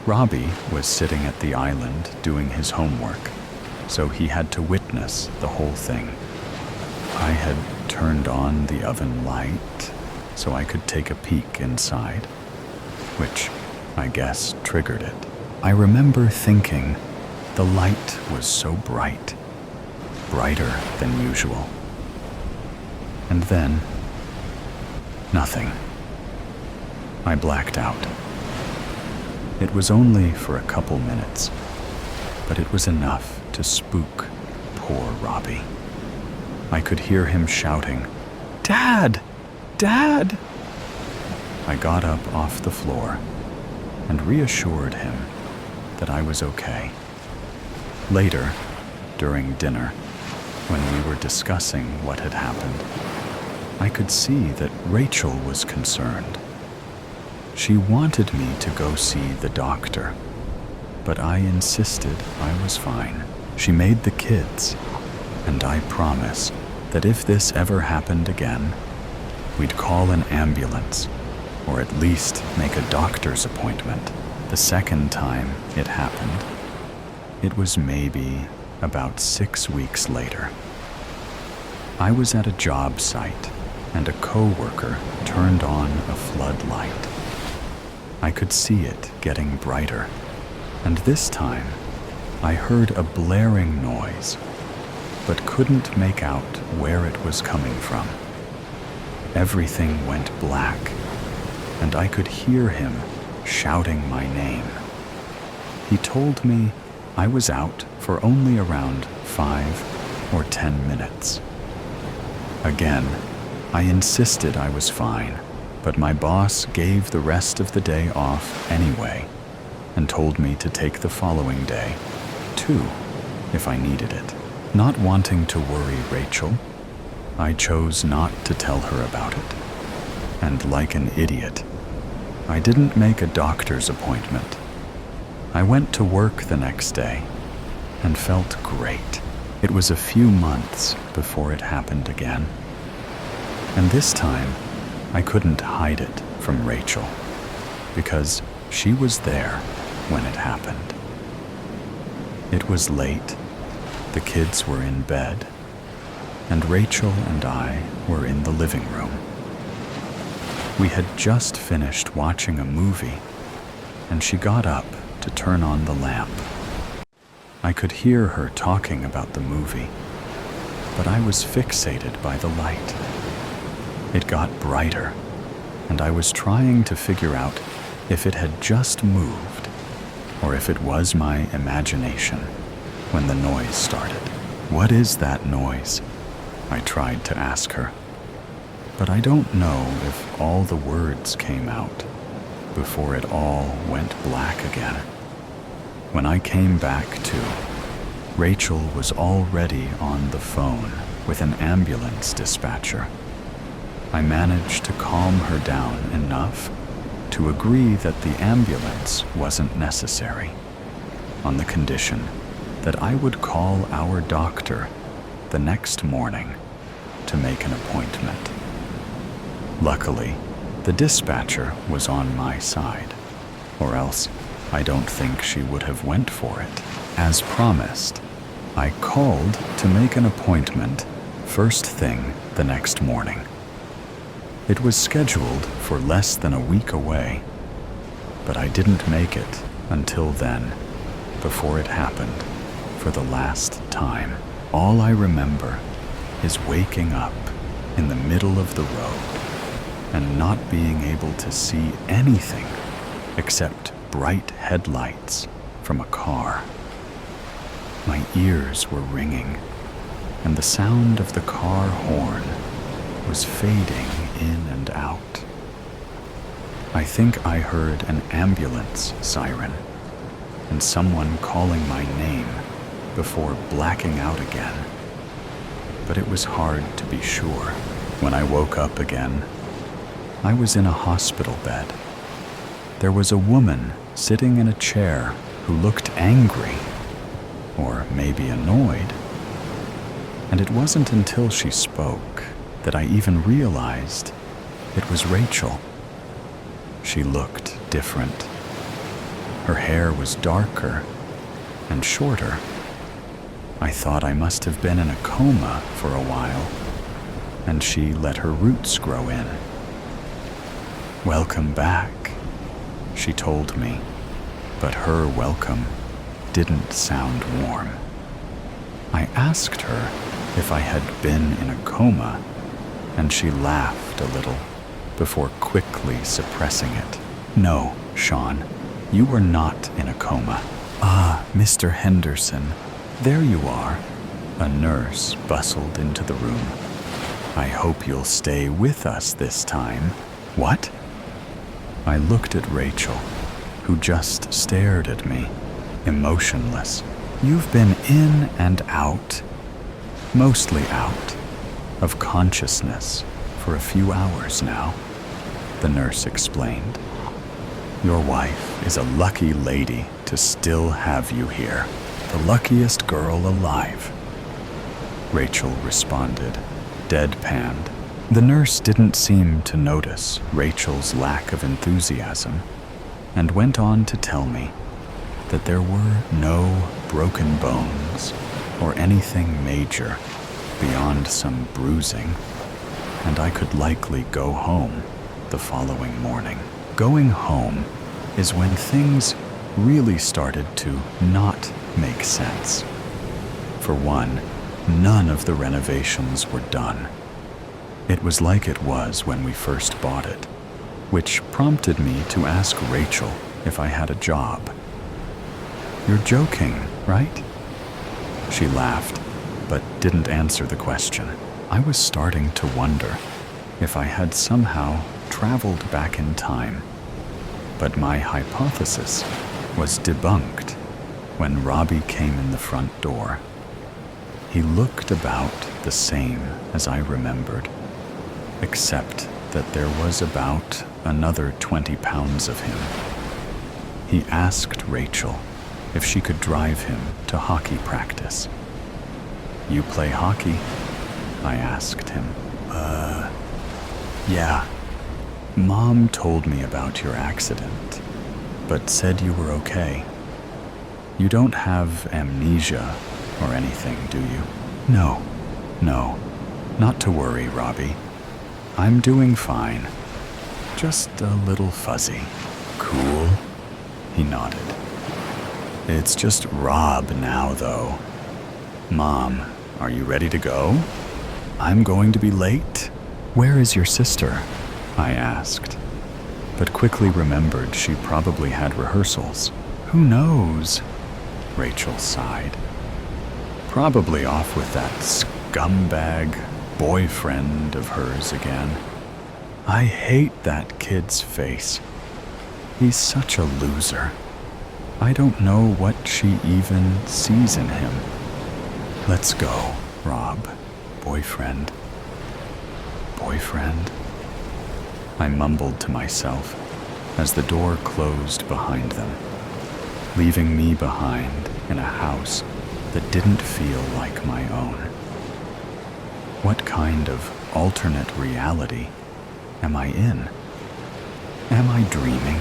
Robbie was sitting at the island doing his homework, so he had to witness the whole thing. I had turned on the oven light so I could take a peek inside, which I guess triggered it. I remember thinking the light was so bright, brighter than usual. And then, nothing. I blacked out. It was only for a couple minutes, but it was enough to spook poor Robbie. I could hear him shouting, "Dad! Dad!" I got up off the floor and reassured him that I was okay. Later, during dinner, when we were discussing what had happened, I could see that Rachel was concerned. She wanted me to go see the doctor, but I insisted I was fine. She made the kids, and I promised that if this ever happened again, we'd call an ambulance, or at least make a doctor's appointment. The second time it happened, it was maybe about 6 weeks later. I was at a job site, and a coworker turned on a floodlight. I could see it getting brighter, and this time I heard a blaring noise, but couldn't make out where it was coming from. Everything went black, and I could hear him shouting my name. He told me I was out for only around 5 or 10 minutes. Again, I insisted I was fine, but my boss gave the rest of the day off anyway and told me to take the following day, too, if I needed it. Not wanting to worry Rachel, I chose not to tell her about it. And like an idiot, I didn't make a doctor's appointment. I went to work the next day and felt great. It was a few months before it happened again. And this time, I couldn't hide it from Rachel because she was there when it happened. It was late, the kids were in bed, and Rachel and I were in the living room. We had just finished watching a movie, and she got up to turn on the lamp. I could hear her talking about the movie, but I was fixated by the light. It got brighter, and I was trying to figure out if it had just moved or if it was my imagination when the noise started. "What is that noise?" I tried to ask her, but I don't know if all the words came out before it all went black again. When I came back to, Rachel was already on the phone with an ambulance dispatcher. I managed to calm her down enough to agree that the ambulance wasn't necessary, on the condition that I would call our doctor the next morning to make an appointment. Luckily, the dispatcher was on my side, or else I don't think she would have went for it. As promised, I called to make an appointment first thing the next morning. It was scheduled for less than a week away, but I didn't make it until then, before it happened for the last time. All I remember is waking up in the middle of the road and not being able to see anything except bright headlights from a car. My ears were ringing, and the sound of the car horn was fading in and out. I think I heard an ambulance siren and someone calling my name before blacking out again, but it was hard to be sure. When I woke up again, I was in a hospital bed. There was a woman sitting in a chair who looked angry, or maybe annoyed, and it wasn't until she spoke that I even realized it was Rachel. She looked different. Her hair was darker and shorter. I thought I must have been in a coma for a while, and she let her roots grow in. "Welcome back," she told me, but her welcome didn't sound warm. I asked her if I had been in a coma, and she laughed a little before quickly suppressing it. No, Sean, you were not in a coma. Ah, Mr. Henderson, there you are. A nurse bustled into the room. I hope you'll stay with us this time. What? I looked at Rachel, who just stared at me, emotionless. You've been in and out, mostly out, of consciousness for a few hours now, the nurse explained. Your wife is a lucky lady to still have you here, the luckiest girl alive. Rachel responded, deadpanned. The nurse didn't seem to notice Rachel's lack of enthusiasm and went on to tell me that there were no broken bones or anything major beyond some bruising, and I could likely go home the following morning. Going home is when things really started to not make sense. For one, none of the renovations were done. It was like it was when we first bought it, which prompted me to ask Rachel if I had a job. You're joking, right? She laughed, but didn't answer the question. I was starting to wonder if I had somehow traveled back in time. But my hypothesis was debunked when Robbie came in the front door. He looked about the same as I remembered, except that there was about another 20 pounds of him. He asked Rachel if she could drive him to hockey practice. You play hockey? I asked him. Yeah. Mom told me about your accident, but said you were okay. You don't have amnesia or anything, do you? No, not to worry, Robbie. I'm doing fine. Just a little fuzzy. Cool? He nodded. It's just Rob now, though. Mom, are you ready to go? I'm going to be late. Where is your sister? I asked, but quickly remembered she probably had rehearsals. Who knows? Rachel sighed. Probably off with that scumbag boyfriend of hers again. I hate that kid's face. He's such a loser. I don't know what she even sees in him. Let's go, Rob. Boyfriend. I mumbled to myself as the door closed behind them, leaving me behind in a house that didn't feel like my own. What kind of alternate reality am I in? Am I dreaming?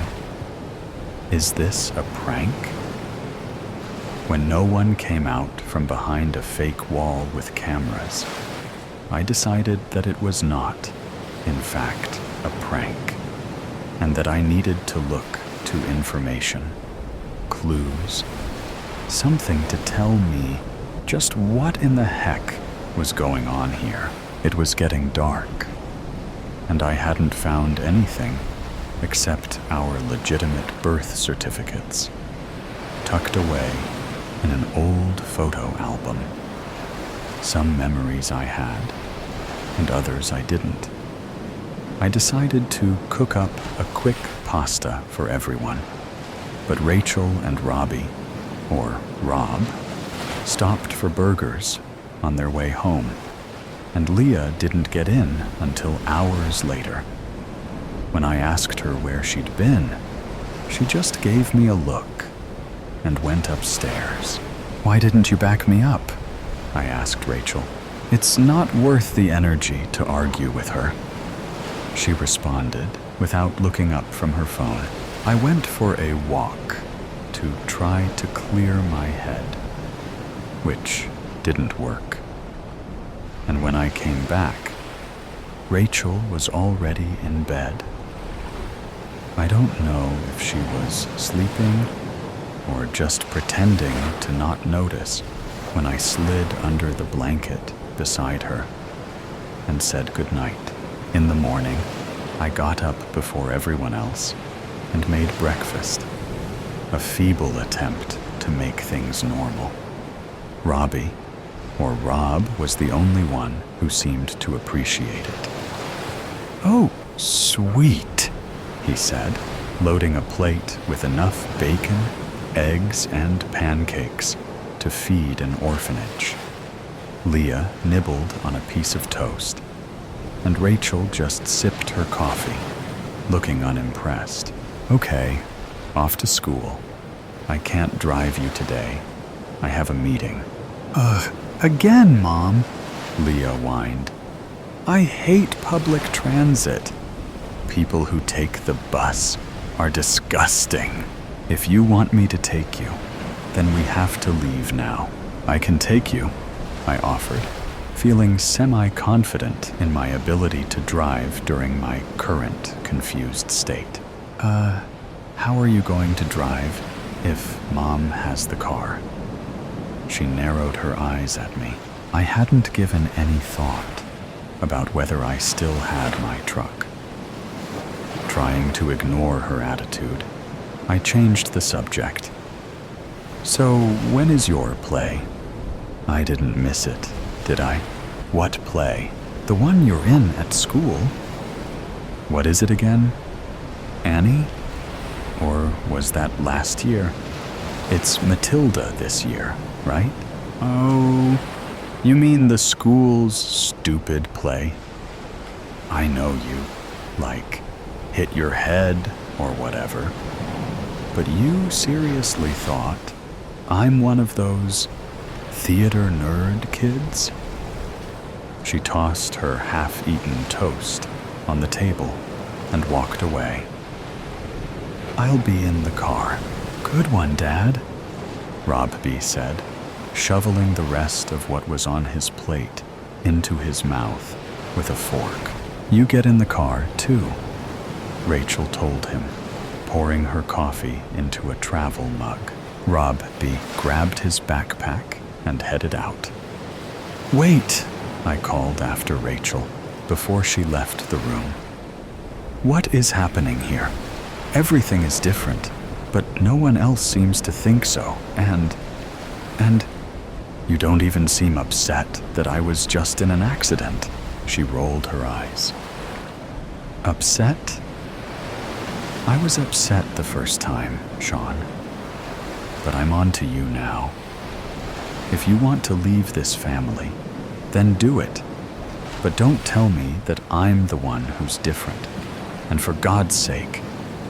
Is this a prank? When no one came out from behind a fake wall with cameras, I decided that it was not, in fact, a prank, and that I needed to look to information, clues, something to tell me just what in the heck was going on here. It was getting dark, and I hadn't found anything except our legitimate birth certificates, tucked away in an old photo album. Some memories I had, and others I didn't. I decided to cook up a quick pasta for everyone, but Rachel and Robbie, or Rob, stopped for burgers on their way home, and Leah didn't get in until hours later. When I asked her where she'd been, she just gave me a look and went upstairs. Why didn't you back me up? I asked Rachel. It's not worth the energy to argue with her, she responded without looking up from her phone. I went for a walk to try to clear my head, which didn't work. And when I came back, Rachel was already in bed. I don't know if she was sleeping or just pretending to not notice, when I slid under the blanket beside her and said goodnight. In the morning, I got up before everyone else and made breakfast, a feeble attempt to make things normal. Robbie, or Rob, was the only one who seemed to appreciate it. "Oh, sweet," he said, loading a plate with enough bacon, eggs, and pancakes to feed an orphanage. Leah nibbled on a piece of toast, and Rachel just sipped her coffee, looking unimpressed. "Okay, off to school. I can't drive you today. I have a meeting." "Ugh, again, Mom," Leah whined. "I hate public transit. People who take the bus are disgusting. If you want me to take you, then we have to leave now." "I can take you," I offered, feeling semi-confident in my ability to drive during my current confused state. How are you going to drive if Mom has the car?" She narrowed her eyes at me. I hadn't given any thought about whether I still had my truck. Trying to ignore her attitude, I changed the subject. "So, when is your play?" I didn't miss it, did I? "What play?" "The one you're in at school." "What is it again? Annie? Or was that last year?" "It's Matilda this year, right?" "Oh, you mean the school's stupid play?" "I know you, like, hit your head or whatever. But you seriously thought I'm one of those theater nerd kids?" She tossed her half-eaten toast on the table and walked away. "I'll be in the car." "Good one, Dad," Robbie said, shoveling the rest of what was on his plate into his mouth with a fork. "You get in the car, too," Rachel told him, pouring her coffee into a travel mug. Robbie grabbed his backpack and headed out. "Wait," I called after Rachel before she left the room. "What is happening here? Everything is different, but no one else seems to think so, and you don't even seem upset that I was just in an accident." She rolled her eyes. "Upset? I was upset the first time, Sean. But I'm on to you now. If you want to leave this family, then do it. But don't tell me that I'm the one who's different. And for God's sake,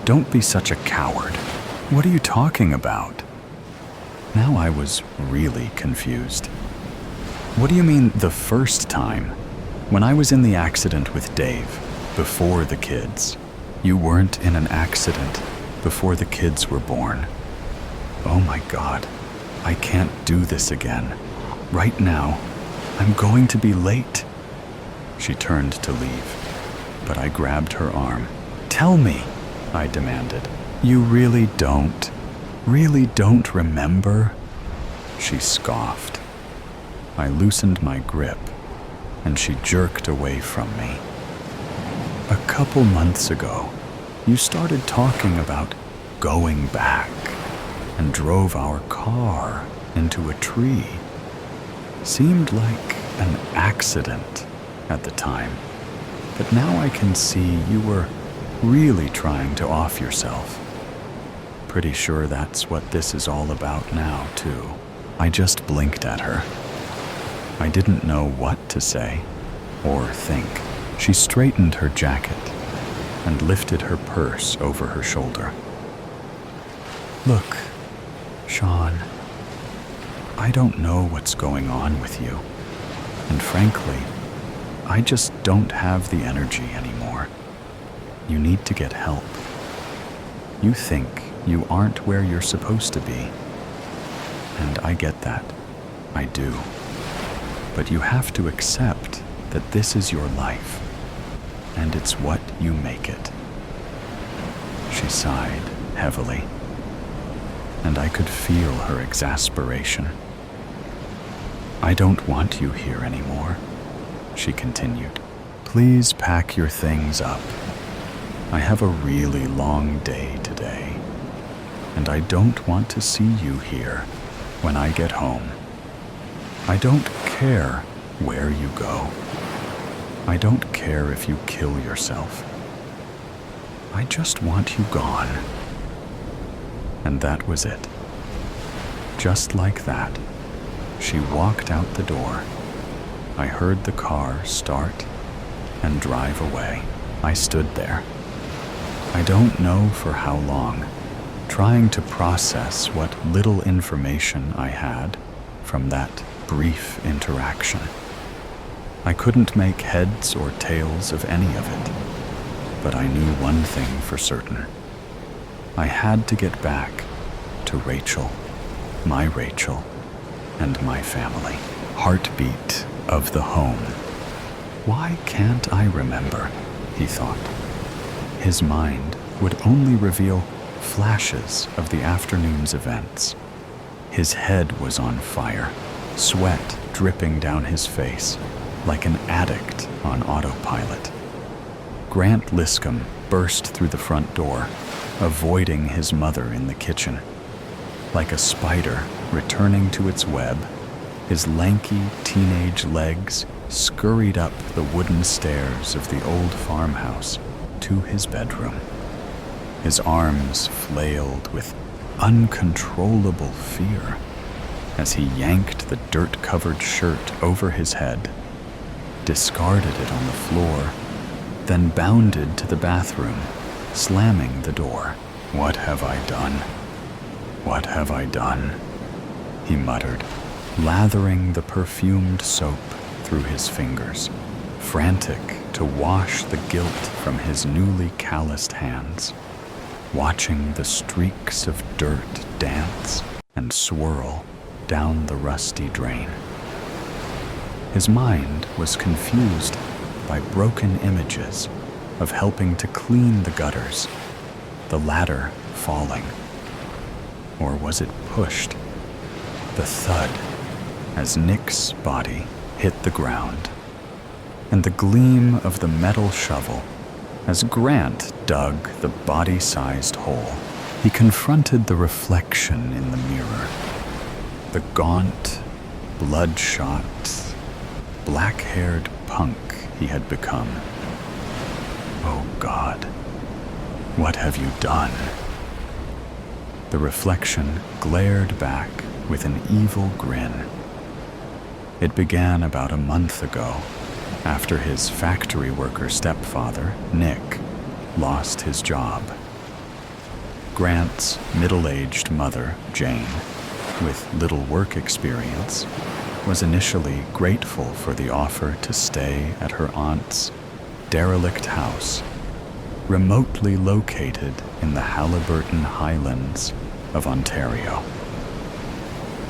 don't be such a coward." "What are you talking about?" Now I was really confused. "What do you mean the first time? When I was in the accident with Dave, before the kids. You weren't in an accident before the kids were born. Oh my God, I can't do this again. Right now, I'm going to be late." She turned to leave, but I grabbed her arm. "Tell me," I demanded. "You really don't remember?" She scoffed. I loosened my grip, and she jerked away from me. "A couple months ago, you started talking about going back and drove our car into a tree. Seemed like an accident at the time, but now I can see you were really trying to off yourself. Pretty sure that's what this is all about now, too." I just blinked at her. I didn't know what to say or think. She straightened her jacket and lifted her purse over her shoulder. "Look, Sean, I don't know what's going on with you, and frankly, I just don't have the energy anymore. You need to get help. You think you aren't where you're supposed to be, and I get that. I do. But you have to accept that this is your life, and it's what you make it." She sighed heavily, and I could feel her exasperation. I don't want you here anymore, she continued. Please pack your things up. I have a really long day today, and I don't want to see you here when I get home. I don't care where you go. I don't care if you kill yourself. I just want you gone. And that was it. Just like that, she walked out the door. I heard the car start and drive away. I stood there. I don't know for how long, trying to process what little information I had from that brief interaction. I couldn't make heads or tails of any of it, but I knew one thing for certain. I had to get back to Rachel, and my family. Heartbeat of the home. Why can't I remember? He thought. His mind would only reveal flashes of the afternoon's events. His head was on fire, sweat dripping down his face, like an addict on autopilot. Grant Liscombe burst through the front door, avoiding his mother in the kitchen. Like a spider returning to its web, his lanky teenage legs scurried up the wooden stairs of the old farmhouse to his bedroom. His arms flailed with uncontrollable fear as he yanked the dirt-covered shirt over his head, discarded it on the floor, then bounded to the bathroom, slamming the door. What have I done? What have I done? He muttered, lathering the perfumed soap through his fingers, frantic to wash the guilt from his newly calloused hands, watching the streaks of dirt dance and swirl down the rusty drain. His mind was confused by broken images of helping to clean the gutters, the ladder falling. Or was it pushed? The thud as Nick's body hit the ground, and the gleam of the metal shovel as Grant dug the body-sized hole. He confronted the reflection in the mirror, the gaunt, bloodshot, black-haired punk he had become. Oh God, what have you done? The reflection glared back with an evil grin. It began about a month ago, after his factory worker stepfather, Nick, lost his job. Grant's middle-aged mother, Jane, with little work experience, was initially grateful for the offer to stay at her aunt's derelict house, remotely located in the Haliburton Highlands of Ontario.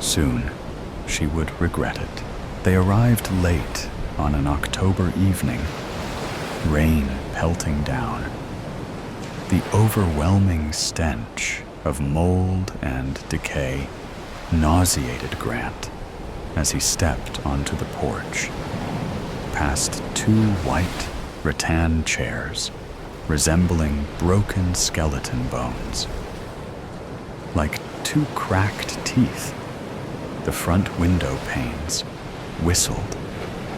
Soon, she would regret it. They arrived late on an October evening, rain pelting down. The overwhelming stench of mold and decay nauseated Grant as he stepped onto the porch, past two white rattan chairs resembling broken skeleton bones. Like two cracked teeth, the front window panes whistled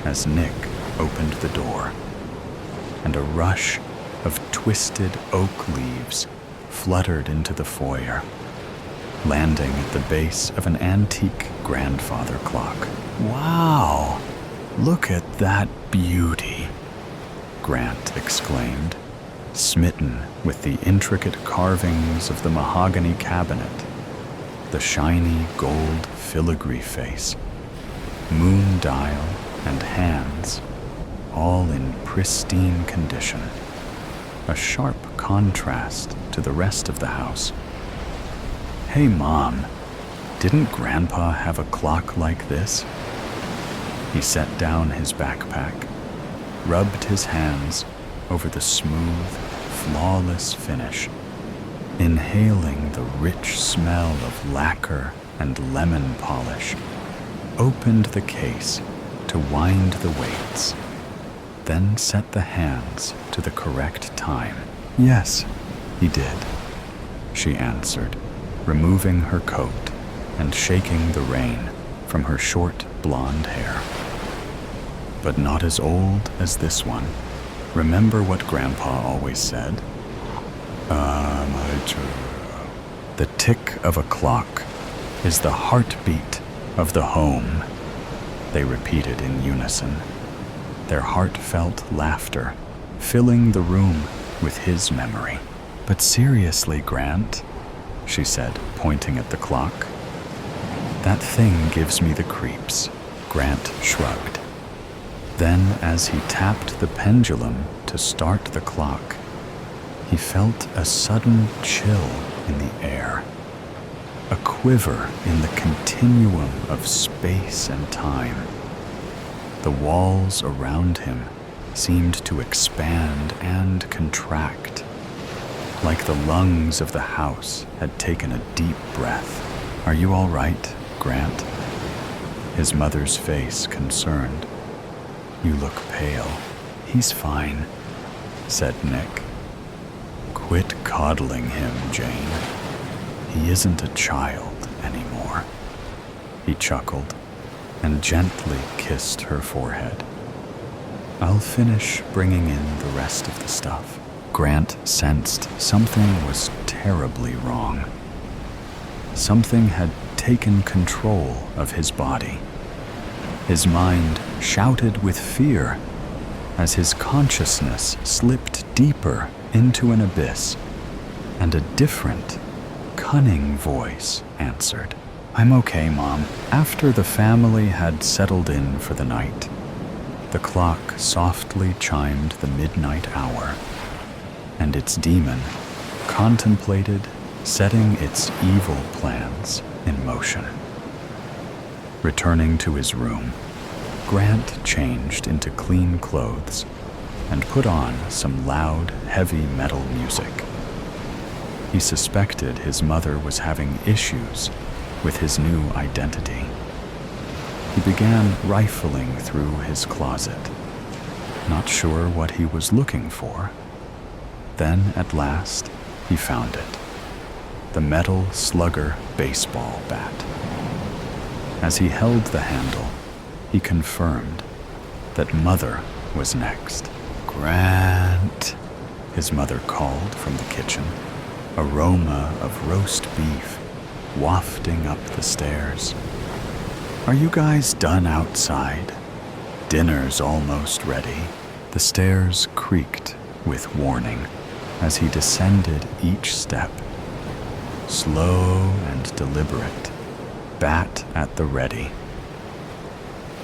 as Nick opened the door, and a rush of twisted oak leaves fluttered into the foyer, landing at the base of an antique grandfather clock. Wow! Look at that beauty! Grant exclaimed, smitten with the intricate carvings of the mahogany cabinet, the shiny gold filigree face, moon dial and hands, all in pristine condition, a sharp contrast to the rest of the house. Hey, Mom, didn't Grandpa have a clock like this? He set down his backpack, rubbed his hands over the smooth, flawless finish, inhaling the rich smell of lacquer and lemon polish opened the case to wind the weights, then set the hands to the correct time. "Yes, he did," she answered, removing her coat and shaking the rain from her short blonde hair. "But not as old as this one. Remember what Grandpa always said? The tick of a clock is the heartbeat of the home," they repeated in unison, their heartfelt laughter filling the room with his memory. "But seriously, Grant," she said, pointing at the clock. "That thing gives me the creeps," Grant shrugged. Then, as he tapped the pendulum to start the clock, he felt a sudden chill in the air, a quiver in the continuum of space and time. The walls around him seemed to expand and contract, like the lungs of the house had taken a deep breath. "Are you all right, Grant?" His mother's face concerned. "You look pale." "He's fine," said Nick. "Quit coddling him, Jane. He isn't a child anymore." He chuckled and gently kissed her forehead. "I'll finish bringing in the rest of the stuff." Grant sensed something was terribly wrong. Something had taken control of his body. His mind shouted with fear as his consciousness slipped deeper into an abyss, and a different, cunning voice answered. "I'm okay, Mom." After the family had settled in for the night, the clock softly chimed the midnight hour, and its demon contemplated setting its evil plans in motion. Returning to his room, Grant changed into clean clothes and put on some loud, heavy metal music. He suspected his mother was having issues with his new identity. He began rifling through his closet, not sure what he was looking for. Then, at last, he found it: the metal slugger baseball bat. As he held the handle, he confirmed that Mother was next. "Grant," his mother called from the kitchen, aroma of roast beef wafting up the stairs. "Are you guys done outside? Dinner's almost ready." The stairs creaked with warning as he descended each step. Slow and deliberate, bat at the ready.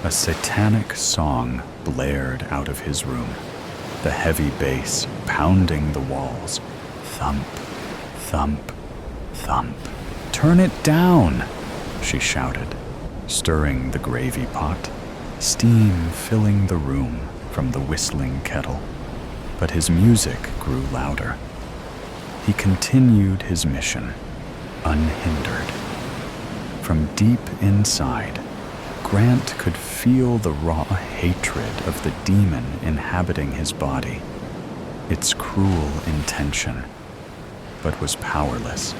A satanic song blared out of his room, the heavy bass pounding the walls. Thump, thump, thump. "Turn it down," she shouted, stirring the gravy pot, steam filling the room from the whistling kettle. But his music grew louder. He continued his mission, unhindered. From deep inside, Grant could feel the raw hatred of the demon inhabiting his body, its cruel intention, but was powerless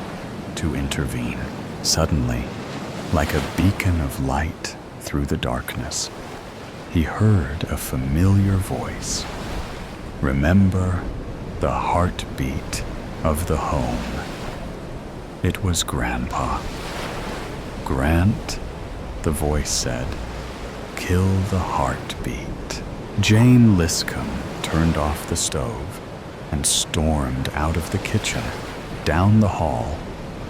to intervene. Suddenly, like a beacon of light through the darkness, he heard a familiar voice. "Remember the heartbeat of the home." It was Grandpa. "Grant," the voice said, "kill the heartbeat." Jane Liscombe turned off the stove and stormed out of the kitchen, down the hall,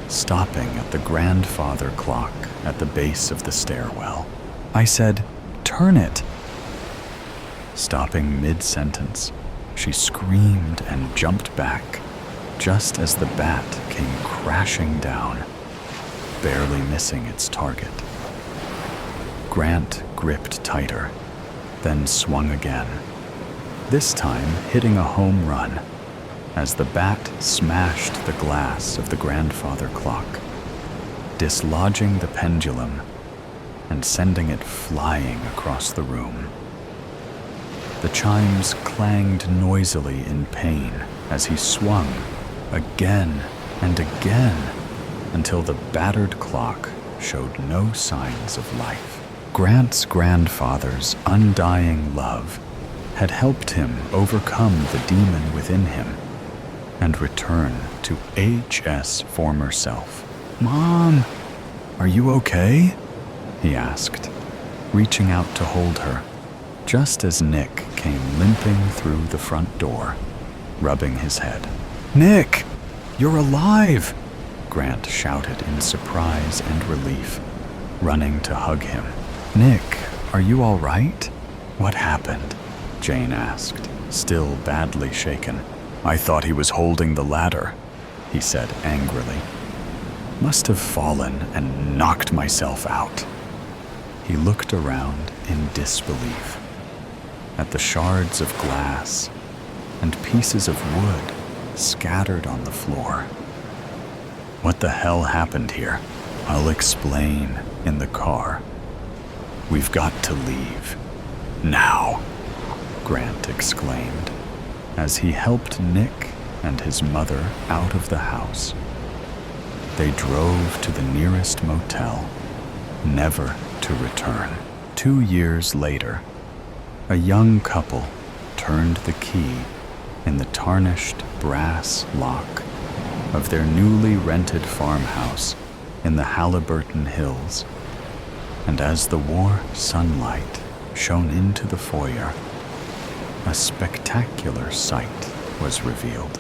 stopping at the grandfather clock at the base of the stairwell. "I said, turn it!" Stopping mid-sentence, she screamed and jumped back, just as the bat came crashing down, barely missing its target. Grant gripped tighter, then swung again, this time hitting a home run as the bat smashed the glass of the grandfather clock, dislodging the pendulum and sending it flying across the room. The chimes clanged noisily in pain as he swung again and again until the battered clock showed no signs of life. Grant's grandfather's undying love had helped him overcome the demon within him and return to H.'s former self. "Mom, are you okay?" he asked, reaching out to hold her, just as Nick came limping through the front door, rubbing his head. "Nick, you're alive!" Grant shouted in surprise and relief, running to hug him. "Nick, are you all right?" "What happened?" Jane asked, still badly shaken. "I thought he was holding the ladder," he said angrily. "Must have fallen and knocked myself out." He looked around in disbelief at the shards of glass and pieces of wood scattered on the floor. "What the hell happened here? I'll explain in the car. We've got to leave. Now," Grant exclaimed as he helped Nick and his mother out of the house. They drove to the nearest motel, never to return. 2 years later, a young couple turned the key in the tarnished brass lock of their newly rented farmhouse in the Halliburton Hills, and as the warm sunlight shone into the foyer, a spectacular sight was revealed.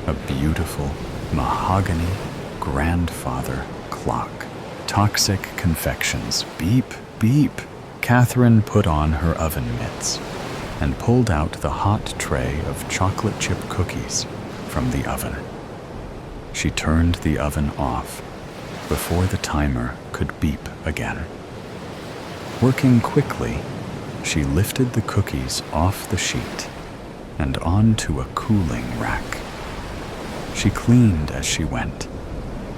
A beautiful mahogany grandfather clock. Toxic confections. Beep, beep. Catherine put on her oven mitts and pulled out the hot tray of chocolate chip cookies from the oven. She turned the oven off before the timer could beep again. Working quickly, she lifted the cookies off the sheet and onto a cooling rack. She cleaned as she went,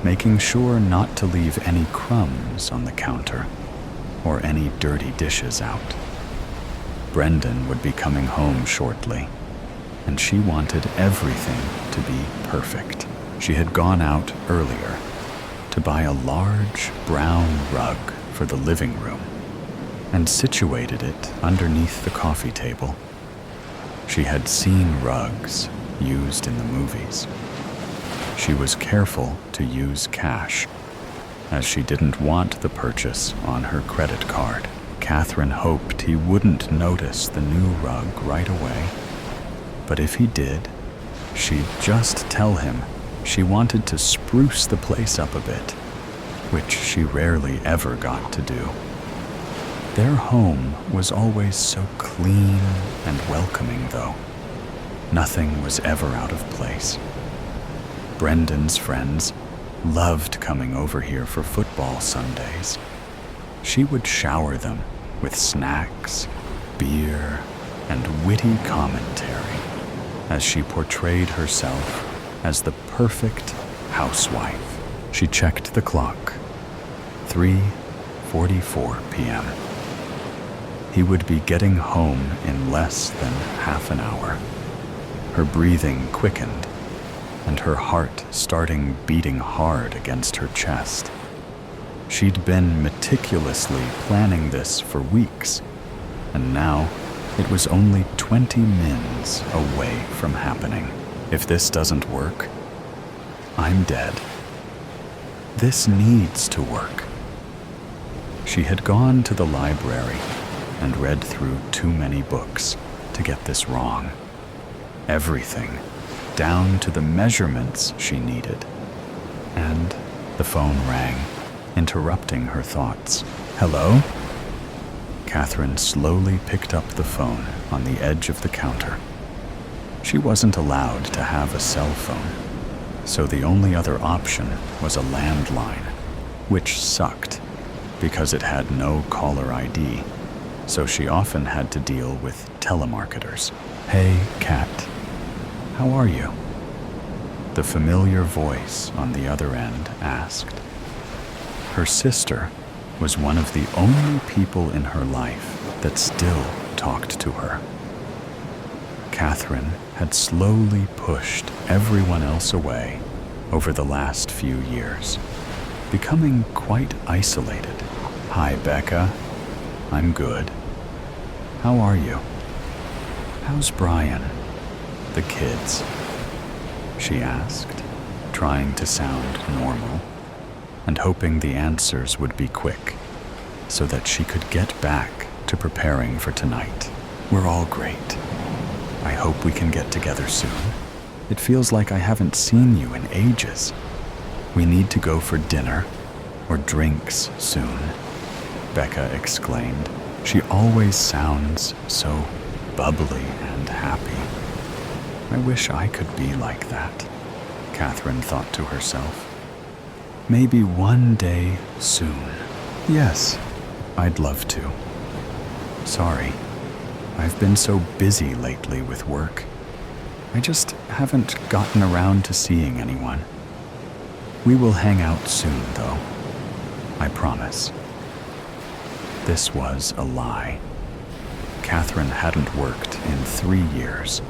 making sure not to leave any crumbs on the counter or any dirty dishes out. Brendan would be coming home shortly, and she wanted everything to be perfect. She had gone out earlier to buy a large brown rug for the living room and situated it underneath the coffee table. She had seen rugs used in the movies. She was careful to use cash, as she didn't want the purchase on her credit card. Catherine hoped he wouldn't notice the new rug right away, but if he did, she'd just tell him she wanted to spruce the place up a bit, which she rarely ever got to do. Their home was always so clean and welcoming, though. Nothing was ever out of place. Brendan's friends loved coming over here for football Sundays. She would shower them with snacks, beer, and witty commentary as she portrayed herself as the perfect housewife. She checked the clock. 3:44 p.m. He would be getting home in less than half an hour. Her breathing quickened, and her heart starting beating hard against her chest. She'd been meticulously planning this for weeks, and now it was only 20 mins away from happening. If this doesn't work, I'm dead. This needs to work. She had gone to the library and read through too many books to get this wrong. Everything, down to the measurements she needed. And the phone rang, interrupting her thoughts. "Hello?" Catherine slowly picked up the phone on the edge of the counter. She wasn't allowed to have a cell phone, so the only other option was a landline, which sucked because it had no caller ID, so she often had to deal with telemarketers. "Hey, Kat, how are you?" The familiar voice on the other end asked. Her sister was one of the only people in her life that still talked to her. Catherine had slowly pushed everyone else away over the last few years, becoming quite isolated. "Hi, Becca. I'm good. How are you? How's Brian? The kids?" she asked, trying to sound normal and hoping the answers would be quick so that she could get back to preparing for tonight. "We're all great. I hope we can get together soon. It feels like I haven't seen you in ages. We need to go for dinner or drinks soon," Becca exclaimed. She always sounds so bubbly and happy. I wish I could be like that, Catherine thought to herself. Maybe one day soon. Yes, I'd love to. Sorry, I've been so busy lately with work. I just haven't gotten around to seeing anyone. We will hang out soon, though. I promise. This was a lie. Catherine hadn't worked in 3 years,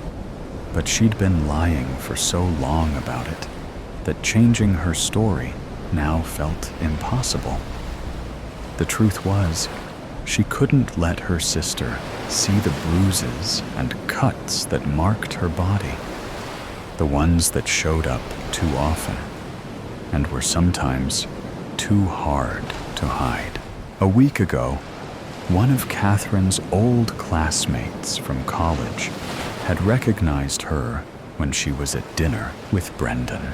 but she'd been lying for so long about it that changing her story now felt impossible. The truth was, she couldn't let her sister see the bruises and cuts that marked her body, the ones that showed up too often and were sometimes too hard to hide. A week ago, one of Catherine's old classmates from college had recognized her when she was at dinner with Brendan.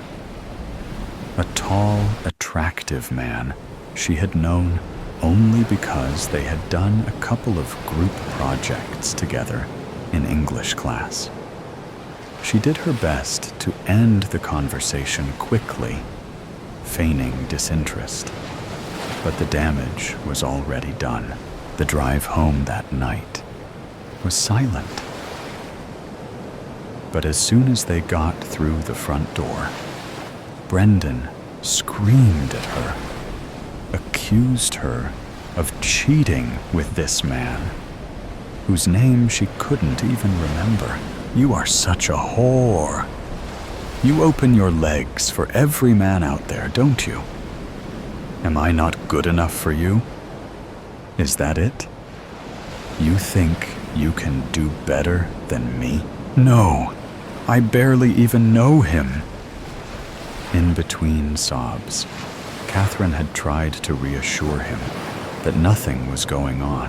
A tall, attractive man she had known only because they had done a couple of group projects together in English class. She did her best to end the conversation quickly, feigning disinterest, but the damage was already done. The drive home that night was silent. But as soon as they got through the front door, Brendan screamed at her, accused her of cheating with this man, whose name she couldn't even remember. "You are such a whore. You open your legs for every man out there, don't you? Am I not good enough for you? Is that it? You think you can do better than me? No, I barely even know him." In between sobs, Catherine had tried to reassure him that nothing was going on.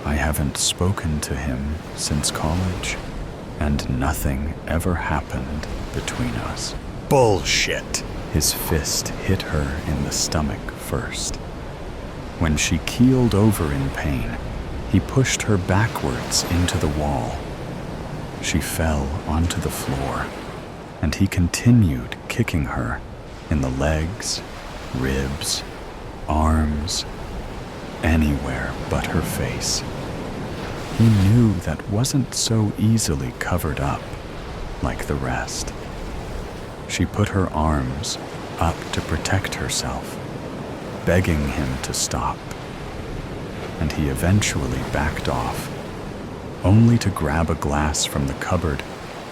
"I haven't spoken to him since college, and nothing ever happened between us." Bullshit! His fist hit her in the stomach first. When she keeled over in pain, he pushed her backwards into the wall. She fell onto the floor, and he continued kicking her in the legs, ribs, arms, anywhere but her face. He knew that wasn't so easily covered up like the rest. She put her arms up to protect herself, begging him to stop, and he eventually backed off, only to grab a glass from the cupboard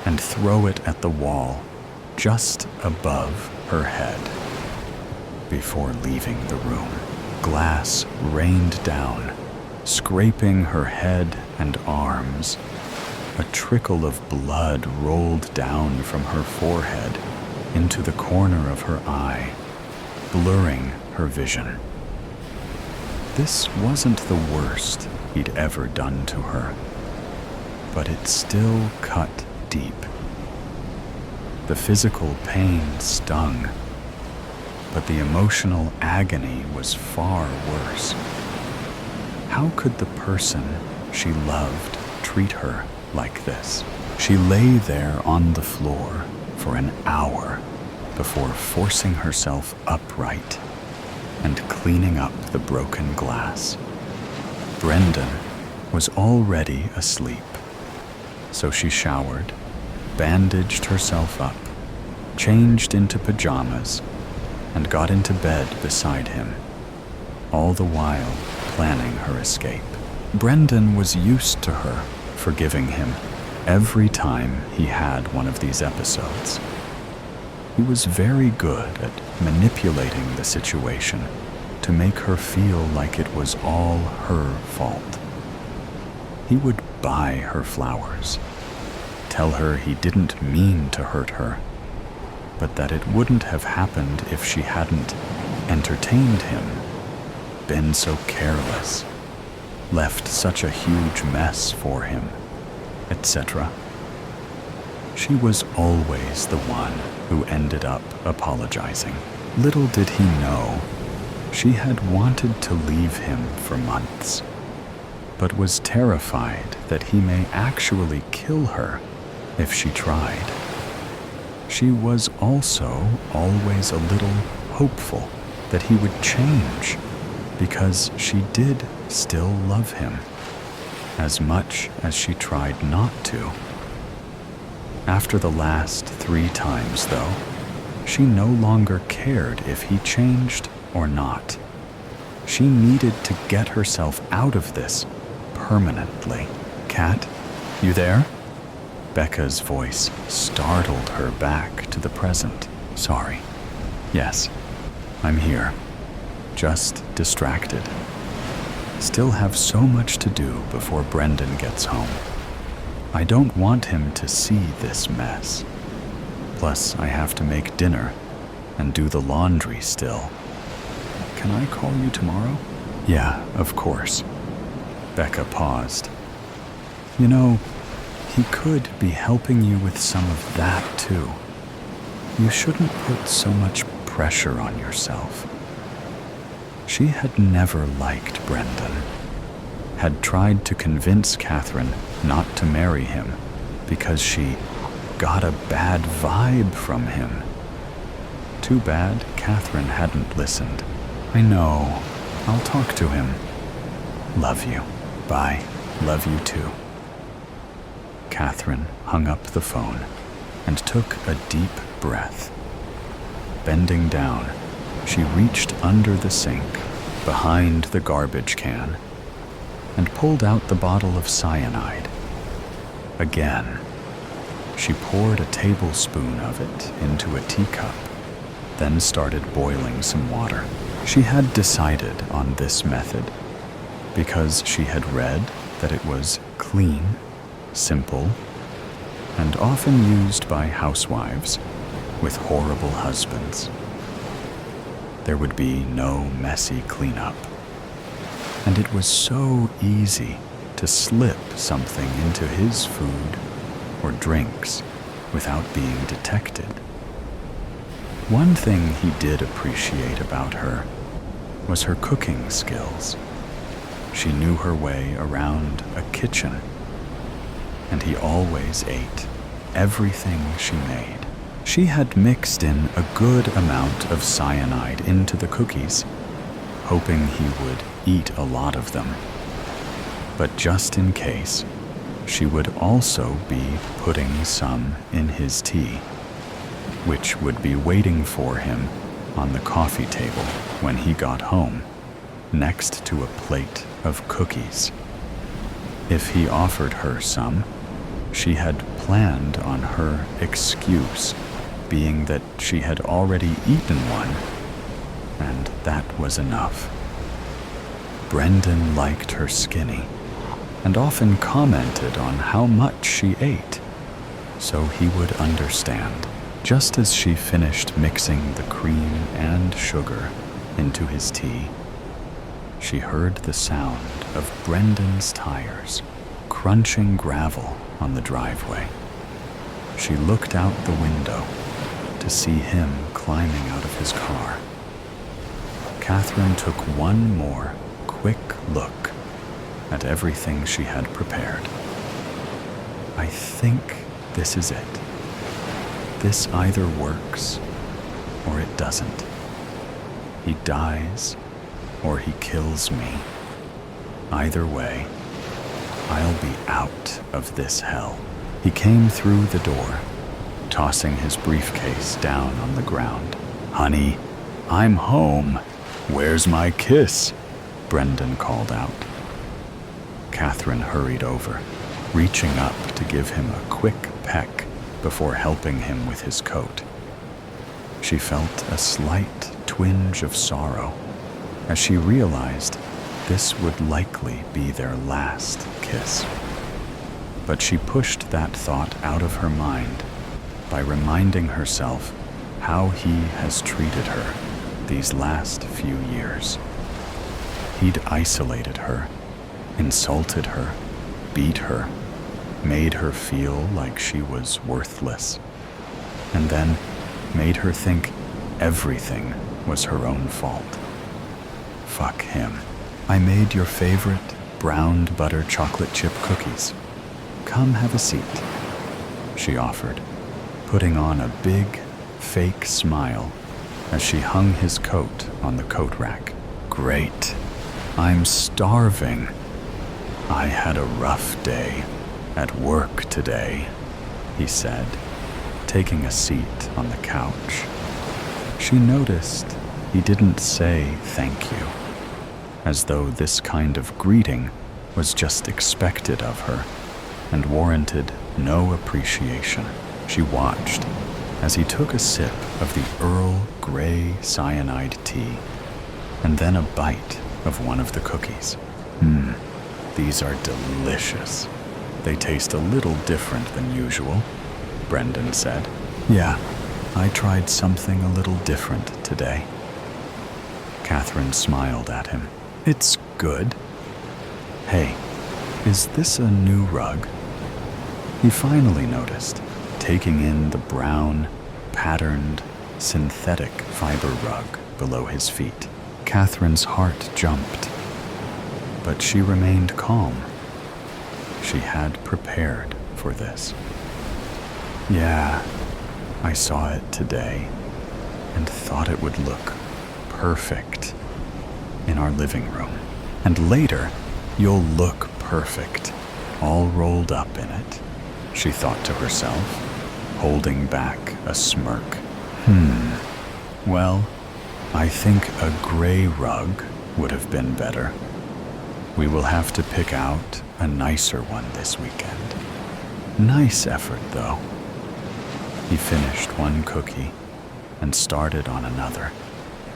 and throw it at the wall just above her head. Before leaving the room, glass rained down, scraping her head and arms. A trickle of blood rolled down from her forehead into the corner of her eye, blurring her vision. This wasn't the worst he'd ever done to her, but it still cut deep. The physical pain stung, but the emotional agony was far worse. How could the person she loved treat her like this? She lay there on the floor for an hour before forcing herself upright and cleaning up the broken glass. Brendan was already asleep, so she showered, bandaged herself up, changed into pajamas, and got into bed beside him. all the while planning her escape. Brendan was used to her forgiving him every time he had one of these episodes. He was very good at manipulating the situation to make her feel like it was all her fault. He would buy her flowers, tell her he didn't mean to hurt her, but that it wouldn't have happened if she hadn't entertained him, been so careless, left such a huge mess for him, etc. She was always the one who ended up apologizing. Little did he know, she had wanted to leave him for months, but was terrified that he may actually kill her if she tried. She was also always a little hopeful that he would change, because she did still love him, as much as she tried not to. After the last 3 times, though, she no longer cared if he changed or not. She needed to get herself out of this permanently. "Kat, you there?" Becca's voice startled her back to the present. "Sorry. Yes, I'm here. Just distracted. Still have so much to do before Brendan gets home. I don't want him to see this mess. Plus, I have to make dinner and do the laundry still. Can I call you tomorrow?" "Yeah, of course." Becca paused. "You know, he could be helping you with some of that too. You shouldn't put so much pressure on yourself." She had never liked Brendan, had tried to convince Catherine not to marry him because she got a bad vibe from him. Too bad Catherine hadn't listened. "I know. I'll talk to him. Love you. Bye. Love you too." Catherine hung up the phone and took a deep breath. Bending down, she reached under the sink, behind the garbage can, and pulled out the bottle of cyanide. Again, she poured a tablespoon of it into a teacup, then started boiling some water. She had decided on this method because she had read that it was clean, simple, and often used by housewives with horrible husbands. There would be no messy cleanup, and it was so easy to slip something into his food or drinks without being detected. One thing he did appreciate about her was her cooking skills. She knew her way around a kitchen, and he always ate everything she made. She had mixed in a good amount of cyanide into the cookies, hoping he would eat a lot of them. But just in case, she would also be putting some in his tea, which would be waiting for him on the coffee table when he got home, next to a plate of cookies. If he offered her some, she had planned on her excuse being that she had already eaten one, and that was enough. Brendan liked her skinny, and often commented on how much she ate, so he would understand. Just as she finished mixing the cream and sugar into his tea, she heard the sound of Brendan's tires crunching gravel on the driveway. She looked out the window to see him climbing out of his car. Catherine took one more quick look at everything she had prepared. I think this is it. This either works or it doesn't. He dies or he kills me. Either way, I'll be out of this hell. He came through the door, tossing his briefcase down on the ground. Honey, I'm home. Where's my kiss? Brendan called out. Catherine hurried over, reaching up to give him a quick peck before helping him with his coat. She felt a slight twinge of sorrow as she realized this would likely be their last kiss. But she pushed that thought out of her mind by reminding herself how he has treated her these last few years. He'd isolated her, insulted her, beat her, made her feel like she was worthless, and then made her think everything was her own fault. Fuck him. I made your favorite browned butter chocolate chip cookies. Come have a seat, she offered, putting on a big, fake smile as she hung his coat on the coat rack. Great. I'm starving. I had a rough day at work today, he said, taking a seat on the couch. She noticed he didn't say thank you, as though this kind of greeting was just expected of her and warranted no appreciation. She watched as he took a sip of the Earl Grey cyanide tea and then a bite of one of the cookies. These are delicious. They taste a little different than usual, Brendan said. Yeah, I tried something a little different today. Catherine smiled at him. It's good. Hey, is this a new rug? He finally noticed, taking in the brown, patterned, synthetic fiber rug below his feet. Catherine's heart jumped, but she remained calm. She had prepared for this. Yeah, I saw it today and thought it would look perfect in our living room. And later, you'll look perfect, all rolled up in it, she thought to herself, holding back a smirk. Well, I think a gray rug would have been better. We will have to pick out a nicer one this weekend. Nice effort, though. He finished one cookie and started on another,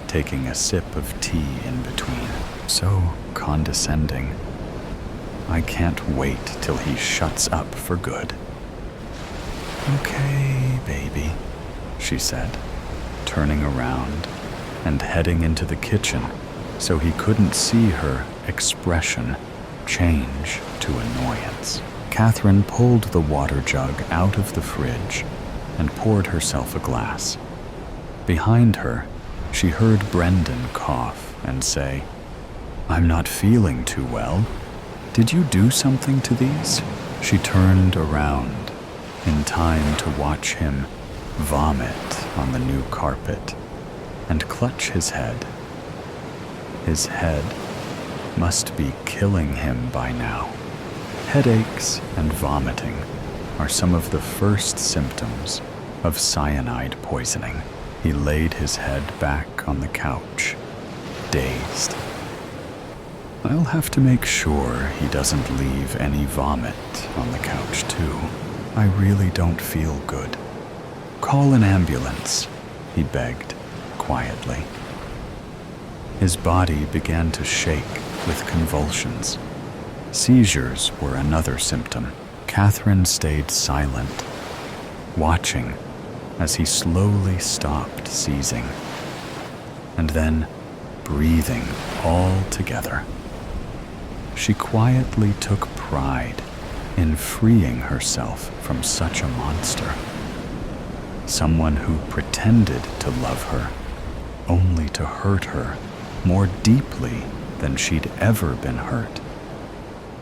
taking a sip of tea in between. So condescending. I can't wait till he shuts up for good. Okay, baby, she said, turning around and heading into the kitchen so he couldn't see her expression change to annoyance. Catherine pulled the water jug out of the fridge and poured herself a glass. Behind her, she heard Brendan cough and say, I'm not feeling too well. Did you do something to these? She turned around in time to watch him vomit on the new carpet and clutch his head. His head must be killing him by now. Headaches and vomiting are some of the first symptoms of cyanide poisoning. He laid his head back on the couch, dazed. I'll have to make sure he doesn't leave any vomit on the couch, too. I really don't feel good. Call an ambulance, he begged, quietly. His body began to shake with convulsions. Seizures were another symptom. Catherine stayed silent, watching as he slowly stopped seizing, and then breathing all together. She quietly took pride in freeing herself from such a monster. Someone who pretended to love her, only to hurt her more deeply than she'd ever been hurt,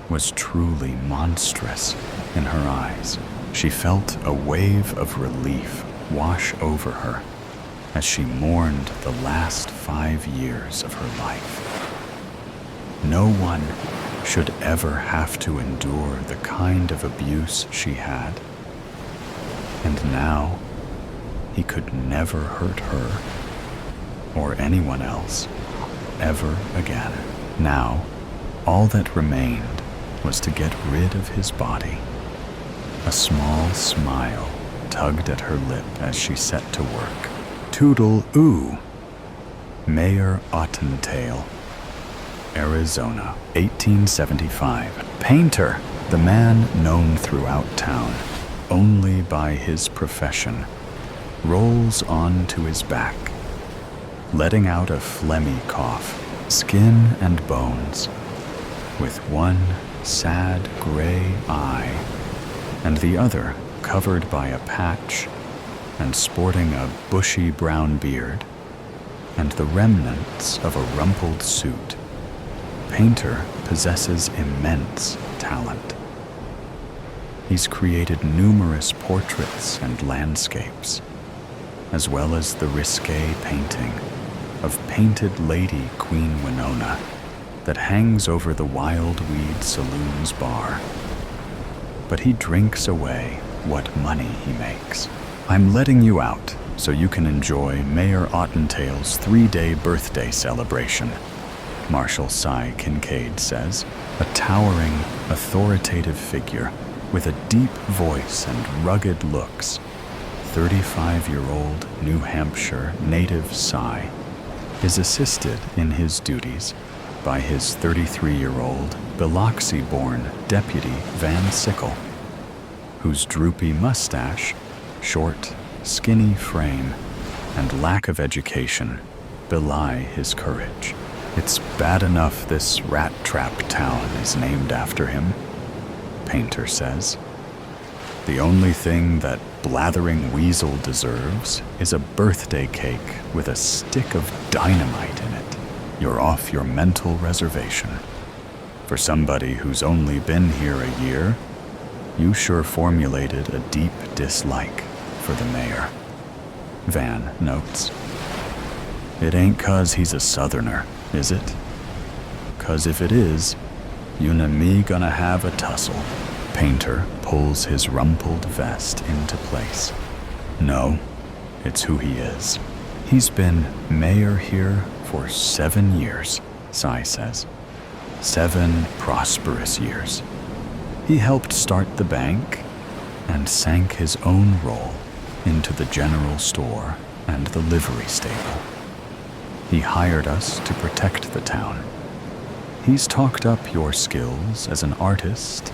was truly monstrous in her eyes. She felt a wave of relief wash over her as she mourned the last 5 years of her life. No one should ever have to endure the kind of abuse she had. And now, he could never hurt her or anyone else ever again. Now, all that remained was to get rid of his body. A small smile tugged at her lip as she set to work. Toodle-oo. Mayor Ottentail, Arizona, 1875. Painter, the man known throughout town only by his profession, rolls onto his back, letting out a phlegmy cough, skin and bones, with one sad gray eye and the other covered by a patch and sporting a bushy brown beard and the remnants of a rumpled suit. Painter possesses immense talent. He's created numerous portraits and landscapes, as well as the risque painting of Painted Lady Queen Winona that hangs over the Wild Weed Saloon's bar. But he drinks away what money he makes. I'm letting you out so you can enjoy Mayor Ottentail's 3-day birthday celebration, Marshal Cy Kincaid says, a towering, authoritative figure with a deep voice and rugged looks. 35-year-old New Hampshire native Cy is assisted in his duties by his 33-year-old Biloxi-born Deputy Van Sickle, whose droopy mustache, short, skinny frame, and lack of education belie his courage. It's bad enough this rat-trap town is named after him, Painter says. The only thing that blathering weasel deserves is a birthday cake with a stick of dynamite in it. You're off your mental reservation. For somebody who's only been here a year, you sure formulated a deep dislike for the mayor, Van notes. It ain't 'cause he's a southerner, is it? 'Cause if it is, you and me gonna have a tussle. Painter pulls his rumpled vest into place. No, it's who he is. He's been mayor here for 7 years, Cy says. 7 prosperous years. He helped start the bank and sank his own role into the general store and the livery stable. He hired us to protect the town. He's talked up your skills as an artist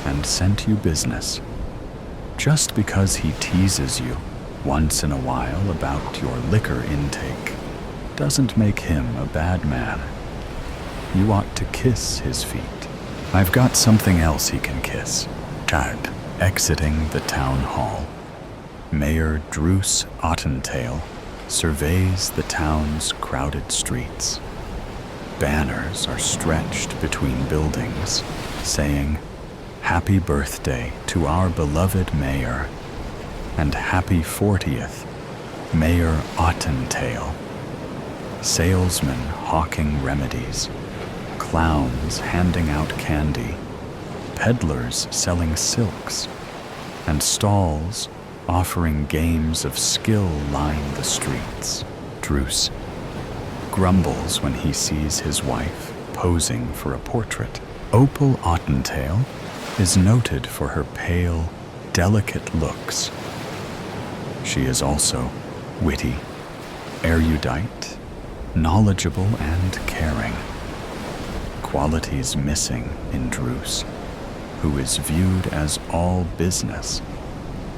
and sent you business. Just because he teases you once in a while about your liquor intake doesn't make him a bad man. You ought to kiss his feet. I've got something else he can kiss. Chad. Exiting the town hall, Mayor Druce Ottentail surveys the town's crowded streets. Banners are stretched between buildings, saying, "Happy birthday to our beloved mayor," and "Happy 40th, Mayor Ottentail." Salesmen hawking remedies, clowns handing out candy, peddlers selling silks, and stalls offering games of skill line the streets. Druce grumbles when he sees his wife posing for a portrait. Opal Ottentail is noted for her pale, delicate looks. She is also witty, erudite, knowledgeable, and caring. Qualities missing in Druce, who is viewed as all business,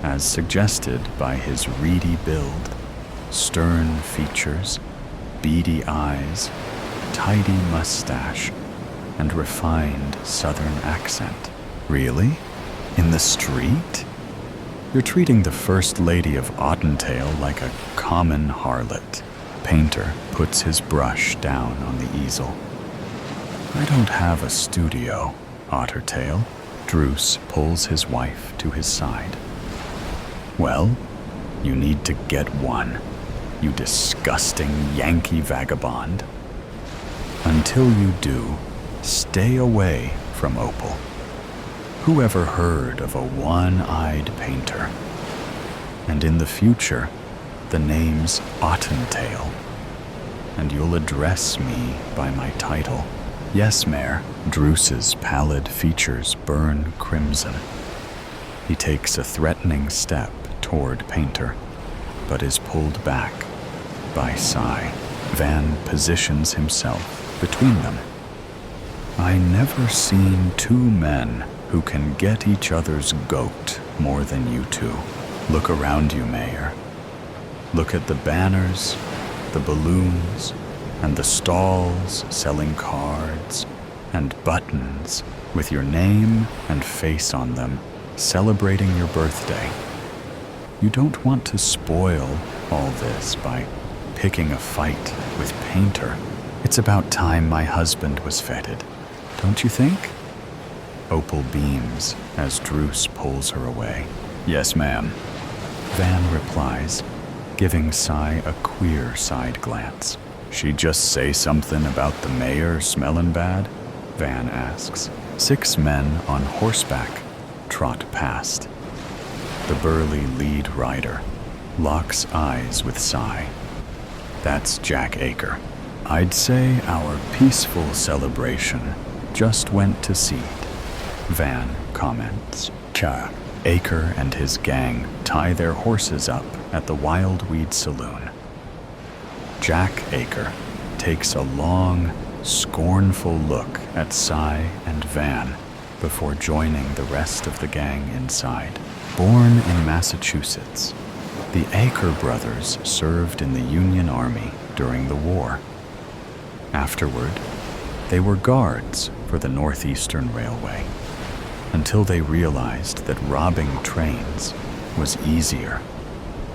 as suggested by his reedy build, stern features, beady eyes, tidy mustache, and refined southern accent. Really? In the street? You're treating the First Lady of Ottentail like a common harlot. Painter puts his brush down on the easel. I don't have a studio, Ottertail. Druce pulls his wife to his side. Well, you need to get one, you disgusting Yankee vagabond. Until you do, stay away from Opal. Who ever heard of a one-eyed painter? And in the future, the name's Ottentail, and you'll address me by my title, Yes, Mayor. Druce's pallid features burn crimson. He takes a threatening step toward Painter, but is pulled back by Sigh. Van positions himself between them. I never seen two men who can get each other's goat more than you two. Look around you, Mayor. Look at the banners, the balloons, and the stalls selling cards and buttons with your name and face on them, celebrating your birthday. You don't want to spoil all this by picking a fight with Painter. It's about time my husband was feted, don't you think? Opal beams as Druce pulls her away. Yes, ma'am. Van replies, giving Sigh a queer side glance. She just say something about the mayor smellin' bad? Van asks. 6 men on horseback trot past. The burly lead rider locks eyes with Sigh. That's Jack Aker. I'd say our peaceful celebration just went to seed, Van comments. Cha. Aker and his gang tie their horses up at the Wildweed Saloon. Jack Aker takes a long, scornful look at Sigh and Van before joining the rest of the gang inside. Born in Massachusetts, the Aker brothers served in the Union Army during the war. Afterward, they were guards for the Northeastern Railway until they realized that robbing trains was easier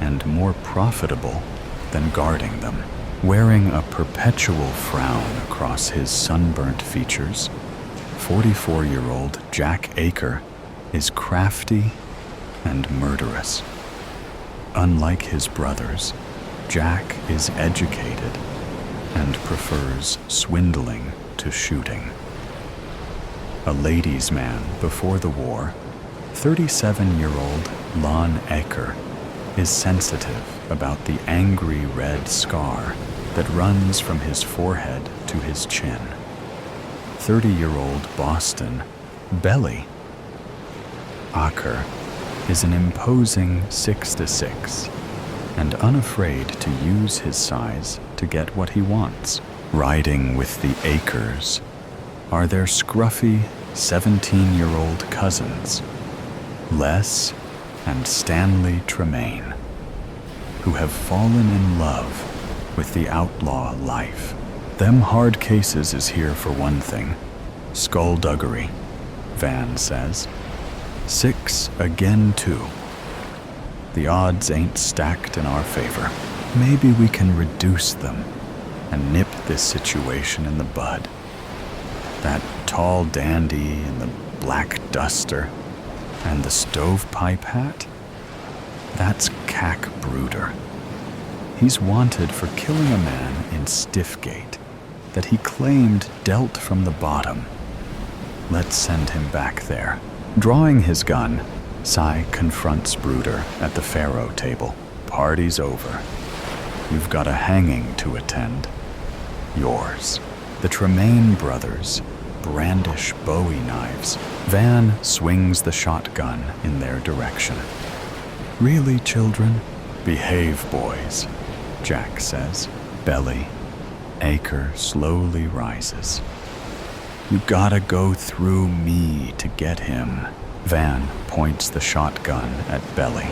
and more profitable than guarding them. Wearing a perpetual frown across his sunburnt features, 44-year-old Jack Aker is crafty and murderous. Unlike his brothers, Jack is educated and prefers swindling to shooting. A ladies' man before the war, 37-year-old Lon Aker is sensitive about the angry red scar that runs from his forehead to his chin. 30-year-old Boston Belly Aker is an imposing 6'6" and unafraid to use his size to get what he wants. Riding with the Akers are their scruffy 17-year-old cousins, Les and Stanley Tremaine, who have fallen in love with the outlaw life. Them hard cases is here for one thing. Skullduggery, Van says. 6 again 2. The odds ain't stacked in our favor. Maybe we can reduce them and nip this situation in the bud. That tall dandy in the black duster and the stovepipe hat, that's Cack Bruder. He's wanted for killing a man in Stiffgate that he claimed dealt from the bottom. Let's send him back there. Drawing his gun, Sigh confronts Bruder at the faro table. Party's over. You've got a hanging to attend. Yours. The Tremaine brothers brandish Bowie knives. Van swings the shotgun in their direction. Really, children? Behave, boys, Jack says. Belly. Aker slowly rises. You gotta go through me to get him. Van points the shotgun at Belly.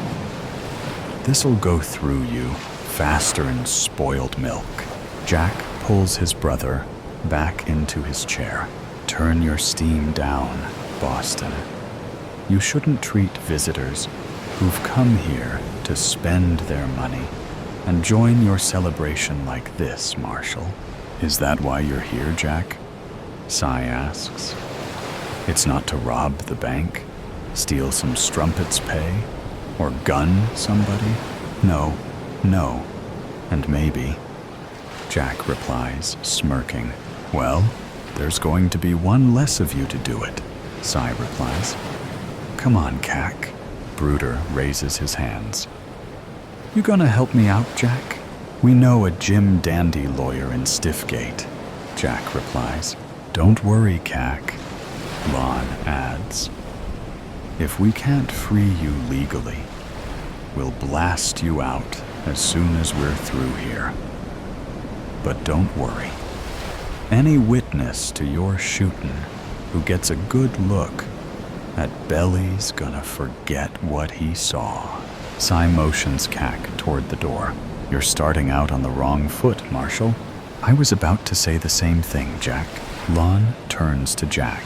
This'll go through you faster'n spoiled milk. Jack pulls his brother back into his chair. Turn your steam down, Boston. You shouldn't treat visitors who've come here to spend their money and join your celebration like this, Marshall. Is that why you're here, Jack? Sigh asks. It's not to rob the bank, steal some strumpet's pay, or gun somebody? No, and maybe. Jack replies, smirking. Well, there's going to be one less of you to do it, Sigh replies. Come on, Cack. Bruder raises his hands. You gonna help me out, Jack? We know a Jim Dandy lawyer in Stiffgate, Jack replies. Don't worry, Cac, Lon adds. If we can't free you legally, we'll blast you out as soon as we're through here. But don't worry. Any witness to your shootin' who gets a good look at Belly's gonna forget what he saw. Cy motions Cac toward the door. You're starting out on the wrong foot, Marshal. I was about to say the same thing, Jack. Lon turns to Jack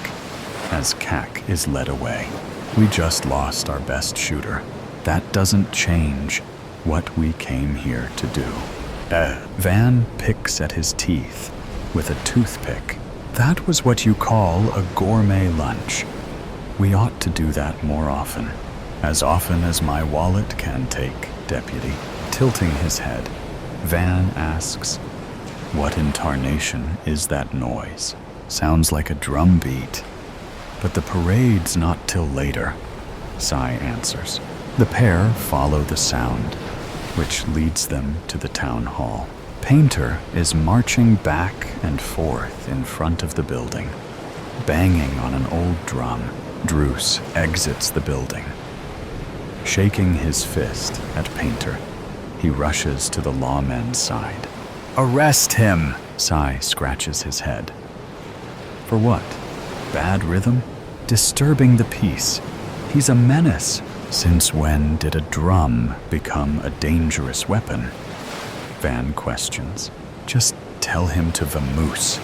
as Cac is led away. We just lost our best shooter. That doesn't change what we came here to do. Van picks at his teeth with a toothpick. That was what you call a gourmet lunch. We ought to do that more often. As often as my wallet can take, Deputy. Tilting his head, Van asks, what in tarnation is that noise? Sounds like a drum beat. But the parade's not till later, Cy answers. The pair follow the sound, which leads them to the town hall. Painter is marching back and forth in front of the building, banging on an old drum. Druce exits the building. Shaking his fist at Painter, he rushes to the lawmen's side. Arrest him! Cy scratches his head. For what? Bad rhythm? Disturbing the peace. He's a menace. Since when did a drum become a dangerous weapon? Van questions. Just tell him to vamoose.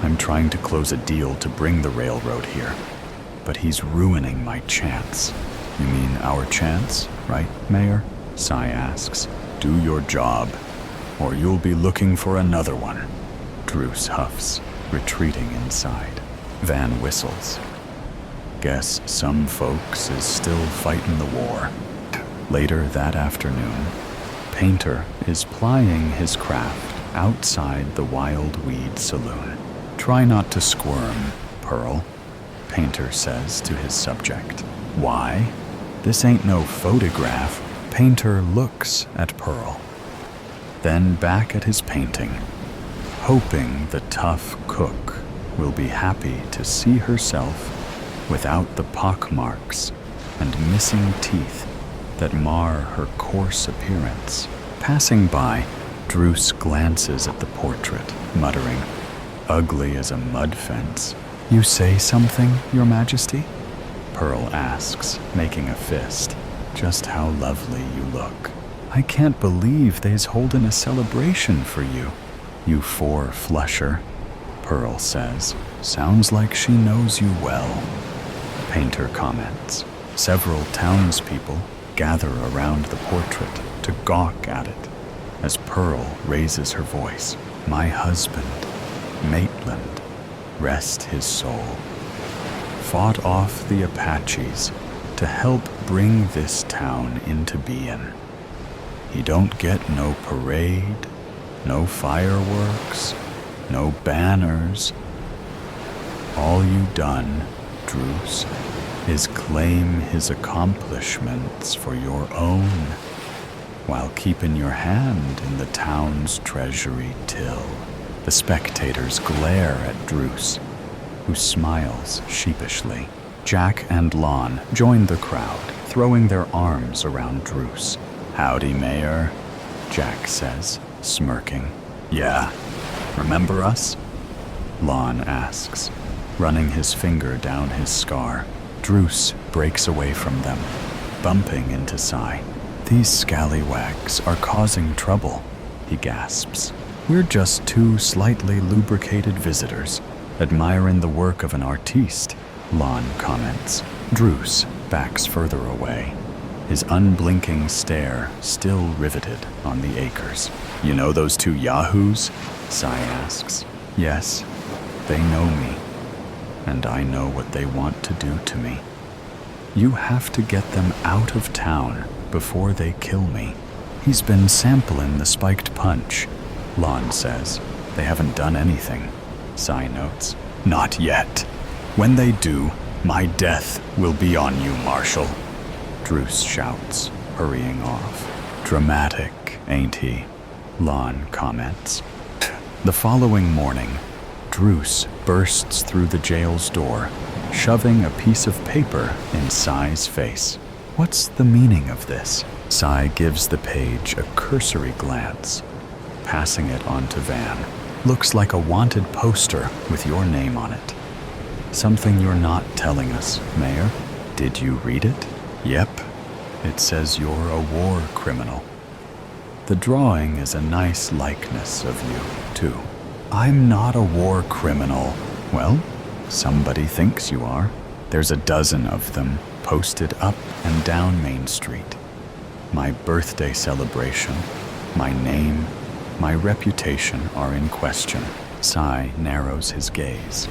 I'm trying to close a deal to bring the railroad here, but he's ruining my chance. You mean our chance, right, Mayor? Cy asks. Do your job, or you'll be looking for another one. Druce huffs, retreating inside. Van whistles. Guess some folks is still fighting the war. Later that afternoon, Painter is plying his craft outside the Wild Weed Saloon. Try not to squirm, Pearl, Painter says to his subject. Why? This ain't no photograph. Painter looks at Pearl, then back at his painting, hoping the tough cook will be happy to see herself without the pockmarks and missing teeth that mar her coarse appearance. Passing by, Druce glances at the portrait, muttering, ugly as a mud fence. You say something, Your Majesty? Pearl asks, making a fist. Just how lovely you look. I can't believe they's holding a celebration for you. You four-flusher, Pearl says. Sounds like she knows you well. Painter comments. Several townspeople gather around the portrait to gawk at it as Pearl raises her voice. My husband, Maitland, rest his soul, fought off the Apaches to help bring this town into being. He don't get no parade, no fireworks, no banners. All you done, Druce, is claim his accomplishments for your own, while keeping your hand in the town's treasury till. The spectators glare at Druce, who smiles sheepishly. Jack and Lon join the crowd, throwing their arms around Druce. Howdy, Mayor, Jack says, smirking. Yeah, remember us? Lon asks, running his finger down his scar. Druce breaks away from them, bumping into Cy. These scallywags are causing trouble, he gasps. We're just two slightly lubricated visitors, admiring the work of an artiste, Lon comments. Druce backs further away, his unblinking stare still riveted on the acres. You know those two yahoos? Cy asks. Yes, they know me, and I know what they want to do to me. You have to get them out of town before they kill me. He's been sampling the spiked punch, Lon says. They haven't done anything, Cy notes. Not yet. When they do, my death will be on you, Marshal, Druce shouts, hurrying off. Dramatic, ain't he? Lon comments. The following morning, Druce bursts through the jail's door, shoving a piece of paper in Sai's face. What's the meaning of this? Sai gives the page a cursory glance, passing it on to Van. Looks like a wanted poster with your name on it. Something you're not telling us, Mayor. Did you read it? Yep. It says you're a war criminal. The drawing is a nice likeness of you, too. I'm not a war criminal. Well, somebody thinks you are. There's a dozen of them posted up and down Main Street. My birthday celebration, my name, my reputation are in question. Sai narrows his gaze.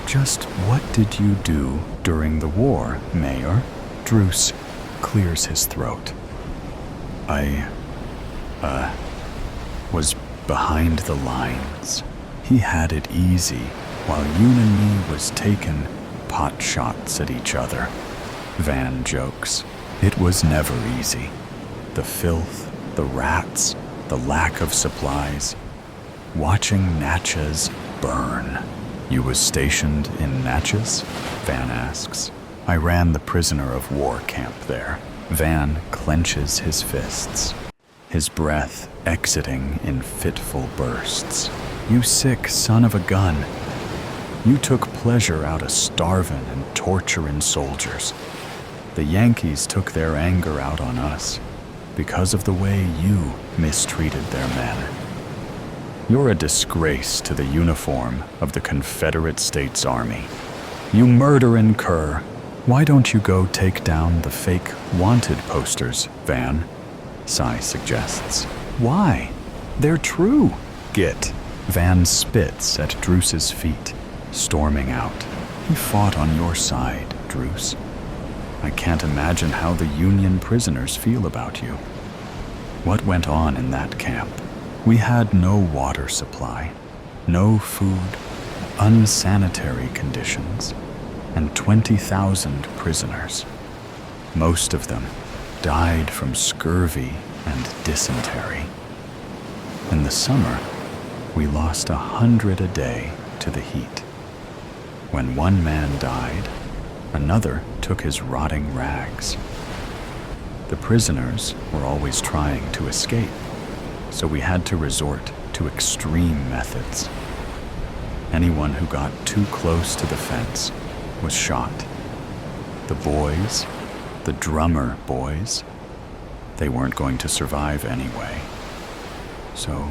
Just what did you do during the war, Mayor? Druce clears his throat. I was behind the lines. He had it easy while Yoon and me was taking pot shots at each other. Van jokes. It was never easy. The filth, the rats, the lack of supplies. Watching Natchez burn. You was stationed in Natchez? Van asks. I ran the prisoner of war camp there. Van clenches his fists, his breath exiting in fitful bursts. You sick son of a gun. You took pleasure out of starving and torturing soldiers. The Yankees took their anger out on us because of the way you mistreated their men. You're a disgrace to the uniform of the Confederate States Army. You murdering cur. Why don't you go take down the fake wanted posters, Van? Sai suggests. Why? They're true. Git. Van spits at Druce's feet, storming out. He fought on your side, Druce. I can't imagine how the Union prisoners feel about you. What went on in that camp? We had no water supply, no food, unsanitary conditions, and 20,000 prisoners. Most of them died from scurvy and dysentery. In the summer, we lost 100 a day to the heat. When one man died, another took his rotting rags. The prisoners were always trying to escape, so we had to resort to extreme methods. Anyone who got too close to the fence was shot. The boys, the drummer boys, they weren't going to survive anyway. So,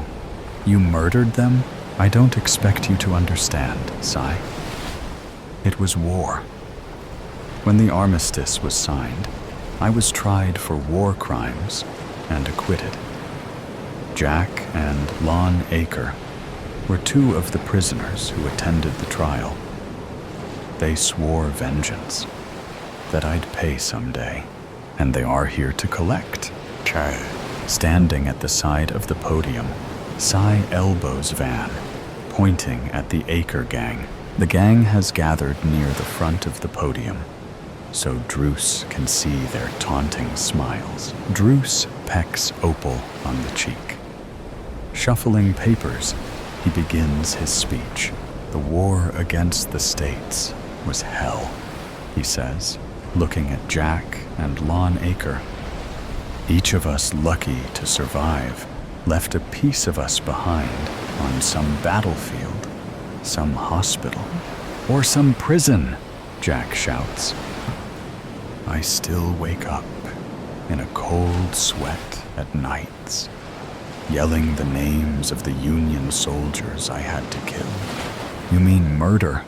you murdered them? I don't expect you to understand, Sai. It was war. When the armistice was signed, I was tried for war crimes and acquitted. Jack and Lon Acre were two of the prisoners who attended the trial. They swore vengeance, that I'd pay someday, and they are here to collect. Standing at the side of the podium, Sai elbows Van, pointing at the Acre gang. The gang has gathered near the front of the podium, so Druce can see their taunting smiles. Druce pecks Opal on the cheek. Shuffling papers, he begins his speech. The war against the states was hell, he says, looking at Jack and Lon Acre. Each of us lucky to survive left a piece of us behind on some battlefield, some hospital, or some prison, Jack shouts. I still wake up in a cold sweat at nights, yelling the names of the Union soldiers I had to kill. You mean murder?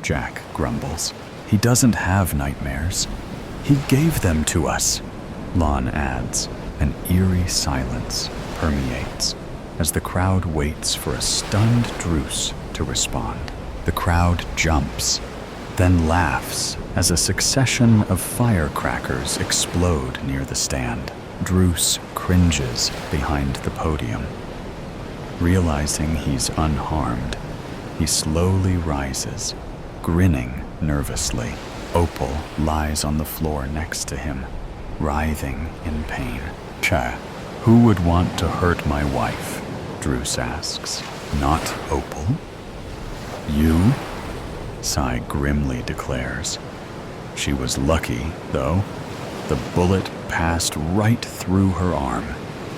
Jack grumbles. He doesn't have nightmares. He gave them to us, Lon adds. An eerie silence permeates as the crowd waits for a stunned Druce to respond. The crowd jumps, then laughs as a succession of firecrackers explode near the stand. Druce cringes behind the podium. Realizing he's unharmed, he slowly rises, grinning nervously. Opal lies on the floor next to him, writhing in pain. Who would want to hurt my wife? Druce asks. Not Opal. You? Sai grimly declares. She was lucky, though. The bullet passed right through her arm.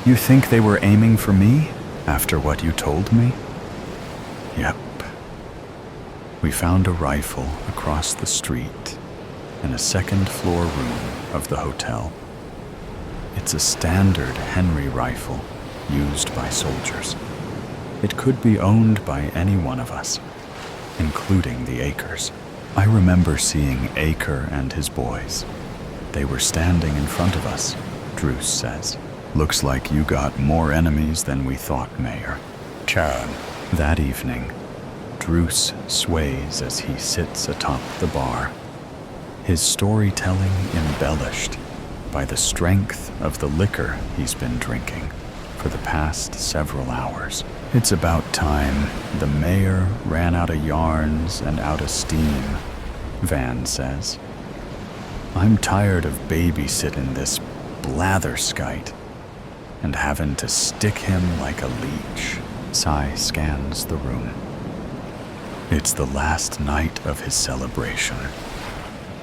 You think they were aiming for me after what you told me? Yep. We found a rifle across the street in a second-floor room of the hotel. It's a standard Henry rifle used by soldiers. It could be owned by any one of us, including the Akers. I remember seeing Aker and his boys. They were standing in front of us, Druce says. Looks like you got more enemies than we thought, Mayor. Chad. That evening, Druce sways as he sits atop the bar, his storytelling embellished by the strength of the liquor he's been drinking for the past several hours. It's about time the mayor ran out of yarns and out of steam, Van says. I'm tired of babysitting this blatherskite and having to stick him like a leech. Sai scans the room. It's the last night of his celebration.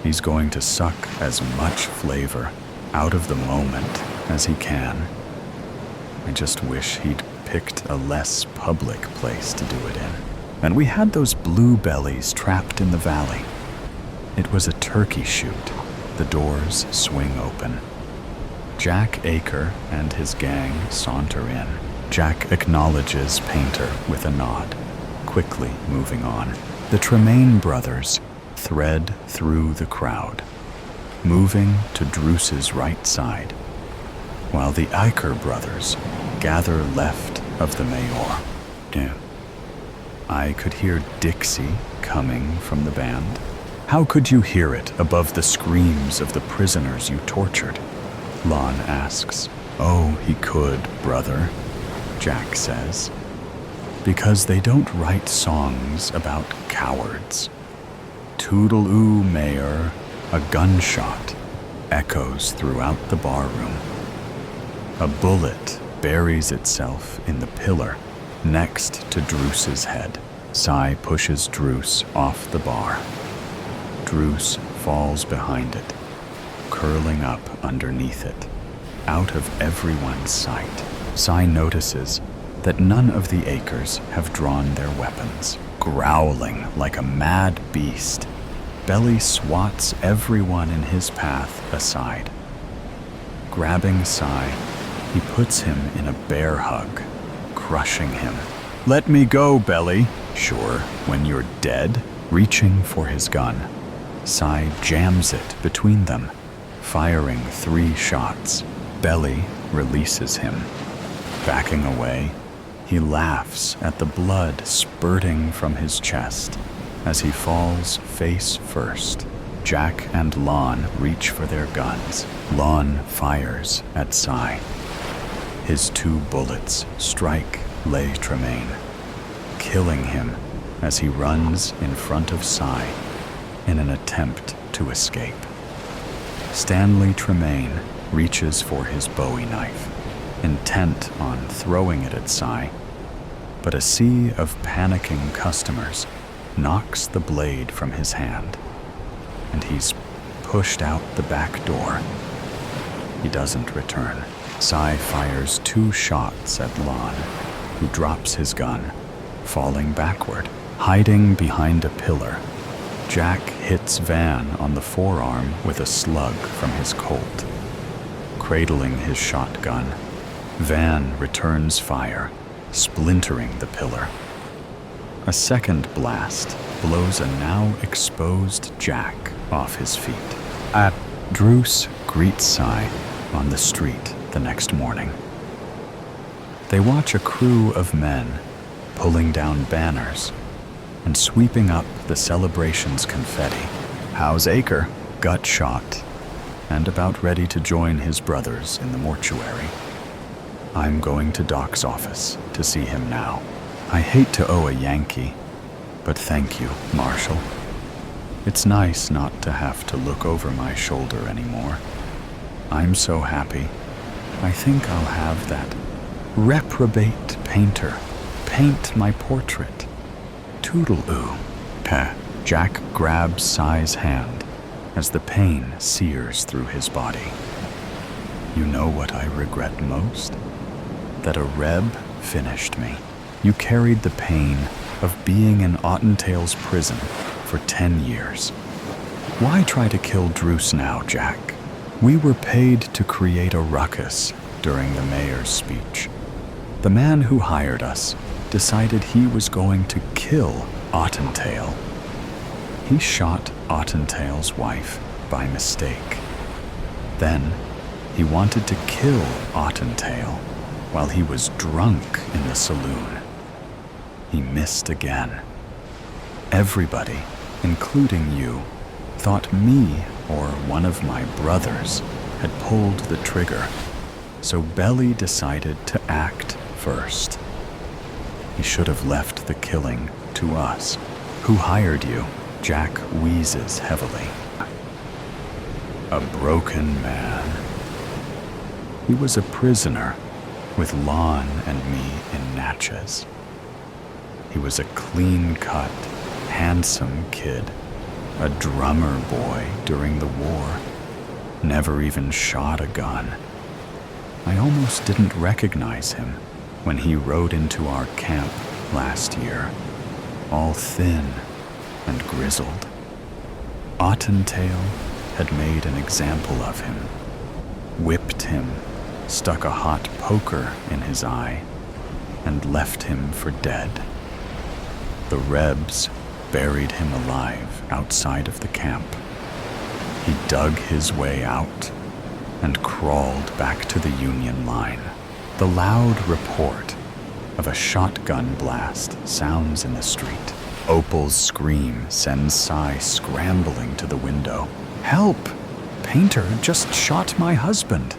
He's going to suck as much flavor out of the moment as he can. I just wish he'd picked a less public place to do it in. And we had those blue bellies trapped in the valley. It was a turkey shoot. The doors swing open. Jack Aker and his gang saunter in. Jack acknowledges Painter with a nod, quickly moving on. The Tremaine brothers thread through the crowd, moving to Druce's right side, while the Aker brothers gather left of the mayor. I could hear Dixie coming from the band. How could you hear it above the screams of the prisoners you tortured? Lon asks. Oh, he could, brother, Jack says. Because they don't write songs about cowards. Toodle-oo, Mayor, a gunshot echoes throughout the barroom. A bullet buries itself in the pillar next to Druce's head. Sai pushes Druce off the bar. Druce falls behind it, curling up underneath it, out of everyone's sight. Sai notices that none of the Akers have drawn their weapons. Growling like a mad beast, Belly swats everyone in his path aside. Grabbing Sai, he puts him in a bear hug, crushing him. Let me go, Belly. Sure, when you're dead. Reaching for his gun, Sai jams it between them, firing 3 shots. Belly releases him. Backing away, he laughs at the blood spurting from his chest as he falls face first. Jack and Lon reach for their guns. Lon fires at Sai. His 2 bullets strike Le Tremaine, killing him as he runs in front of Sai in an attempt to escape. Stanley Tremaine reaches for his Bowie knife, intent on throwing it at Sai, but a sea of panicking customers knocks the blade from his hand, and he's pushed out the back door. He doesn't return. Sai fires 2 shots at Lon, who drops his gun, falling backward. Hiding behind a pillar, Jack hits Van on the forearm with a slug from his Colt. Cradling his shotgun, Van returns fire, splintering the pillar. A second blast blows a now exposed Jack off his feet. Druce greets Sai on the street the next morning. They watch a crew of men pulling down banners and sweeping up the celebration's confetti. How's Aker? Gut shot, and about ready to join his brothers in the mortuary. I'm going to Doc's office to see him now. I hate to owe a Yankee, but thank you, Marshal. It's nice not to have to look over my shoulder anymore. I'm so happy. I think I'll have that reprobate painter paint my portrait Toodle-oo. Peh. Jack grabs Sai's hand as the pain sears through his body. You know what I regret most? That a Reb finished me. You carried the pain of being in Ottentail's prison for 10 years. Why try to kill Druce now, Jack? We were paid to create a ruckus during the mayor's speech. The man who hired us decided he was going to kill Ottentail. He shot Ottentail's wife by mistake. Then he wanted to kill Ottentail while he was drunk in the saloon. He missed again. Everybody, including you, thought me or one of my brothers had pulled the trigger, so Belly decided to act first. He should have left the killing to us. Who hired you? Jack wheezes heavily. A broken man. He was a prisoner with Lon and me in Natchez. He was a clean-cut, handsome kid, a drummer boy during the war, never even shot a gun. I almost didn't recognize him when he rode into our camp last year, all thin and grizzled. Ottentail had made an example of him, whipped him, stuck a hot poker in his eye, and left him for dead. The Rebs buried him alive outside of the camp. He dug his way out and crawled back to the Union line. The loud report of a shotgun blast sounds in the street. Opal's scream sends Sai scrambling to the window. Help! Painter just shot my husband.